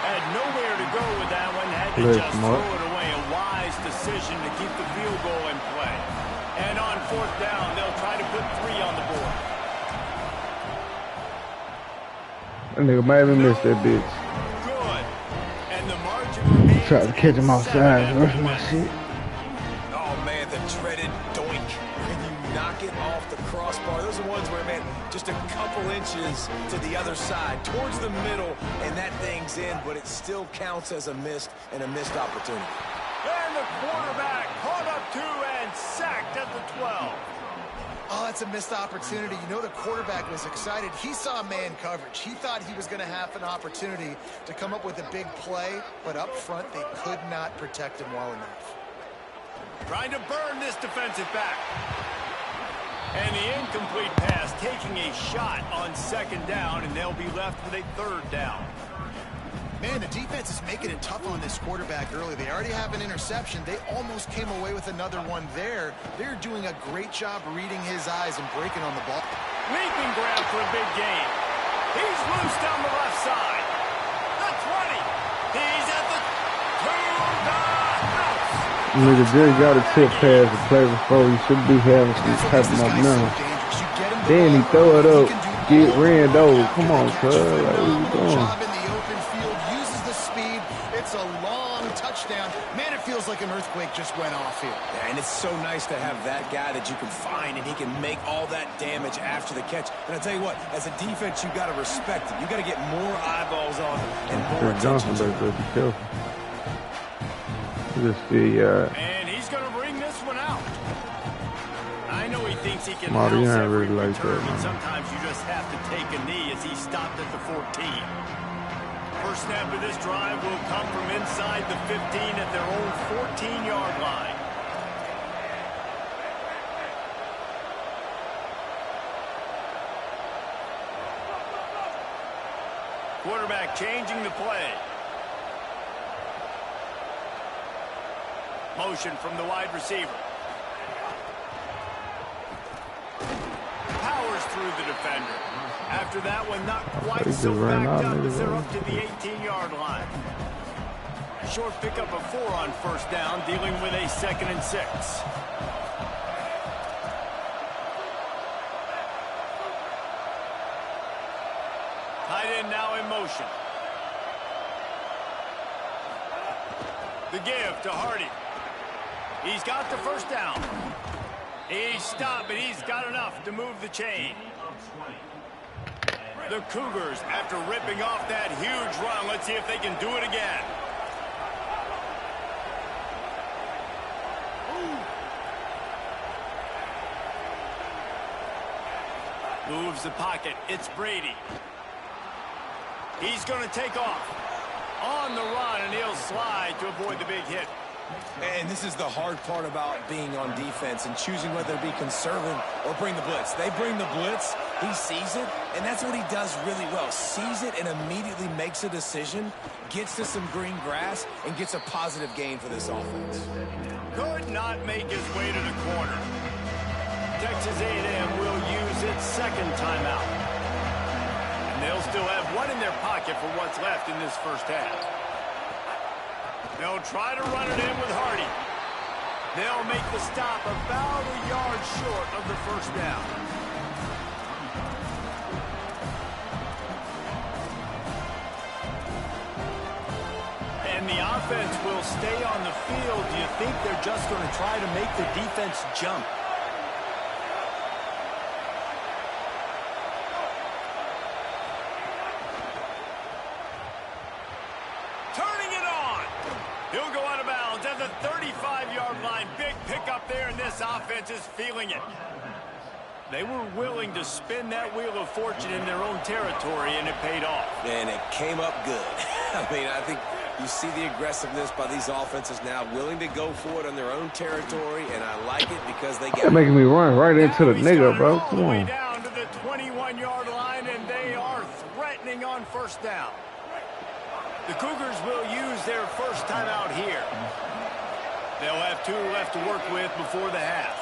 Speaker 2: Had nowhere to go with that one. Had to just throw it away. A wise decision to keep the field goal in play. And on 4th down, they'll try to put 3 on the board.
Speaker 1: That nigga might even miss that bitch.
Speaker 2: Good. And the margin remains.
Speaker 1: Try to catch him outside. Rush my shit.
Speaker 4: Oh, man, the dreaded doink. When you knock it off the crossbar, those are ones where, man, just a couple inches to the other side, towards the middle, and that thing's in, but it still counts as a missed opportunity.
Speaker 2: And the quarterback caught up to and sacked at the 12.
Speaker 3: Oh, that's a missed opportunity. You know, the quarterback was excited. He saw man coverage. He thought he was going to have an opportunity to come up with a big play, but up front, they could not protect him well enough.
Speaker 2: Trying to burn this defensive back. And the incomplete pass taking a shot on 2nd down, and they'll be left with a 3rd down.
Speaker 3: Man, the defense is making it tough on this quarterback early. They already have an interception. They almost came away with another one there. They're doing a great job reading his eyes and breaking on the ball.
Speaker 2: Leaping grab for a big gain. He's loose down the left side. The 20. He's at the 2.
Speaker 1: Nigga Jerry got a tip pass to play before. He should be having some typing up now. Then he throw it up, get ran over. Come on, cuz. Like, what are you doing?
Speaker 3: Touchdown. Man, it feels like an earthquake just went off here.
Speaker 4: Yeah, and it's so nice to have that guy that you can find, and he can make all that damage after the catch. And I tell you what, as a defense, you got to respect him. You got to get more eyeballs on him and more attention to him.
Speaker 1: Be careful. Just the
Speaker 2: and he's going to bring this one out. I know he thinks he can
Speaker 1: Marty,
Speaker 2: house
Speaker 1: I
Speaker 2: every
Speaker 1: really like
Speaker 2: return,
Speaker 1: that,
Speaker 2: but
Speaker 1: man.
Speaker 2: sometimes you just have to take a knee as he stopped at the 14. First snap of this drive will come from inside the 15 at their own 14-yard line. Quarterback changing the play. Motion from the wide receiver. Powers through the defender. After that one, not quite so backed up as they're up to the 18-yard line. short pickup of 4 on first down, dealing with a 2nd and 6. Tight end now in motion. The give to Hardy. He's got the first down. He's stopped, but he's got enough to move the chain. The Cougars, after ripping off that huge run, let's see if they can do it again. Moves the pocket. It's Brady. He's going to take off. On the run, and he'll slide to avoid the big hit.
Speaker 4: And this is the hard part about being on defense and choosing whether to be conservative or bring the blitz. They bring the blitz, he sees it, and that's what he does really well. Sees it and immediately makes a decision, gets to some green grass, and gets a positive gain for this offense.
Speaker 2: Could not make his way to the corner. Texas A&M will use its 2nd timeout. And they'll still have 1 in their pocket for what's left in this first half. They'll try to run it in with Hardy. They'll make the stop about a yard short of the first down. And the offense will stay on the field. Do you think they're just going to try to make the defense jump? He'll go out of bounds at the 35-yard line. Big pickup there, and this offense is feeling it. They were willing to spin that wheel of fortune in their own territory, and it paid off.
Speaker 4: And it came up good. I mean, I think you see the aggressiveness by these offenses now, willing to go for it on their own territory, and I like it because they get
Speaker 1: They're making me run right into the nigga, bro. Come
Speaker 2: All the way
Speaker 1: on.
Speaker 2: down to the 21-yard line, and they are threatening on first down. The Cougars will use their first timeout here. They'll have 2 left to work with before the half.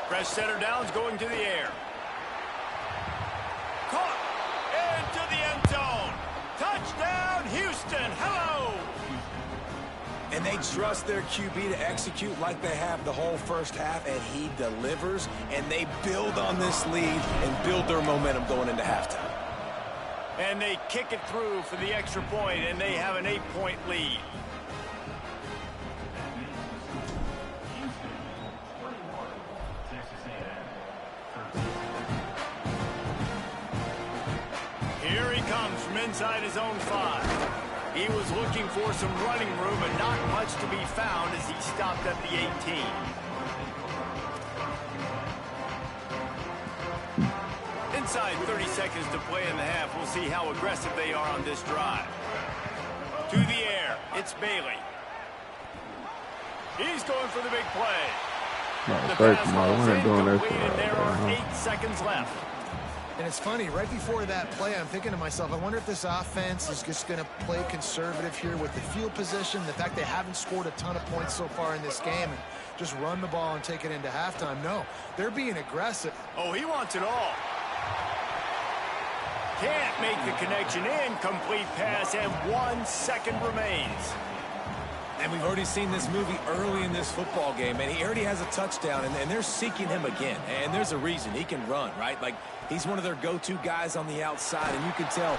Speaker 2: Fresh center downs going to the air. Caught into the end zone. Touchdown, Houston. Hello.
Speaker 4: And they trust their QB to execute like they have the whole first half, and he delivers, and they build on this lead and build their momentum going into halftime.
Speaker 2: And they kick it through for the extra point, and they have an 8-point lead. Here he comes from inside his own 5. He was looking for some running room, but not much to be found as he stopped at the 18. Inside 30 seconds to play in the half. We'll see how aggressive they are on this drive. To the air, it's Bailey. He's going for the big play.
Speaker 1: No,
Speaker 2: The
Speaker 1: thank
Speaker 2: pass
Speaker 1: you, man.
Speaker 2: falls
Speaker 1: We ain't doing that
Speaker 2: incomplete,
Speaker 1: shit
Speaker 2: and there
Speaker 1: right
Speaker 2: are
Speaker 1: there,
Speaker 2: 8 seconds left.
Speaker 3: And it's funny, right before that play, I'm thinking to myself, I wonder if this offense is just going to play conservative here with the field position, the fact they haven't scored a ton of points so far in this game, and just run the ball and take it into halftime. No, they're being aggressive.
Speaker 2: Oh, he wants it all. Can't make the connection. Incomplete pass, and 1 second remains.
Speaker 4: And we've already seen this movie early in this football game, and he already has a touchdown, and they're seeking him again. And there's a reason. He can run, right? Like, he's one of their go-to guys on the outside, and you can tell.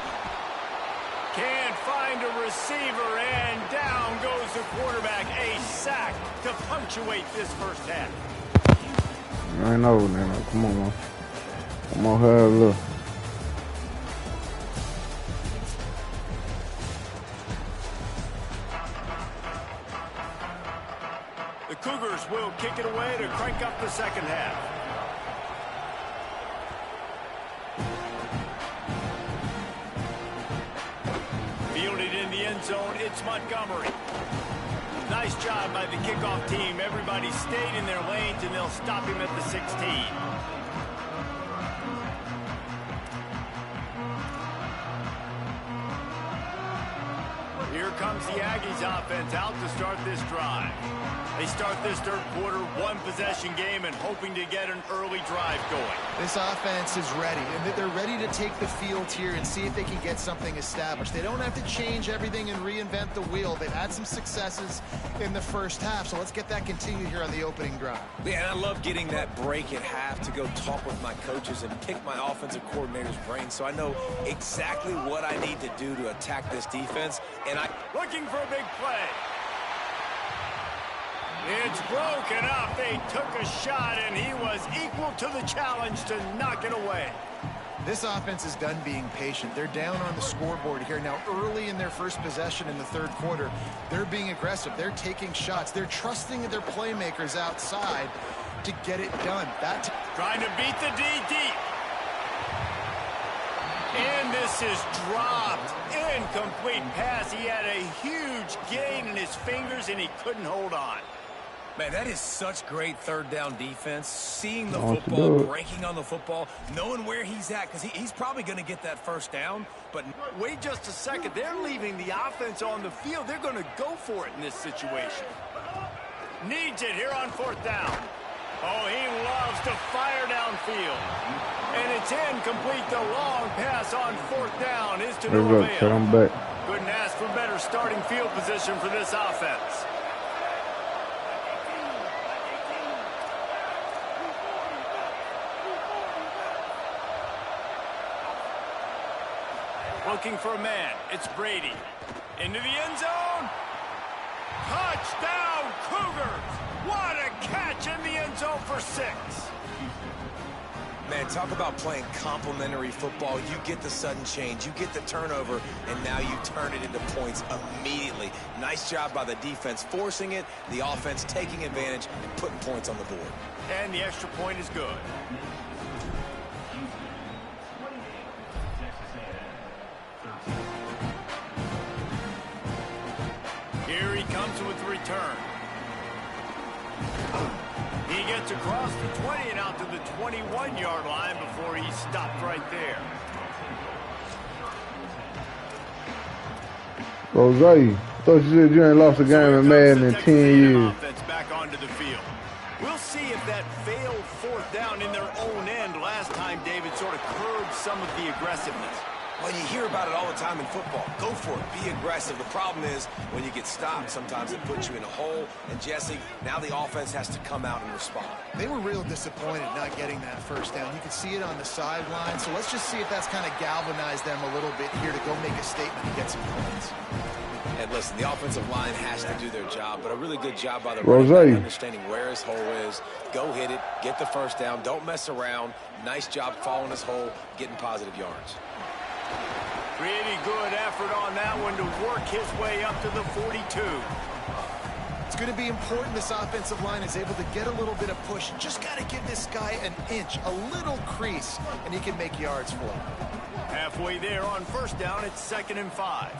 Speaker 2: Can't find a receiver, and down goes the quarterback. A sack to punctuate this first half.
Speaker 1: I ain't over there, man. Come on, man. Come on, have a look.
Speaker 2: The Cougars will kick it away to crank up the second half. Fielded in the end zone, it's Montgomery. Nice job by the kickoff team. Everybody stayed in their lanes, and they'll stop him at the 16. Here comes the Aggies offense out to start this drive. They start this third quarter, one-possession game, and hoping to get an early drive going.
Speaker 3: This offense is ready, and they're ready to take the field here and see if they can get something established. They don't have to change everything and reinvent the wheel. They've had some successes in the first half, so let's get that continued here on the opening drive.
Speaker 4: Yeah, and I love getting that break at half to go talk with my coaches and pick my offensive coordinator's brain so I know exactly what I need to do to attack this defense. And
Speaker 2: looking for a big play. It's broken up. They took a shot, and he was equal to the challenge to knock it away.
Speaker 3: This offense is done being patient. They're down on the scoreboard here. Now, early in their first possession in the third quarter, they're being aggressive. They're taking shots. They're trusting their playmakers outside to get it done.
Speaker 2: Trying to beat the D deep. And this is dropped. Incomplete pass. He had a huge gain in his fingers, and he couldn't hold on.
Speaker 4: Man, that is such great third down defense. Seeing the football, breaking on the football, knowing where he's at, because he's probably going to get that first down. But
Speaker 2: wait just a second. They're leaving the offense on the field. They're going to go for it in this situation. Needs it here on fourth down. Oh, he loves to fire downfield. And it's incomplete. The long pass on fourth down is to no avail. Couldn't ask for better starting field position for this offense. Looking for a man. It's Brady. Into the end zone. Touchdown, Cougars. What a catch in the end zone for 6.
Speaker 4: Man, talk about playing complementary football. You get the sudden change, you get the turnover, and now you turn it into points immediately. Nice job by the defense forcing it, the offense taking advantage and putting points on the board.
Speaker 2: And the extra point is good. Here he comes with the return. He gets across the 20 and out to the 21-yard line before he stopped right there.
Speaker 1: Jose, thought you said you ain't lost a game in Madden in 10 years.
Speaker 2: Back onto the field. We'll see if that failed fourth down in their own end last time, David, sort of curbed some of the aggressiveness.
Speaker 4: Well, you hear about it all the time in football. Go for it. Be aggressive. The problem is when you get stopped, sometimes it puts you in a hole. And, Jesse, now the offense has to come out and respond.
Speaker 3: They were real disappointed not getting that first down. You could see it on the sideline. So let's just see if that's kind of galvanized them a little bit here to go make a statement and get some points.
Speaker 4: And listen, the offensive line has to do their job, but a really good job by the running back understanding where his hole is. Go hit it, get the first down, don't mess around. Nice job following his hole, getting positive yards.
Speaker 2: Pretty good effort on that one to work his way up to the 42.
Speaker 3: It's going to be important this offensive line is able to get a little bit of push. Just got to give this guy an inch, a little crease, and he can make yards for him.
Speaker 2: Halfway there on first down, it's 2nd and 5.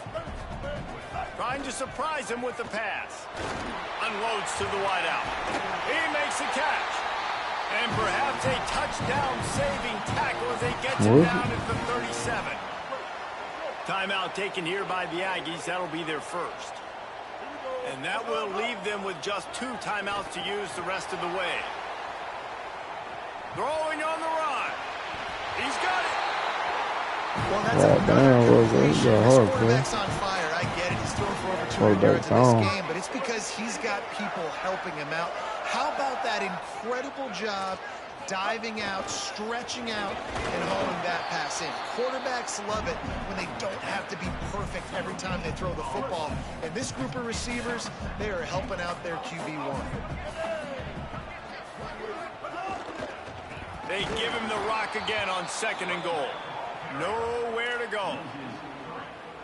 Speaker 2: Trying to surprise him with the pass. Unloads to the wideout. He makes a catch. And perhaps a touchdown-saving tackle as they get him down at the 37. Timeout taken here by the Aggies. That'll be their first. And that will leave them with just 2 timeouts to use the rest of the way. Throwing on the run. He's got it.
Speaker 3: Well, that's a quarterback's on fire. I get it. He's thrown for over 200 yards in this game, but it's because he's got people helping him out. How about that incredible job diving out, stretching out, and hauling that pass in? Quarterbacks love it when they don't have to be perfect every time they throw the football. And this group of receivers, they are helping out their QB1.
Speaker 2: They give him the rock again on 2nd and goal. Nowhere to go.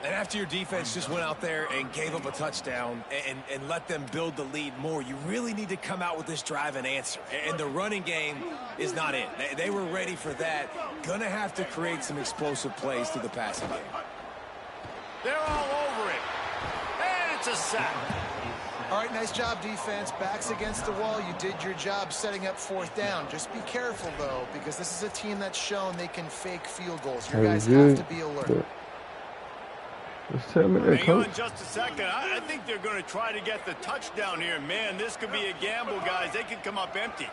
Speaker 4: And after your defense just went out there and gave up a touchdown and let them build the lead more, you really need to come out with this drive and answer. And the running game is not it. They were ready for that. Gonna have to create some explosive plays through the passing game.
Speaker 2: They're all over it. And it's a sack.
Speaker 3: All right, nice job, defense. Backs against the wall. You did your job setting up 4th down. Just be careful, though, because this is a team that's shown they can fake field goals. Your guys have to be alert.
Speaker 1: Just tell me that,
Speaker 2: Hang
Speaker 1: coach.
Speaker 2: on just a second. I think they're going to try to get the touchdown here. Man, this could be a gamble, guys. They could come up empty.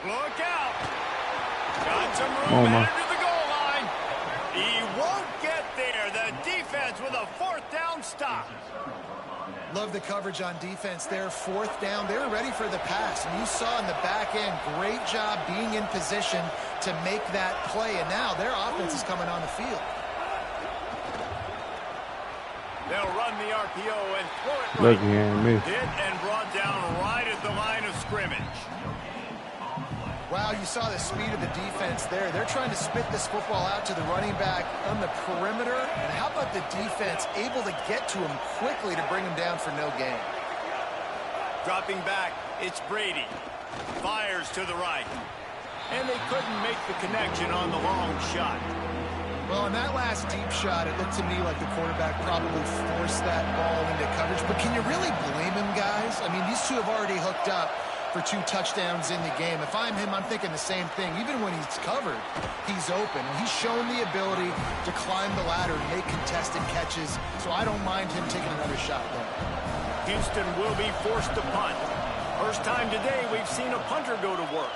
Speaker 2: Look out. Got some room headed to the goal line. He won't get there. The defense with a 4th down stop.
Speaker 3: Love the coverage on defense there. 4th down. They're ready for the pass. And you saw in the back end, great job being in position to make that play. And now their offense is coming on the field.
Speaker 2: They'll run the RPO and throw it
Speaker 1: Lucky
Speaker 2: right. Hit and brought down right at the line of scrimmage.
Speaker 3: Wow, you saw the speed of the defense there. They're trying to spit this football out to the running back on the perimeter. And how about the defense able to get to him quickly to bring him down for no gain?
Speaker 2: Dropping back, it's Brady. Fires to the right. And they couldn't make the connection on the long shot.
Speaker 3: Well, on that last deep shot, it looked to me like the quarterback probably forced that ball into coverage. But can you really blame him, guys? I mean, these two have already hooked up for 2 touchdowns in the game. If I'm him, I'm thinking the same thing. Even when he's covered, he's open. He's shown the ability to climb the ladder and make contested catches, so I don't mind him taking another shot there.
Speaker 2: Houston will be forced to punt. First time today we've seen a punter go to work.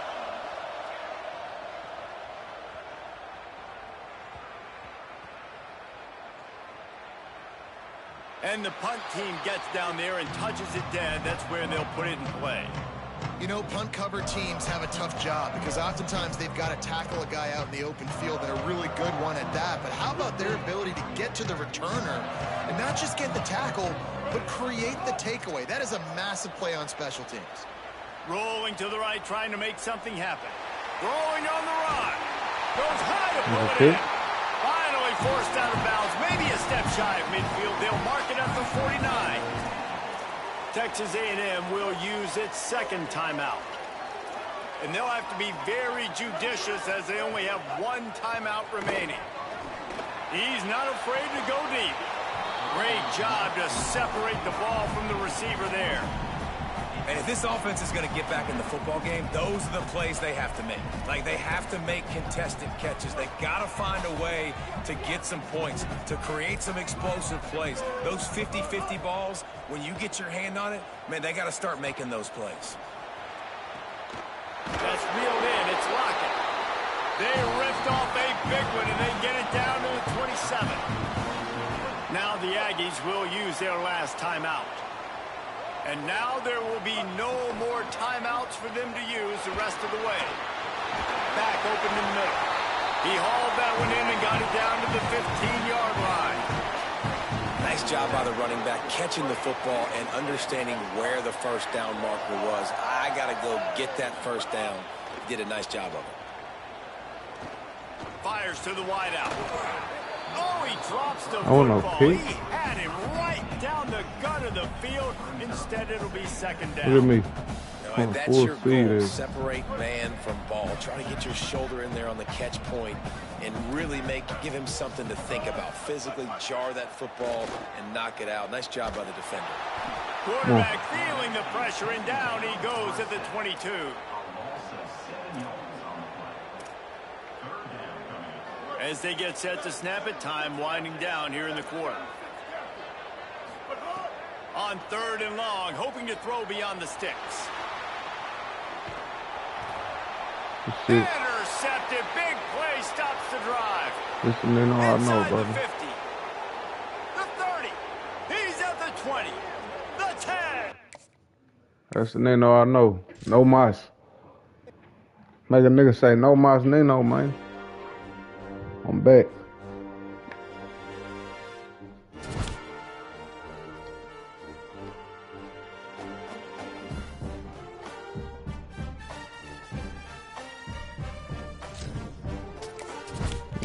Speaker 2: And the punt team gets down there and touches it dead. That's where they'll put it in play.
Speaker 3: You know, punt cover teams have a tough job because oftentimes they've got to tackle a guy out in the open field and a really good one at that. But how about their ability to get to the returner and not just get the tackle, but create the takeaway? That is a massive play on special teams.
Speaker 2: Rolling to the right, trying to make something happen. Throwing on the run. Goes high to pull it in. Finally forced out of bounds. Maybe a step shy of midfield. They'll mark it at the 49. Texas A&M will use its 2nd timeout. And they'll have to be very judicious as they only have 1 timeout remaining. He's not afraid to go deep. Great job to separate the ball from the receiver there.
Speaker 4: And if this offense is going to get back in the football game, those are the plays they have to make. Like, they have to make contested catches. They got to find a way to get some points, to create some explosive plays. Those 50-50 balls, when you get your hand on it, man, they got to start making those plays.
Speaker 2: That's reeled in. It's Lockett. They ripped off a big one, and they get it down to the 27. Now the Aggies will use their last timeout. And now there will be no more timeouts for them to use the rest of the way. Back open in the middle. He hauled that one in and got it down to the 15-yard line.
Speaker 4: Nice job by the running back, catching the football and understanding where the 1st down marker was. I got to go get that 1st down. Did a nice job of it.
Speaker 2: Fires to the wideout. Oh, he drops the
Speaker 1: football.
Speaker 2: He had him right down the gut of the field. Instead, it'll be 2nd down.
Speaker 1: Look at me.
Speaker 4: And that's your goal. Separate man from ball. Try to get your shoulder in there on the catch point and really give him something to think about. Physically jar that football and knock it out. Nice job by the defender.
Speaker 2: Quarterback feeling the pressure, and down he goes at the 22. As they get set to snap it, time winding down here in the quarter. On 3rd and long, hoping to throw beyond the sticks. Intercepted. Big play stops the drive.
Speaker 1: Listen, they know I know,
Speaker 2: Inside
Speaker 1: brother.
Speaker 2: the 50. The 30. He's at the 20. The 10.
Speaker 1: That's the name I know. No mas. Make a nigga say no mas Nino, man. I'm back.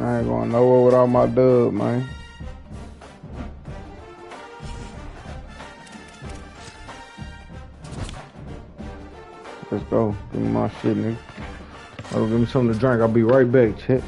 Speaker 1: I ain't going nowhere without my dub, man. Let's go. Give me my shit, nigga. Oh, give me something to drink. I'll be right back, check.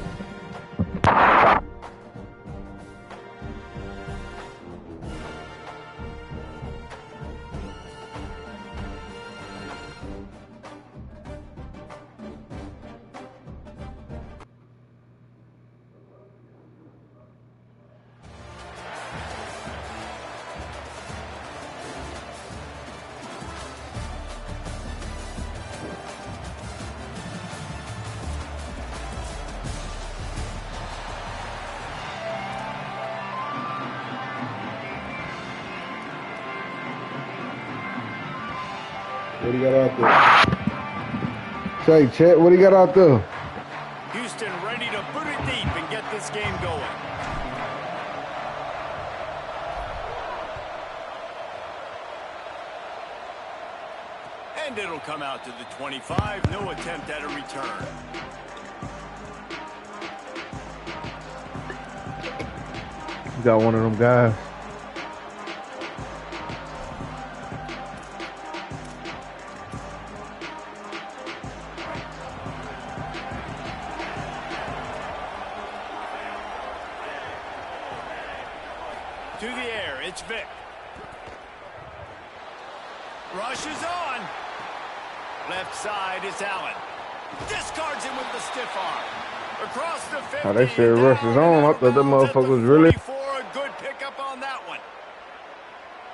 Speaker 1: What do you got out there? Say, Chet, what do you got out there?
Speaker 2: Houston ready to put it deep and get this game going. And it'll come out to the 25. No attempt at a return.
Speaker 1: You got one of them guys.
Speaker 2: To the air, it's Vic. Rushes on. Left side is Allen. Discards him with the stiff arm. Across the 50.
Speaker 1: Oh, they said rushes on. I thought that motherfucker was really...
Speaker 2: A good pickup on that one.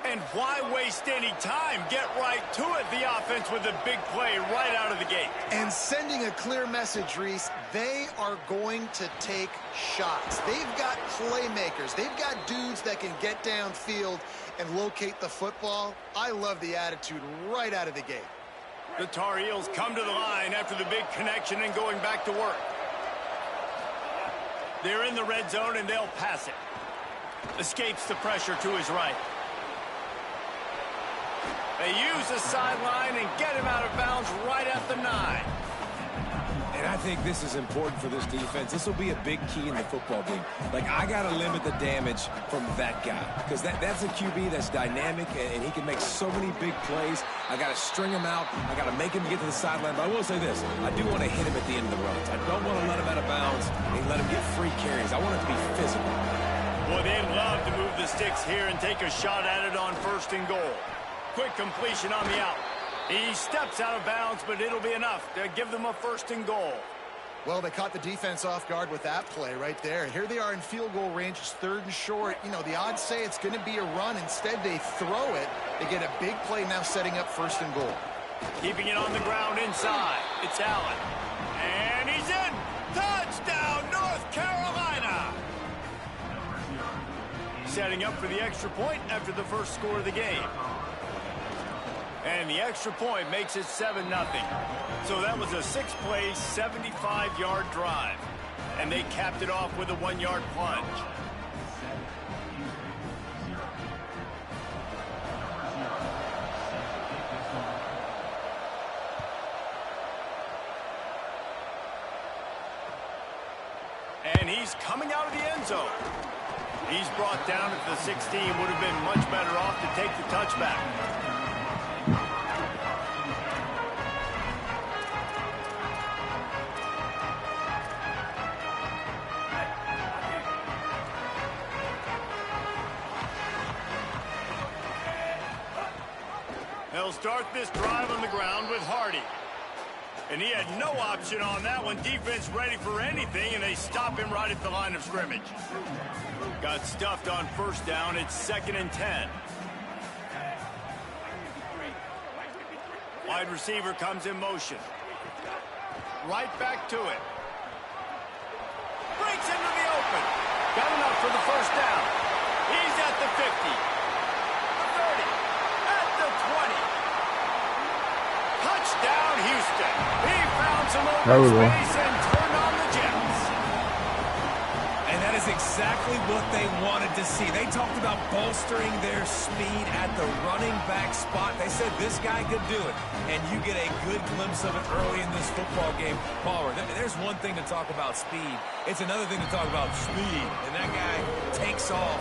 Speaker 2: And why waste any time? Get right to it, the offense, with a big play right out of the gate.
Speaker 3: And sending a clear message, Reese, they are going to take shots. They've got playmakers. They've got dudes that can get downfield and locate the football. I love the attitude right out of the gate.
Speaker 2: The Tar Heels come to the line after the big connection and going back to work. They're in the red zone and they'll pass it. Escapes the pressure to his right. They use the sideline and get him out of bounds right at the 9.
Speaker 4: And I think this is important for this defense. This will be a big key in the football game. Like, I got to limit the damage from that guy. Because that's a QB that's dynamic, and he can make so many big plays. I got to string him out. I got to make him get to the sideline. But I will say this. I do want to hit him at the end of the runs. I don't want to let him out of bounds and let him get free carries. I want it to be physical.
Speaker 2: Boy, they'd love to move the sticks here and take a shot at it on 1st and goal. Quick completion on the out. He steps out of bounds, but it'll be enough to give them a 1st and goal.
Speaker 3: Well, they caught the defense off guard with that play right there. Here they are in field goal range. It's 3rd and short. You know, the odds say it's going to be a run. Instead, they throw it. They get a big play now setting up 1st and goal.
Speaker 2: Keeping it on the ground inside. It's Allen. And he's in. Touchdown, North Carolina. Setting up for the extra point after the first score of the game. And the extra point makes it 7-0. So that was a 6-play, 75-yard drive. And they capped it off with a 1-yard plunge. And he's coming out of the end zone. He's brought down at the 16. Would have been much better off to take the touchback. They'll start this drive on the ground with Hardy. And he had no option on that one. Defense ready for anything, and they stop him right at the line of scrimmage. Got stuffed on 1st down. It's 2nd and 10. Wide receiver comes in motion. Right back to it. Breaks into the open. Got enough for the 1st down. He's at the 50. The 30. At the 20. Touchdown, Houston. He found some open space and turned on the Jets.
Speaker 4: And that is exactly what they wanted to see. They talked about bolstering their speed at the running back spot. They said this guy could do it. And you get a good glimpse of it early in this football game. Palmer, there's one thing to talk about speed. It's another thing to talk about speed. And that guy takes off,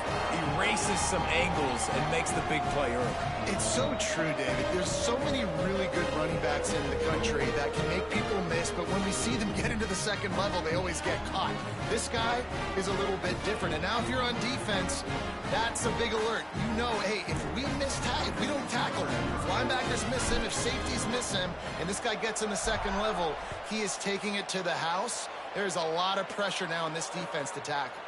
Speaker 4: erases some angles, and makes the big play early.
Speaker 3: It's so true, David. There's so many really good running backs in the country that can make people miss, but when we see them get into the 2nd level, they always get caught. This guy is a little bit different. And now if you're on defense, that's a big alert. You know, hey, if we don't tackle him, if linebackers miss him, if safeties miss him, and this guy gets in the 2nd level, he is taking it to the house. There's a lot of pressure now in this defense to tackle.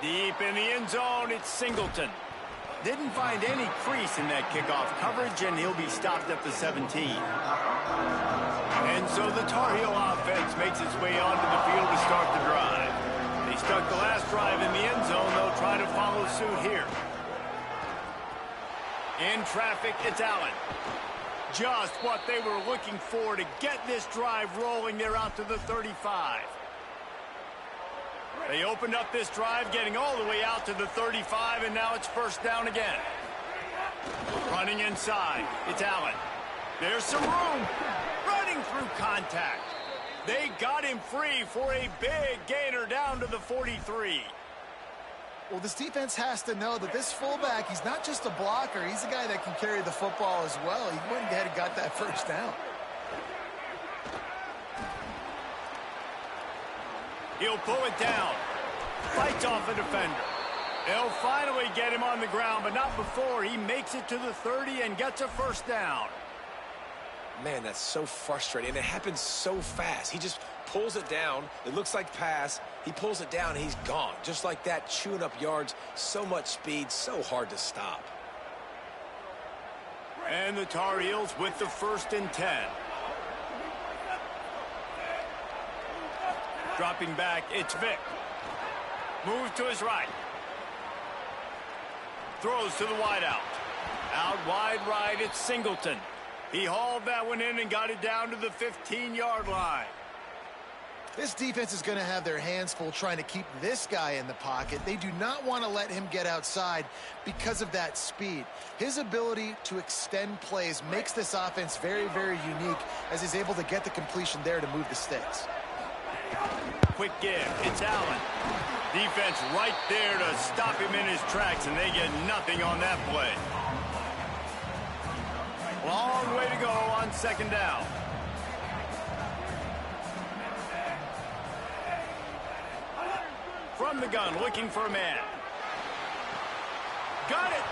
Speaker 2: Deep in the end zone, it's Singleton. Didn't find any crease in that kickoff coverage, and he'll be stopped at the 17. And so the Tar Heel offense makes its way onto the field to start the drive. They stuck the last drive in the end zone. They'll try to follow suit here. In traffic, it's Allen. Just what they were looking for to get this drive rolling there out to the 35. They opened up this drive, getting all the way out to the 35, and now it's first down again. Running inside, it's Allen. There's some room. Running through contact. They got him free for a big gainer down to the 43.
Speaker 3: Well, this defense has to know that this fullback, he's not just a blocker. He's a guy that can carry the football as well. He went ahead and got that first down.
Speaker 2: He'll pull it down. Fights off a defender. They'll finally get him on the ground, but not before he makes it to the 30 and gets a first down.
Speaker 4: Man, that's so frustrating. And it happens so fast. He just pulls it down. It looks like pass. He pulls it down, and he's gone. Just like that, chewing up yards. So much speed, so hard to stop.
Speaker 2: And the Tar Heels with the 1st and 10. Dropping back, it's Vick. Moves to his right. Throws to the wideout. Out wide right, it's Singleton. He hauled that one in and got it down to the 15-yard line.
Speaker 3: This defense is going to have their hands full trying to keep this guy in the pocket. They do not want to let him get outside because of that speed. His ability to extend plays makes this offense very, very unique as he's able to get the completion there to move the sticks.
Speaker 2: Quick give. It's Allen. Defense right there to stop him in his tracks, and they get nothing on that play. Long way to go on 2nd down. From the gun, looking for a man. Got it.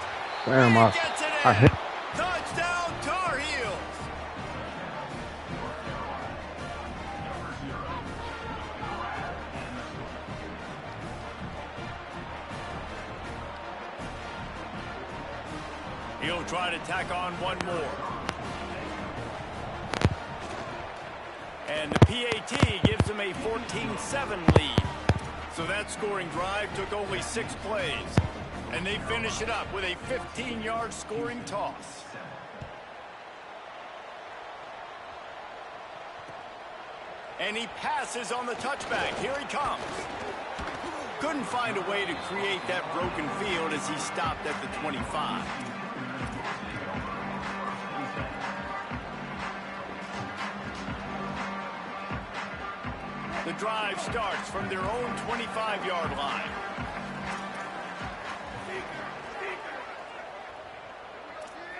Speaker 1: Damn,
Speaker 2: He gets it in. Touchdown, Tar Heels. He'll try to tack on one more. And the PAT gives him a 14-7 lead. So that scoring drive took only 6 plays. And they finish it up with a 15-yard scoring toss. And he passes on the touchback. Here he comes. Couldn't find a way to create that broken field as he stopped at the 25. The drive starts from their own 25-yard line.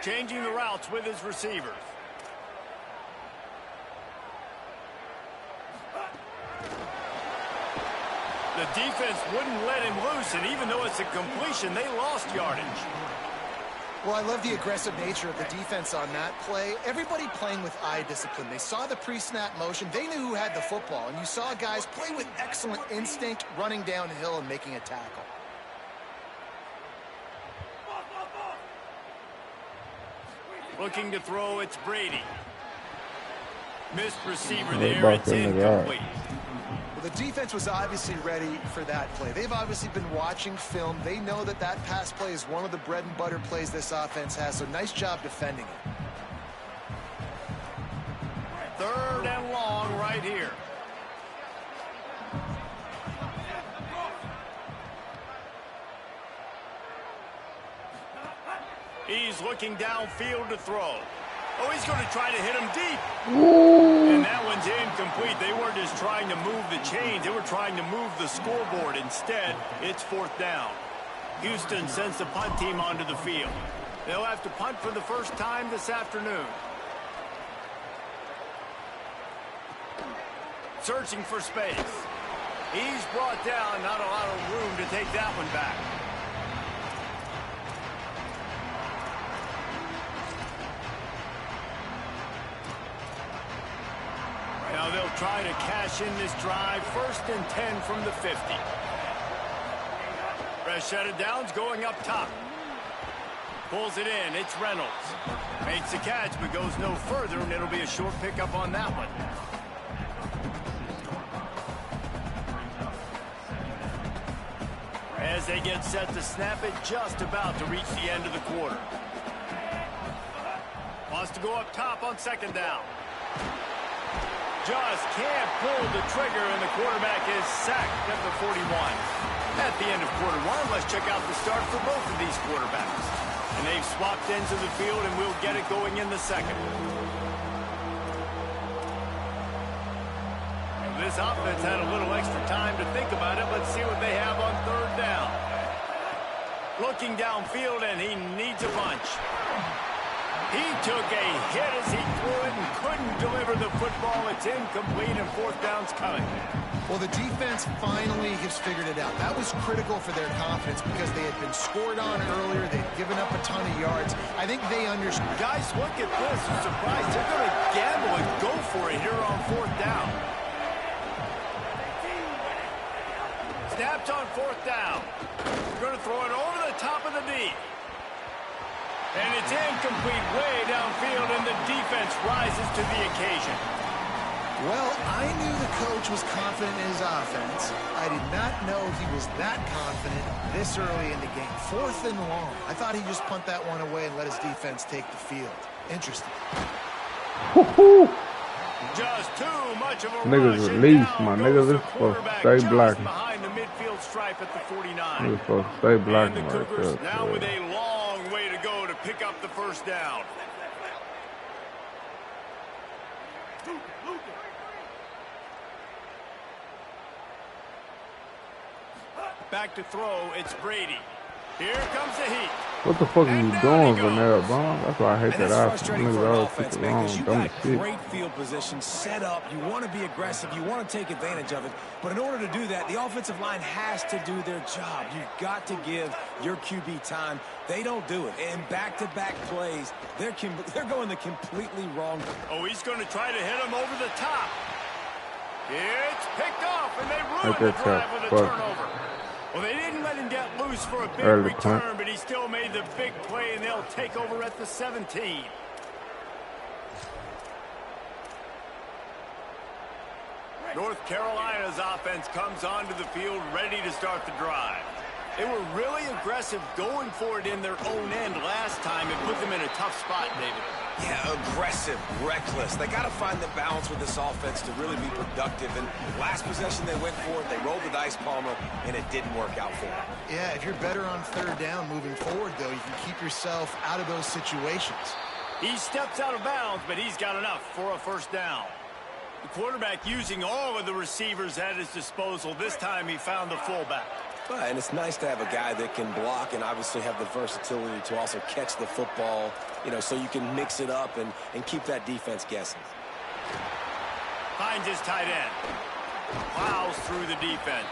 Speaker 2: Changing the routes with his receivers. The defense wouldn't let him loose, and even though it's a completion, they lost yardage.
Speaker 3: Well, I love the aggressive nature of the defense on that play. Everybody playing with eye discipline. They saw the pre-snap motion. They knew who had the football, and you saw guys play with excellent instinct, running downhill and making a tackle.
Speaker 2: Looking to throw, it's Brady. Missed receiver there, it's incomplete.
Speaker 3: Well, the defense was obviously ready for that play. They've obviously been watching film. They know that that pass play is one of the bread and butter plays this offense has, so nice job defending it.
Speaker 2: 3rd and long right here. He's looking downfield to throw. Oh, he's going to try to hit him deep. And that one's incomplete. They weren't just trying to move the chains. They were trying to move the scoreboard. Instead, it's 4th down. Houston sends the punt team onto the field. They'll have to punt for the first time this afternoon. Searching for space. He's brought down. Not a lot of room to take that one back. Now they'll try to cash in this drive. 1st and 10 from the 50. Fresh set of downs going up top. Pulls it in. It's Reynolds. Makes the catch but goes no further, and it'll be a short pickup on that one. As they get set to snap it, just about to reach the end of the quarter. wants to go up top on second down. Just can't pull the trigger, and the quarterback is sacked at the 41. At the end of quarter one, let's check out the start for both of these quarterbacks. And they've swapped ends of the field, and we'll get it going in the second. This offense had a little extra time to think about it. Let's see what they have on third down. Looking downfield, and he needs a bunch. He took a hit as he threw it and couldn't deliver the football. It's incomplete, and fourth down's coming.
Speaker 3: Well, the defense finally has figured it out. That was critical for their confidence because they had been scored on earlier. They'd given up a ton of yards. I think they understand.
Speaker 2: Guys, look at this. I'm surprised they're going to gamble and go for it here on fourth down. Snapped on fourth down. We're going to throw it over the top of the D. And it's incomplete way downfield, and the defense rises to the occasion.
Speaker 3: Well, I knew the coach was confident in his offense. I did not know he was that confident this early in the game. Fourth and long. I thought he'd just punt that one away and let his defense take the field. Interesting.
Speaker 2: Just too much of a
Speaker 1: niggas
Speaker 2: rush.
Speaker 1: release, my niggas. This supposed to stay blocking.
Speaker 2: Behind the midfield stripe at the 49.
Speaker 1: Niggas supposed to stay blocking
Speaker 2: And the
Speaker 1: right
Speaker 2: Cougars
Speaker 1: there.
Speaker 2: now with a long way to go to pick up the first down. Back to throw, it's Brady. Here comes the heat.
Speaker 1: What the fuck are you doing, Vanilla Bomb? That's why I hate
Speaker 4: And
Speaker 1: that
Speaker 4: it's
Speaker 1: option.
Speaker 4: frustrating
Speaker 1: Niggas
Speaker 4: for an
Speaker 1: always
Speaker 4: offense,
Speaker 1: pick
Speaker 4: man,
Speaker 1: the
Speaker 4: because you
Speaker 1: wrong
Speaker 4: got
Speaker 1: dumb shit.
Speaker 4: great field position set up. You want to be aggressive. You want to take advantage of it. But in order to do that, the offensive line has to do their job. You've got to give your QB time. They don't do it. And back-to-back plays, they're going the completely wrong.
Speaker 2: Oh, he's going to try to hit him over the top. It's picked off, and they ruined the drive with a turnover. Well, they didn't let him get loose for a big return, but he still made the big play, and they'll take over at the 17. North Carolina's offense comes onto the field ready to start the drive. They were really aggressive going for it in their own end last time and put them in a tough spot, David.
Speaker 4: Yeah, aggressive, reckless. They got to find the balance with this offense to really be productive. And last possession they went for it, they rolled the dice, Palmer, and it didn't work out for them.
Speaker 3: Yeah, if you're better on third down moving forward, though, you can keep yourself out of those situations.
Speaker 2: He steps out of bounds, but he's got enough for a first down. The quarterback using all of the receivers at his disposal. This time he found the fullback.
Speaker 4: And it's nice to have a guy that can block and obviously have the versatility to also catch the football, you know, so you can mix it up and keep that defense guessing.
Speaker 2: Finds his tight end. Plows through the defense.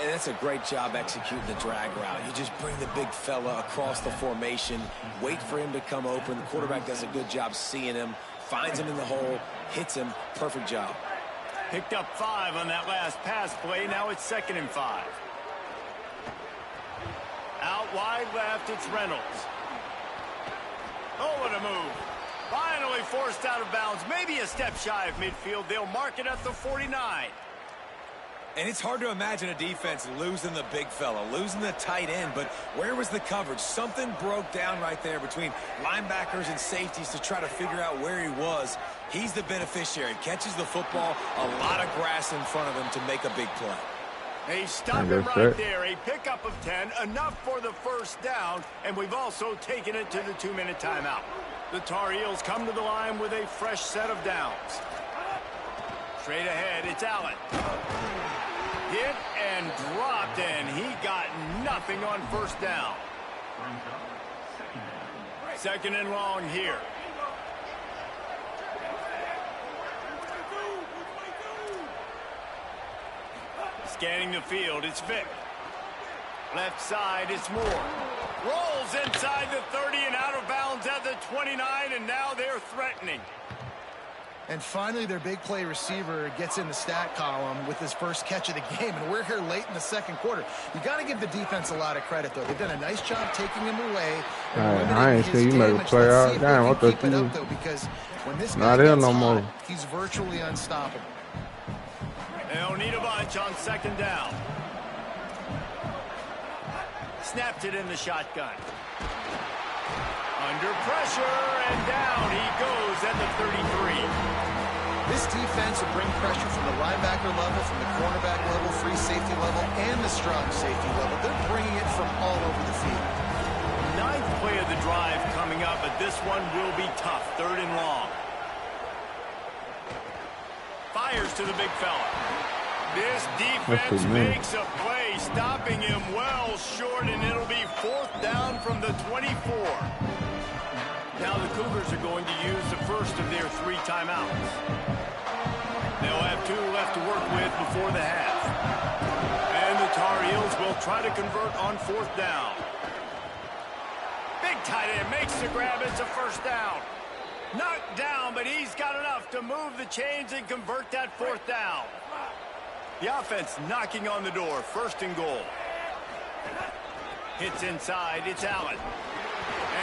Speaker 4: And that's a great job executing the drag route. You just bring the big fella across the formation, wait for him to come open. The quarterback does a good job seeing him, finds him in the hole, hits him. Perfect job.
Speaker 2: Picked up 5 on that last pass play. Now it's 2nd and 5. Out wide left, it's Reynolds. Oh, what a move. Finally forced out of bounds. Maybe a step shy of midfield. They'll mark it at the 49.
Speaker 4: And it's hard to imagine a defense losing the big fella, losing the tight end, but where was the coverage? Something broke down right there between linebackers and safeties to try to figure out where he was. He's the beneficiary. Catches the football, a lot of grass in front of him to make a big play.
Speaker 2: They stop him right there. A pickup of 10, enough for the first down, and we've also taken it to the 2-minute timeout. The Tar Heels come to the line with a fresh set of downs. Straight ahead, it's Allen. Hit and dropped, and he got nothing on first down. 2nd and long here. Scanning the field, it's Vick. Left side, it's Moore. Rolls inside the 30 and out of bounds at the 29, and now they're threatening.
Speaker 3: And finally, their big play receiver gets in the stat column with his first catch of the game, and we're here late in the second quarter. You got to give the defense a lot of credit, though. They've done a nice job taking him away.
Speaker 1: I ain't seen you make a play out. Damn, I thought you.
Speaker 3: Because when this guy gets
Speaker 1: no
Speaker 3: hot,
Speaker 1: more.
Speaker 3: He's virtually unstoppable.
Speaker 2: They'll need a bunch on 2nd down. Snapped it in the shotgun. Under pressure, and down he goes at the 33.
Speaker 3: This defense will bring pressure from the linebacker level, from the cornerback level, free safety level, and the strong safety level. They're bringing it from all over the field.
Speaker 2: Ninth play of the drive coming up, but this one will be tough. 3rd and long. Fires to the big fella. This defense makes a play, stopping him well short, and it'll be 4th down from the 24. Now the Cougars are going to use the first of their 3 timeouts. They'll have 2 left to work with before the half. And the Tar Heels will try to convert on 4th down. Big tight end makes the grab. It's a 1st down. Knocked down, but he's got enough to move the chains and convert that 4th down. The offense knocking on the door. 1st and goal. Hits inside. It's Allen.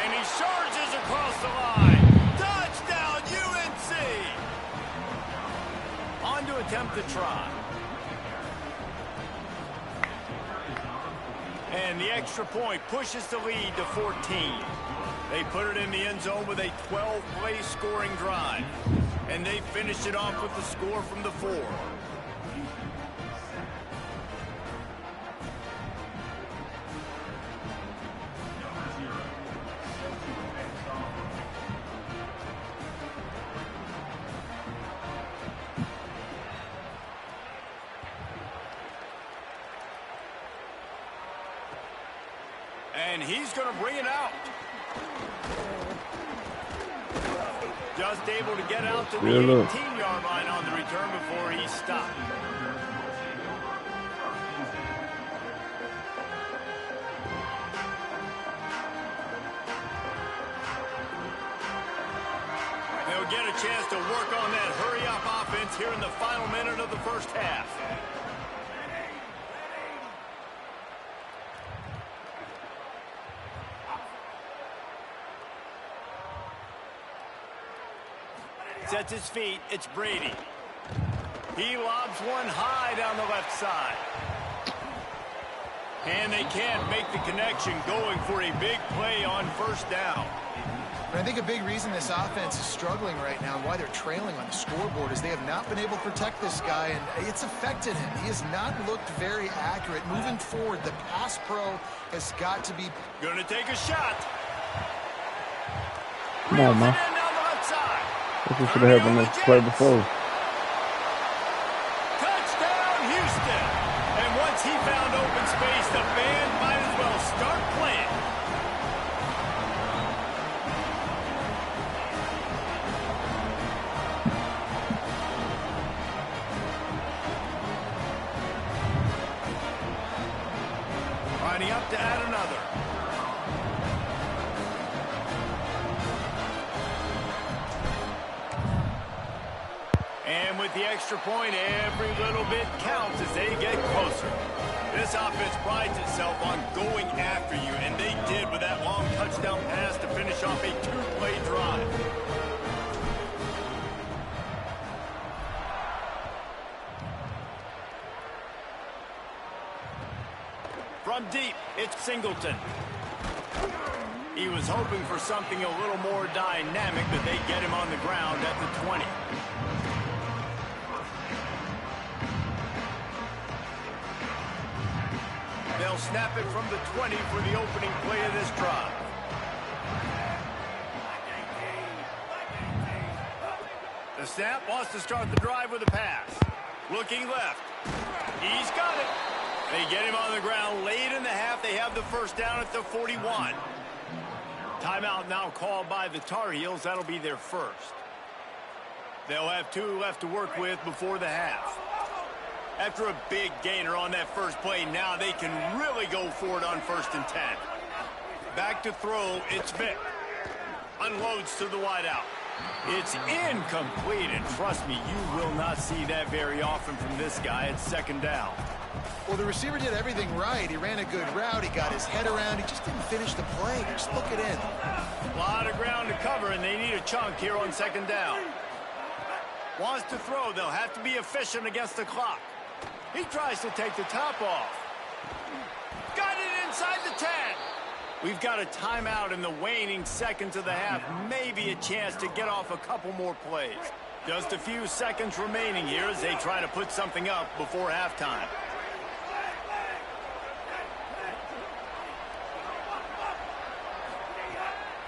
Speaker 2: And he charges across the line. Touchdown, UNC! On to attempt the try. And the extra point pushes the lead to 14. They put it in the end zone with a 12-play scoring drive. And they finished it off with the score from the 4. And he's going to bring it out. Just able to get out to the 18-yard line on the return before he stopped. They'll get a chance to work on that hurry-up offense here in the final minute of the 1st half. Sets his feet. It's Brady. He lobs one high down the left side. And they can't make the connection, going for a big play on 1st down.
Speaker 3: And I think a big reason this offense is struggling right now and why they're trailing on the scoreboard is they have not been able to protect this guy, and it's affected him. He has not looked very accurate. Moving forward, the pass pro has got to be...
Speaker 2: Going to take a shot.
Speaker 1: Come on, man. This should have happened to play before.
Speaker 2: Touchdown, Houston. And once he found open space, the band might as well start playing. Lining up to add another. And with the extra point, every little bit counts as they get closer. This offense prides itself on going after you, and they did with that long touchdown pass to finish off a 2-play drive. From deep, it's Singleton. He was hoping for something a little more dynamic, but they get him on the ground at the 20. They'll snap it from the 20 for the opening play of this drive. The snap wants to start the drive with a pass. Looking left. He's got it. They get him on the ground late in the half. They have the 1st down at the 41. Timeout now called by the Tar Heels. That'll be their 1st. They'll have 2 left to work with before the half. After a big gainer on that 1st play, now they can really go for it on 1st and 10. Back to throw, it's Vick. Unloads to the wideout. It's incomplete, and trust me, you will not see that very often from this guy at 2nd down.
Speaker 3: Well, the receiver did everything right. He ran a good route. He got his head around. He just didn't finish the play. Just look it in.
Speaker 2: A lot of ground to cover, and they need a chunk here on 2nd down. Wants to throw. They'll have to be efficient against the clock. He tries to take the top off. Got it inside the 10. We've got a timeout in the waning seconds of the half. Maybe a chance to get off a couple more plays. Just a few seconds remaining here as they try to put something up before halftime.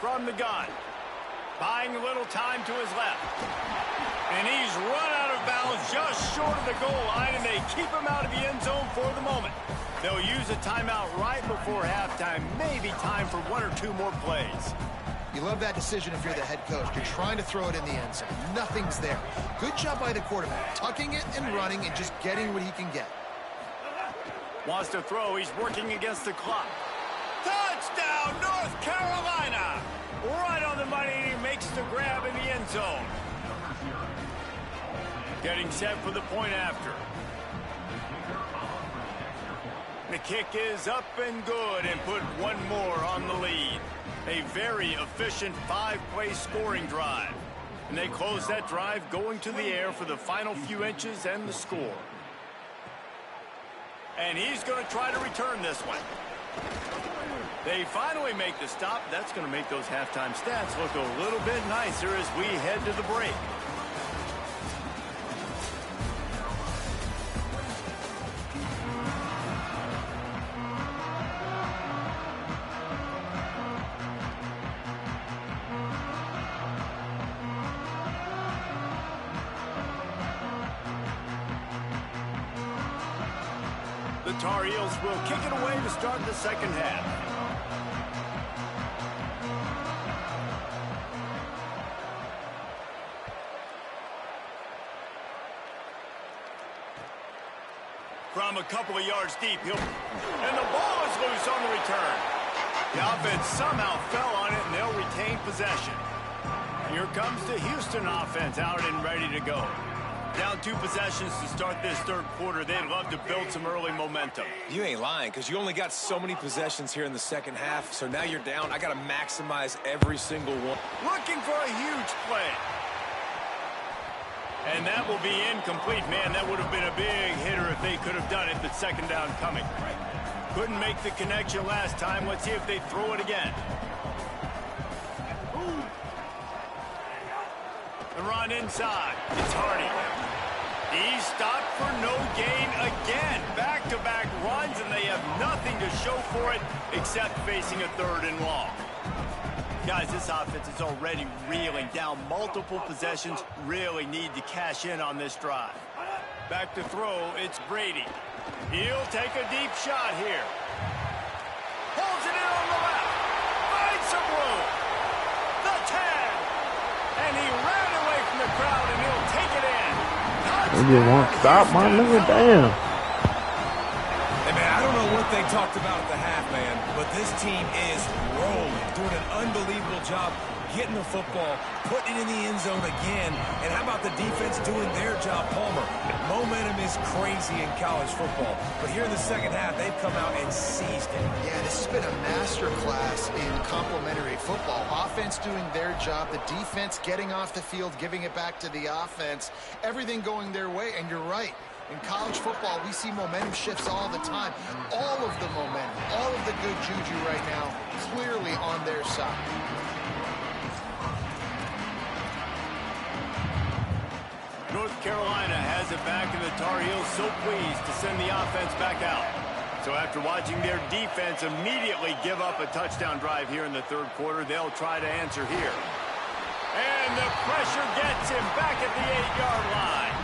Speaker 2: From the gun. Buying a little time to his left. And he's run out of bounds just short of the goal line, and they keep him out of the end zone for the moment. They'll use a timeout right before halftime. Maybe time for one or two more plays.
Speaker 3: You love that decision if you're the head coach. You're trying to throw it in the end zone. Nothing's there. Good job by the quarterback, tucking it and running and just getting what he can get.
Speaker 2: Wants to throw. He's working against the clock. Touchdown, North Carolina! Right on the money, and he makes the grab in the end zone. Getting set for the point after. The kick is up and good, and put one more on the lead. A very efficient 5-play scoring drive. And they close that drive going to the air for the final few inches and the score. And he's going to try to return this one. They finally make the stop. That's going to make those halftime stats look a little bit nicer as we head to the break. The Tar Heels will kick it away to start the second half. From a couple of yards deep, and the ball is loose on the return. The offense somehow fell on it, and they'll retain possession. Here comes the Houston offense out and ready to go. Down 2 possessions to start this third quarter. They'd love to build some early momentum.
Speaker 4: You ain't lying, because you only got so many possessions here in the second half, so now you're down. I got to maximize every single one.
Speaker 2: Looking for a huge play. And that will be incomplete. Man, that would have been a big hitter if they could have done it. The second down coming. Couldn't make the connection last time. Let's see if they throw it again. The run inside. It's Hardy. He's stopped for no gain again. Back-to-back runs, and they have nothing to show for it except facing a 3rd and long. Guys, this offense is already reeling down multiple possessions. Really need to cash in on this drive. Back to throw, it's Brady. He'll take a deep shot here. Holds it in on the left. Finds some room. The 10. And he ran away from the crowd, and he'll take it in.
Speaker 1: Maybe it won't stop, my nigga. Damn.
Speaker 4: Hey, man, I don't know what they talked about at the half, man, but this team is rolling, doing an unbelievable job getting the football, putting it in the end zone again, and how about the defense doing their job, Palmer? Momentum is crazy in college football, but here in the second half, they've come out and seized it.
Speaker 3: Yeah, this has been a masterclass in complementary football. Offense doing their job, the defense getting off the field, giving it back to the offense, everything going their way, and you're right. In college football, we see momentum shifts all the time. All of the momentum, all of the good juju right now, clearly on their side.
Speaker 2: North Carolina has it back, and the Tar Heels so pleased to send the offense back out. So after watching their defense immediately give up a touchdown drive here in the third quarter, they'll try to answer here. And the pressure gets him back at the 8-yard line.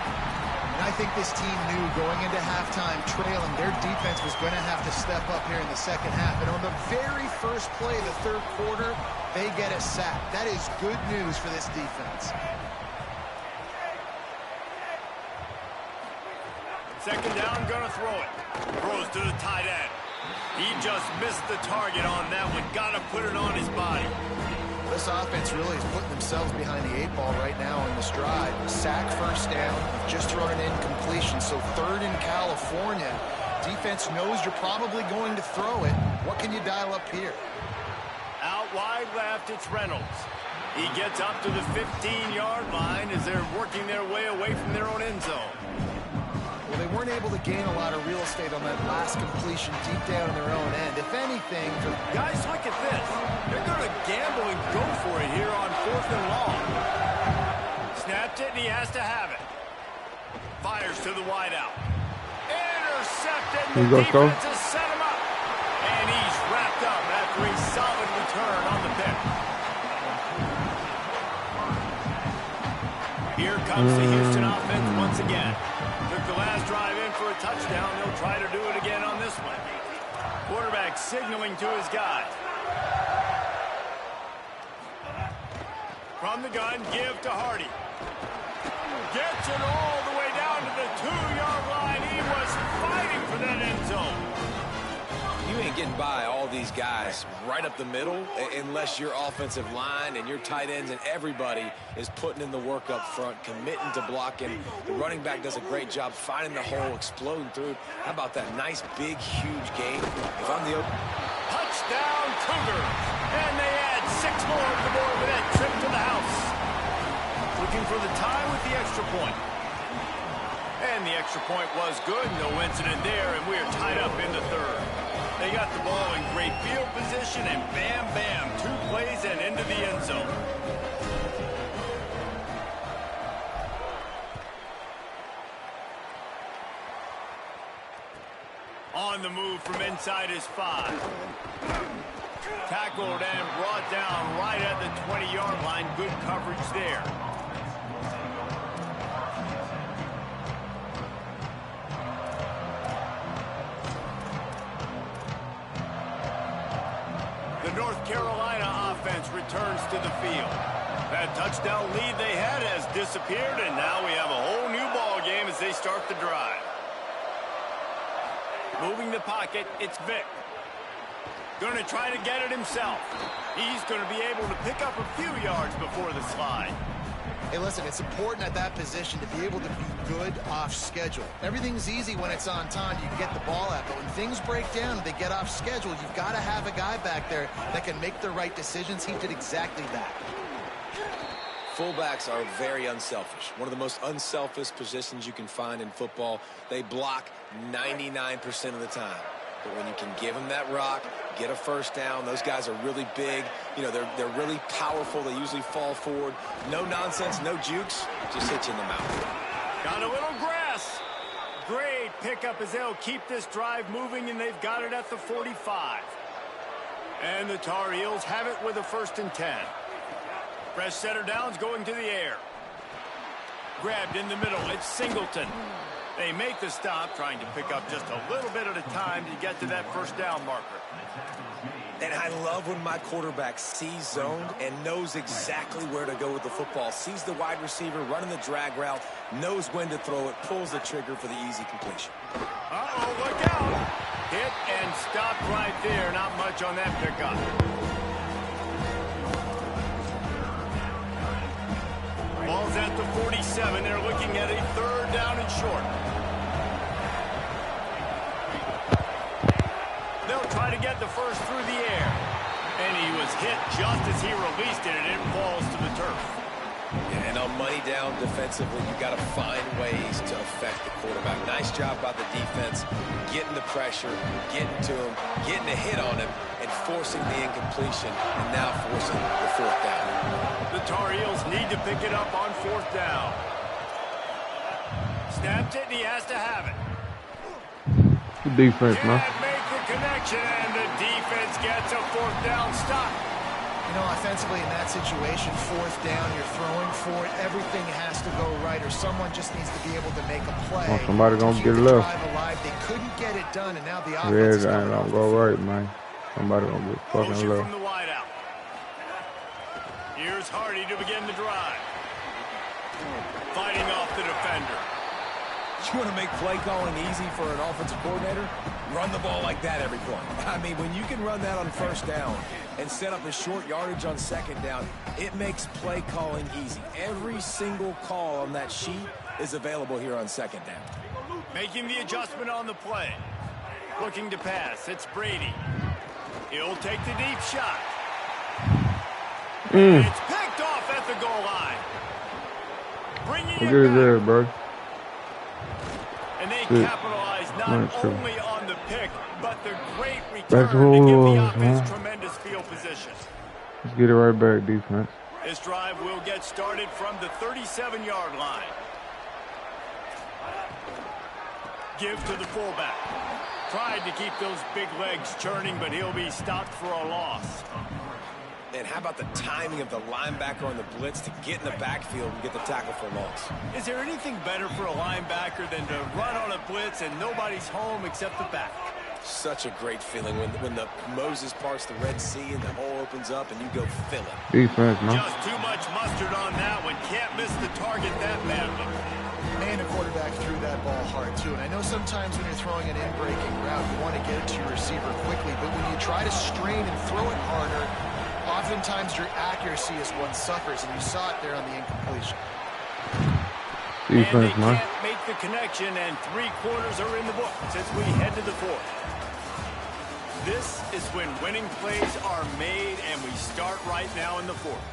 Speaker 3: And I think this team knew going into halftime trailing, their defense was going to have to step up here in the second half. And on the very first play of the third quarter, they get a sack. That is good news for this defense.
Speaker 2: Second down, gonna throw it. Throws to the tight end. He just missed the target on that one. Gotta put it on his body.
Speaker 3: This offense really is putting themselves behind the 8 ball right now in this drive. Sack, first down, just thrown an incompletion. So 3rd in California. Defense knows you're probably going to throw it. What can you dial up here?
Speaker 2: Out wide left, it's Reynolds. He gets up to the 15-yard line as they're working their way away from their own end zone.
Speaker 3: Well, they weren't able to gain a lot of real estate on that last completion deep down in their own end. If anything,
Speaker 2: guys, look at this. They're going to gamble and go for it here on 4th and long. Snapped it, and he has to have it. Fires to the wideout. Intercepted, and the defense has set him up. And he's wrapped up after a solid return on the pick. Here comes the Houston offense once again. Took the last drive in for a touchdown. They'll try to do it again on this one. Quarterback signaling to his guy. From the gun, give to Hardy. Gets it all the way down to the 2-yard line. He was fighting for that end zone.
Speaker 4: You ain't getting by all these guys right up the middle unless your offensive line and your tight ends and everybody is putting in the work up front, committing to blocking. The running back does a great job finding the hole, exploding through. How about that nice, big, huge game? If I'm the open...
Speaker 2: Touchdown, Cougars. And they add 6 more to the board with that trip to the house. Looking for the tie with the extra point. And the extra point was good. No incident there, and we are tied up in the 3rd. They got the ball in great field position, and bam, bam, 2 plays and into the end zone. On the move from inside his 5. Tackled and brought down right at the 20-yard line. Good coverage there. The North Carolina offense returns to the field. That touchdown lead they had has disappeared, and now we have a whole new ball game as they start the drive. Moving the pocket, it's Vic. Going to try to get it himself. He's going to be able to pick up a few yards before the slide.
Speaker 3: Hey, listen, it's important at that position to be able to be good off schedule. Everything's easy when it's on time. You can get the ball out, but when things break down and they get off schedule, you've got to have a guy back there that can make the right decisions. He did exactly that.
Speaker 4: Fullbacks are very unselfish. One of the most unselfish positions you can find in football. They block 99% of the time. But when you can give them that rock, get a first down, those guys are really big. You know, they're really powerful. They usually fall forward. No nonsense, no jukes. Just hit you in the mouth.
Speaker 2: Got a little grass. Great pickup as they'll keep this drive moving, and they've got it at the 45. And the Tar Heels have it with a 1st and 10. Fresh setter downs going to the air. Grabbed in the middle. It's Singleton. They make the stop, trying to pick up just a little bit at a time to get to that 1st down marker.
Speaker 4: And I love when my quarterback sees zoned and knows exactly where to go with the football. Sees the wide receiver running the drag route, knows when to throw it, pulls the trigger for the easy completion.
Speaker 2: Uh-oh, look out. Hit and stopped right there. Not much on that pickup. Ball's at the 47. They're looking at a 3rd down and short. They'll try to get the first through the air. And he was hit just as he released it, and it falls to the turf.
Speaker 4: And on money down defensively, you've got to find ways to affect the quarterback. Nice job by the defense, getting the pressure, getting to him, getting a hit on him, and forcing the incompletion, and now forcing the 4th down.
Speaker 2: The Tar Heels need to pick it up on 4th down. Snapped it, and he has to have it.
Speaker 1: Good defense, man.
Speaker 2: Can't make the connection, and the defense gets a 4th down stop.
Speaker 3: You know, offensively in that situation, 4th down, you're throwing for it. Everything has to go right, or someone just needs to be able to make a play.
Speaker 1: Well, somebody gonna get it left.
Speaker 3: Alive. They couldn't get it done, and now the offense is
Speaker 1: ain't gonna go right, man. Somebody gonna get fucking left.
Speaker 2: From the wide out. Here's Hardy to begin the drive. Fighting off the defender.
Speaker 4: You want to make play calling easy for an offensive coordinator? Run the ball like that every play. I mean, when you can run that on 1st down and set up a short yardage on 2nd down, it makes play calling easy. Every single call on that sheet is available here on 2nd down.
Speaker 2: Making the adjustment on the play. Looking to pass. It's Brady. He'll take the deep shot. It's picked off at the goal line. Bringing it back.
Speaker 1: There, bro.
Speaker 2: And they
Speaker 1: shit.
Speaker 2: capitalize not
Speaker 1: True.
Speaker 2: only on the pick, but the great
Speaker 1: Back to
Speaker 2: return to give the
Speaker 1: Wolves,
Speaker 2: offense
Speaker 1: man.
Speaker 2: tremendous field position.
Speaker 1: Let's get it right back, defense.
Speaker 2: This drive will get started from the 37-yard line. Give to the fullback. Tried to keep those big legs churning, but he'll be stopped for a loss.
Speaker 4: And how about the timing of the linebacker on the blitz to get in the backfield and get the tackle for loss?
Speaker 2: Is there anything better for a linebacker than to run on a blitz and nobody's home except the back?
Speaker 4: Such a great feeling when the Moses parts the Red Sea and the hole opens up and you go fill it.
Speaker 1: Defense, man.
Speaker 2: Just too much mustard on that one. Can't miss the target that badly.
Speaker 3: And the quarterback threw that ball hard, too. And I know sometimes when you're throwing an in-breaking route, you want to get it to your receiver quickly. But when you try to strain and throw it harder, oftentimes your accuracy is what suffers. And you saw it there on the incompletion.
Speaker 1: Defense,
Speaker 2: and they
Speaker 1: man.
Speaker 2: can't make the connection, and 3 quarters are in the books as we head to the 4th. This is when winning plays are made, and we start right now in the 4th.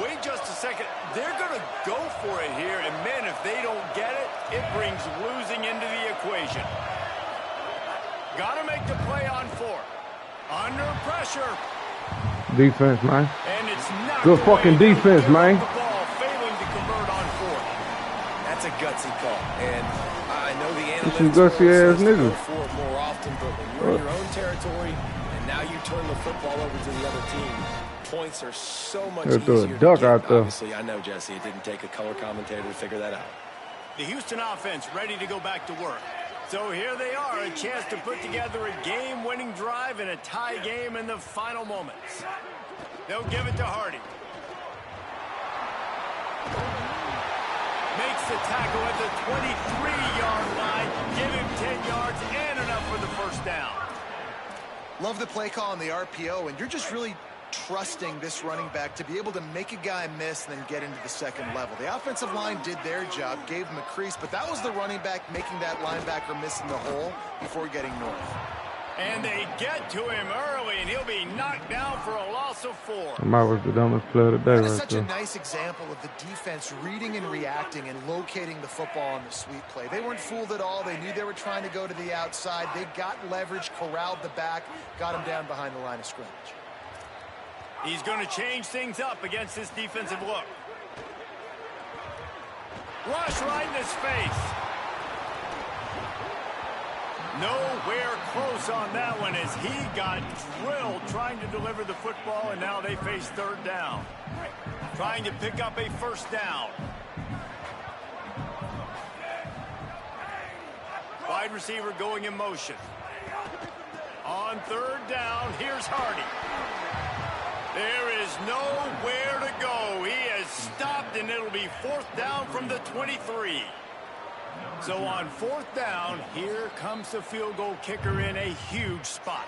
Speaker 2: Wait just a second. They're going to go for it here, and man, if they don't get it, it brings losing into the equation. Got to make the play on 4th. Under pressure.
Speaker 1: Defense, man.
Speaker 2: And it's not
Speaker 1: good fucking defense, man.
Speaker 2: The ball failing to convert on 4th.
Speaker 4: That's a gutsy call. And I know the
Speaker 1: This is
Speaker 4: analytics
Speaker 1: gutsy ass
Speaker 4: says to go
Speaker 1: nigga.
Speaker 4: for it more often, but when you're in your own territory and now you turn the football over to the other team, points are so much
Speaker 1: They'll throw a
Speaker 4: easier
Speaker 1: duck
Speaker 4: to get.
Speaker 1: out there.
Speaker 4: Obviously, I know, Jesse, it didn't take a color commentator to figure that out.
Speaker 2: The Houston offense ready to go back to work. So here they are, a chance to put together a game-winning drive in a tie game in the final moments. They'll give it to Hardy. Makes the tackle at the 23-yard line. Give him 10 yards and enough for the first down.
Speaker 3: Love the play call on the RPO, and you're just really trusting this running back to be able to make a guy miss and then get into the second level. The offensive line did their job, gave him a crease, but that was the running back making that linebacker miss in the hole before getting north.
Speaker 2: And they get to him early, and he'll be knocked down for a loss of 4.
Speaker 1: That was the dumbest play of the day
Speaker 3: That is
Speaker 1: right
Speaker 3: such
Speaker 1: there.
Speaker 3: a nice example of the defense reading and reacting and locating the football on the sweep play. They weren't fooled at all. They knew they were trying to go to the outside. They got leverage, corralled the back, got him down behind the line of scrimmage.
Speaker 2: He's going to change things up against this defensive look. Rush right in his face. Nowhere close on that one as he got drilled trying to deliver the football, and now they face 3rd down. Trying to pick up a first down. Wide receiver going in motion. On 3rd down, here's Hardy. There is nowhere to go. He has stopped, and it'll be 4th down from the 23. So on 4th down, here comes the field goal kicker in a huge spot.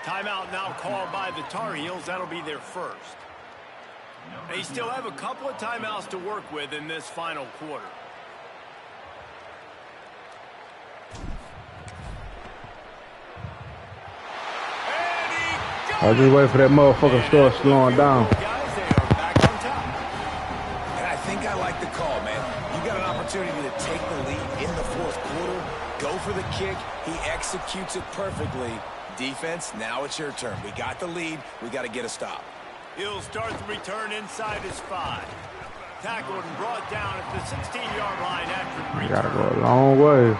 Speaker 2: Timeout now called by the Tar Heels. That'll be their first. They still have a couple of timeouts to work with in this final quarter.
Speaker 1: I just wait for that motherfucker to start slowing down.
Speaker 2: Guys, they are back on top.
Speaker 4: And I think I like the call, man. You got an opportunity to take the lead in the 4th quarter. Go for the kick. He executes it perfectly. Defense, now it's your turn. We got the lead. We got to get a stop.
Speaker 2: He'll start the return inside his 5. Tackled and brought down at the 16-yard line after the
Speaker 1: You
Speaker 2: return.
Speaker 1: gotta go a long way.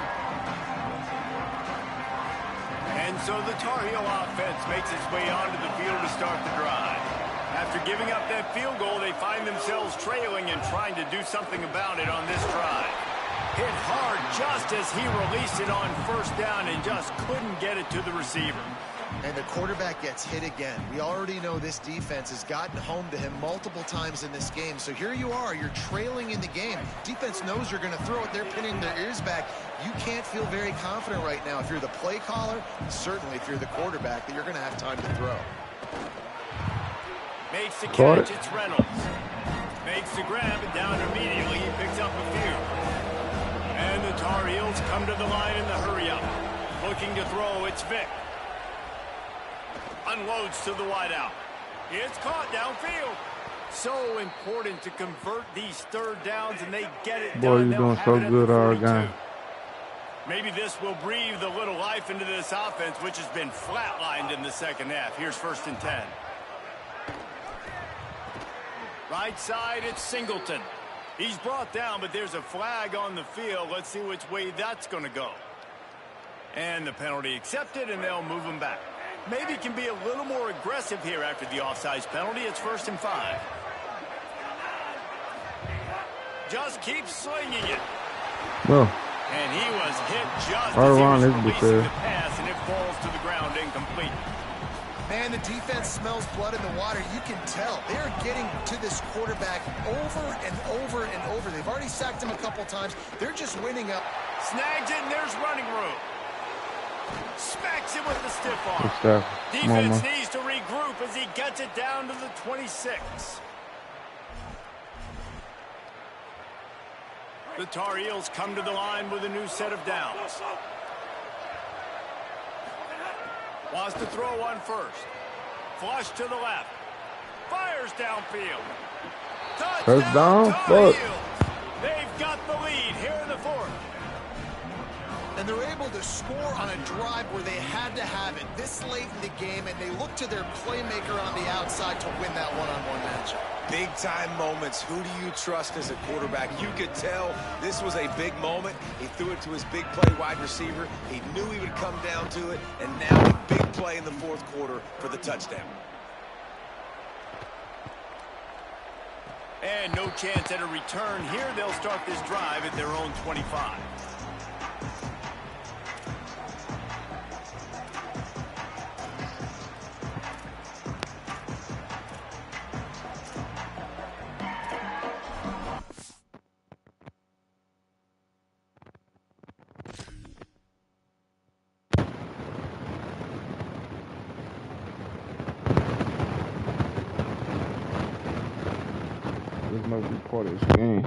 Speaker 2: And so the Tar Heel offense makes its way onto the field to start the drive. After giving up that field goal, they find themselves trailing and trying to do something about it on this drive. Hit hard just as he released it on 1st down and just couldn't get it to the receiver.
Speaker 3: And the quarterback gets hit again. We already know this defense has gotten home to him multiple times in this game. So here you are, you're trailing in the game. Defense knows you're going to throw it. They're pinning their ears back. You can't feel very confident right now if you're the play caller, and certainly if you're the quarterback, that you're going to have time to throw.
Speaker 2: Makes the
Speaker 1: Caught
Speaker 2: catch,
Speaker 1: it.
Speaker 2: it's Reynolds. Makes the grab, and down immediately, he picks up a few. And the Tar Heels come to the line in the hurry-up. Looking to throw, it's Vick. Unloads to the wideout. It's caught downfield. So important to convert these third downs, and they get it
Speaker 1: Boy,
Speaker 2: done.
Speaker 1: you're doing so good all game.
Speaker 2: Maybe this will breathe a little life into this offense, which has been flatlined in the second half. Here's 1st and 10. Right side, it's Singleton. He's brought down, but there's a flag on the field. Let's see which way that's going to go. And the penalty accepted, and they'll move him back. Maybe can be a little more aggressive here after the offsides penalty. It's 1st and 5. Just keeps slinging it.
Speaker 1: Well,
Speaker 2: and he was hit just
Speaker 1: right
Speaker 2: as he
Speaker 1: around
Speaker 2: was
Speaker 1: this
Speaker 2: releasing the pass, and it falls to the ground incomplete.
Speaker 3: Man, the defense smells blood in the water. You can tell. They're getting to this quarterback over and over and over. They've already sacked him a couple times. They're just winning up.
Speaker 2: Snags it, and there's running room. Smacks him with the stiff arm.
Speaker 1: good stuff.
Speaker 2: Defense needs to regroup as he gets it down to the 26. The Tar Heels come to the line with a new set of downs. Wants to throw one first. Flush to the left. Fires downfield.
Speaker 1: Touchdown.
Speaker 2: Tar Heels. They've got the lead here in the 4th.
Speaker 3: And they're able to score on a drive where they had to have it this late in the game, and they look to their playmaker on the outside to win that one-on-one matchup.
Speaker 4: Big-time moments. Who do you trust as a quarterback? You could tell this was a big moment. He threw it to his big play wide receiver. He knew he would come down to it, and now a big play in the 4th quarter for the touchdown.
Speaker 2: And no chance at a return here. They'll start this drive at their own 25.
Speaker 1: This must be part of this game.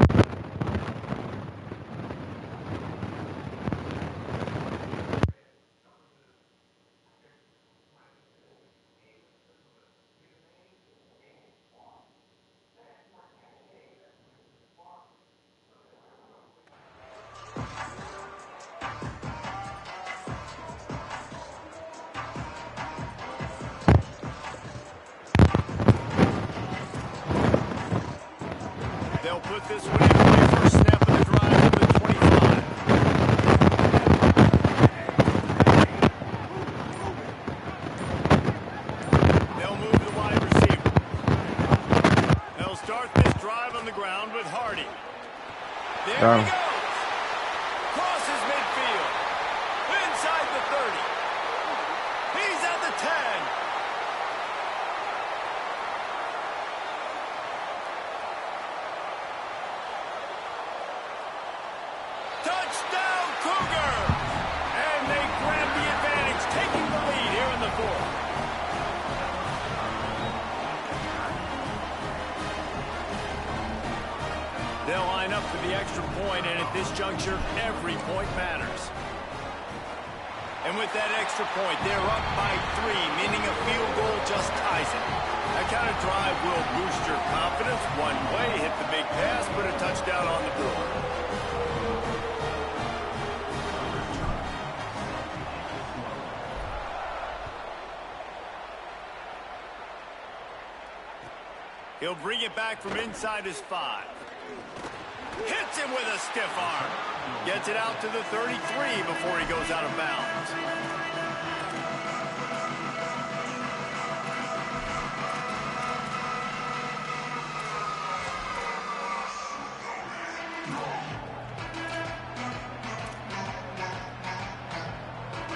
Speaker 2: They'll put this one in play for a snap of the drive to the 25. They'll move the wide receiver. They'll start this drive on the ground with Hardy. There he goes. Crosses midfield. Inside the 30. He's at the 10. Touchdown, Cougar! And they grab the advantage, taking the lead here in the 4th. They'll line up for the extra point, and at this juncture, every point matters. And with that extra point, they're up by 3, meaning a field goal just ties it. That kind of drive will boost your confidence. One way, hit the big pass, put a touchdown on the board. He'll bring it back from inside his 5. Hits him with a stiff arm. Gets it out to the 33 before he goes out of bounds.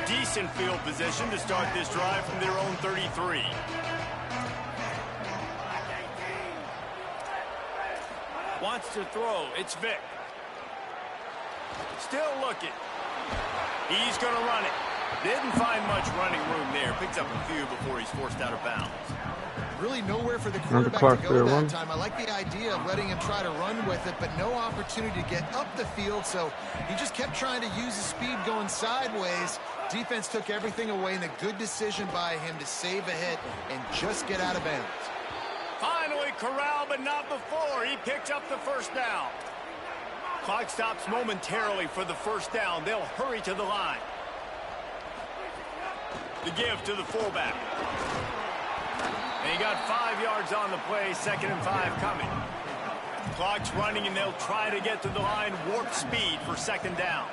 Speaker 2: Decent field position to start this drive from their own 33. Wants to throw. It's Vic. Still looking. He's going to run it. Didn't find much running room there. Picks up a few before he's forced out of bounds.
Speaker 3: Really nowhere for the quarterback to go that time. I like the idea of letting him try to run with it, but no opportunity to get up the field, so he just kept trying to use his speed going sideways. Defense took everything away, and a good decision by him to save a hit and just get out of bounds.
Speaker 2: Finally corralled, but not before. He picks up the first down. Clock stops momentarily for the first down. They'll hurry to the line. The give to the fullback. And he got 5 yards on the play, 2nd and 5 coming. Clock's running, and they'll try to get to the line, warp speed for 2nd down.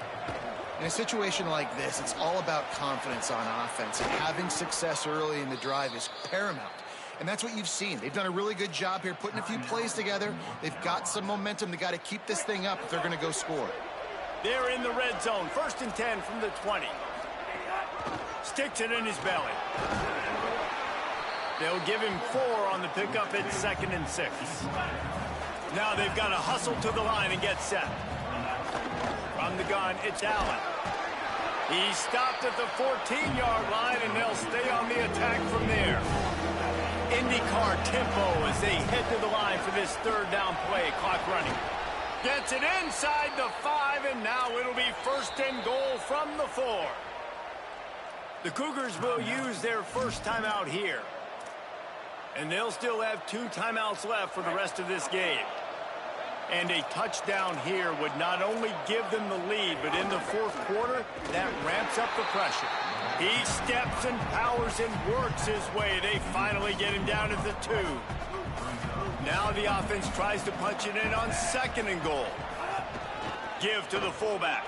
Speaker 3: In a situation like this, it's all about confidence on offense, and having success early in the drive is paramount. And that's what you've seen. They've done a really good job here putting a few plays together. They've got some momentum. They got to keep this thing up if they're going to go score.
Speaker 2: They're in the red zone, 1st and 10 from the 20. Sticks it in his belly. They'll give him 4 on the pickup at 2nd and 6. Now they've got to hustle to the line and get set. From the gun, it's Allen. He stopped at the 14-yard line, and they'll stay on the attack from there. IndyCar tempo as they head to the line for this 3rd down play. Clock running. Gets it inside the 5, and now it'll be 1st and goal from the 4. The Cougars will use their first timeout here. And they'll still have 2 timeouts left for the rest of this game. And a touchdown here would not only give them the lead, but in the 4th quarter, that ramps up the pressure. He steps and powers and works his way. They finally get him down at the 2. Now the offense tries to punch it in on 2nd and goal. Give to the fullback.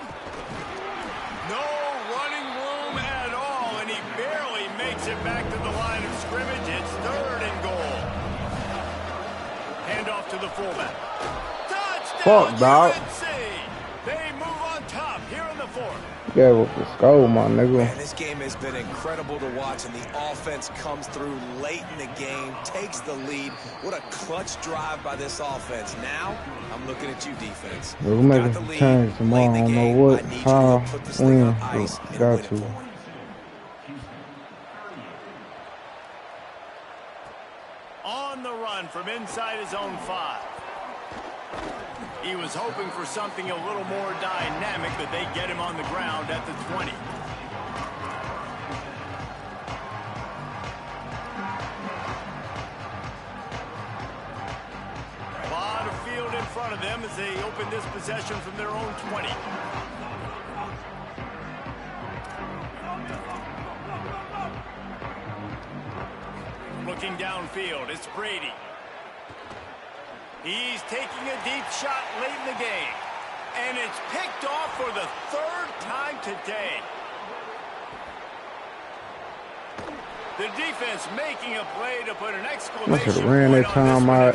Speaker 2: No running room at all, and he barely makes it back to the line of scrimmage. It's 3rd and goal. Hand off to the fullback.
Speaker 1: Fuck, dog.
Speaker 2: They move on top here in the 4th.
Speaker 1: Yeah, let's go, my nigga.
Speaker 4: Man, this game has been incredible to watch, and the offense comes through late in the game, takes the lead. What a clutch drive by this offense. Now, I'm looking at you, defense.
Speaker 1: We'll make a change tomorrow. I don't know what, how, when, but got to.
Speaker 2: On the run from inside his own 5. He was hoping for something a little more dynamic, but they get him on the ground at the 20. A lot of field in front of them as they open this possession from their own 20. Looking downfield, it's Brady. He's taking a deep shot late in the game. And it's picked off for the 3rd time today. The defense making a play to put an exclamation point
Speaker 1: ran that time out.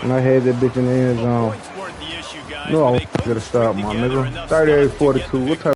Speaker 1: And I had that bitch in the end zone. No, I was gonna stop, my nigga. 38-42. What type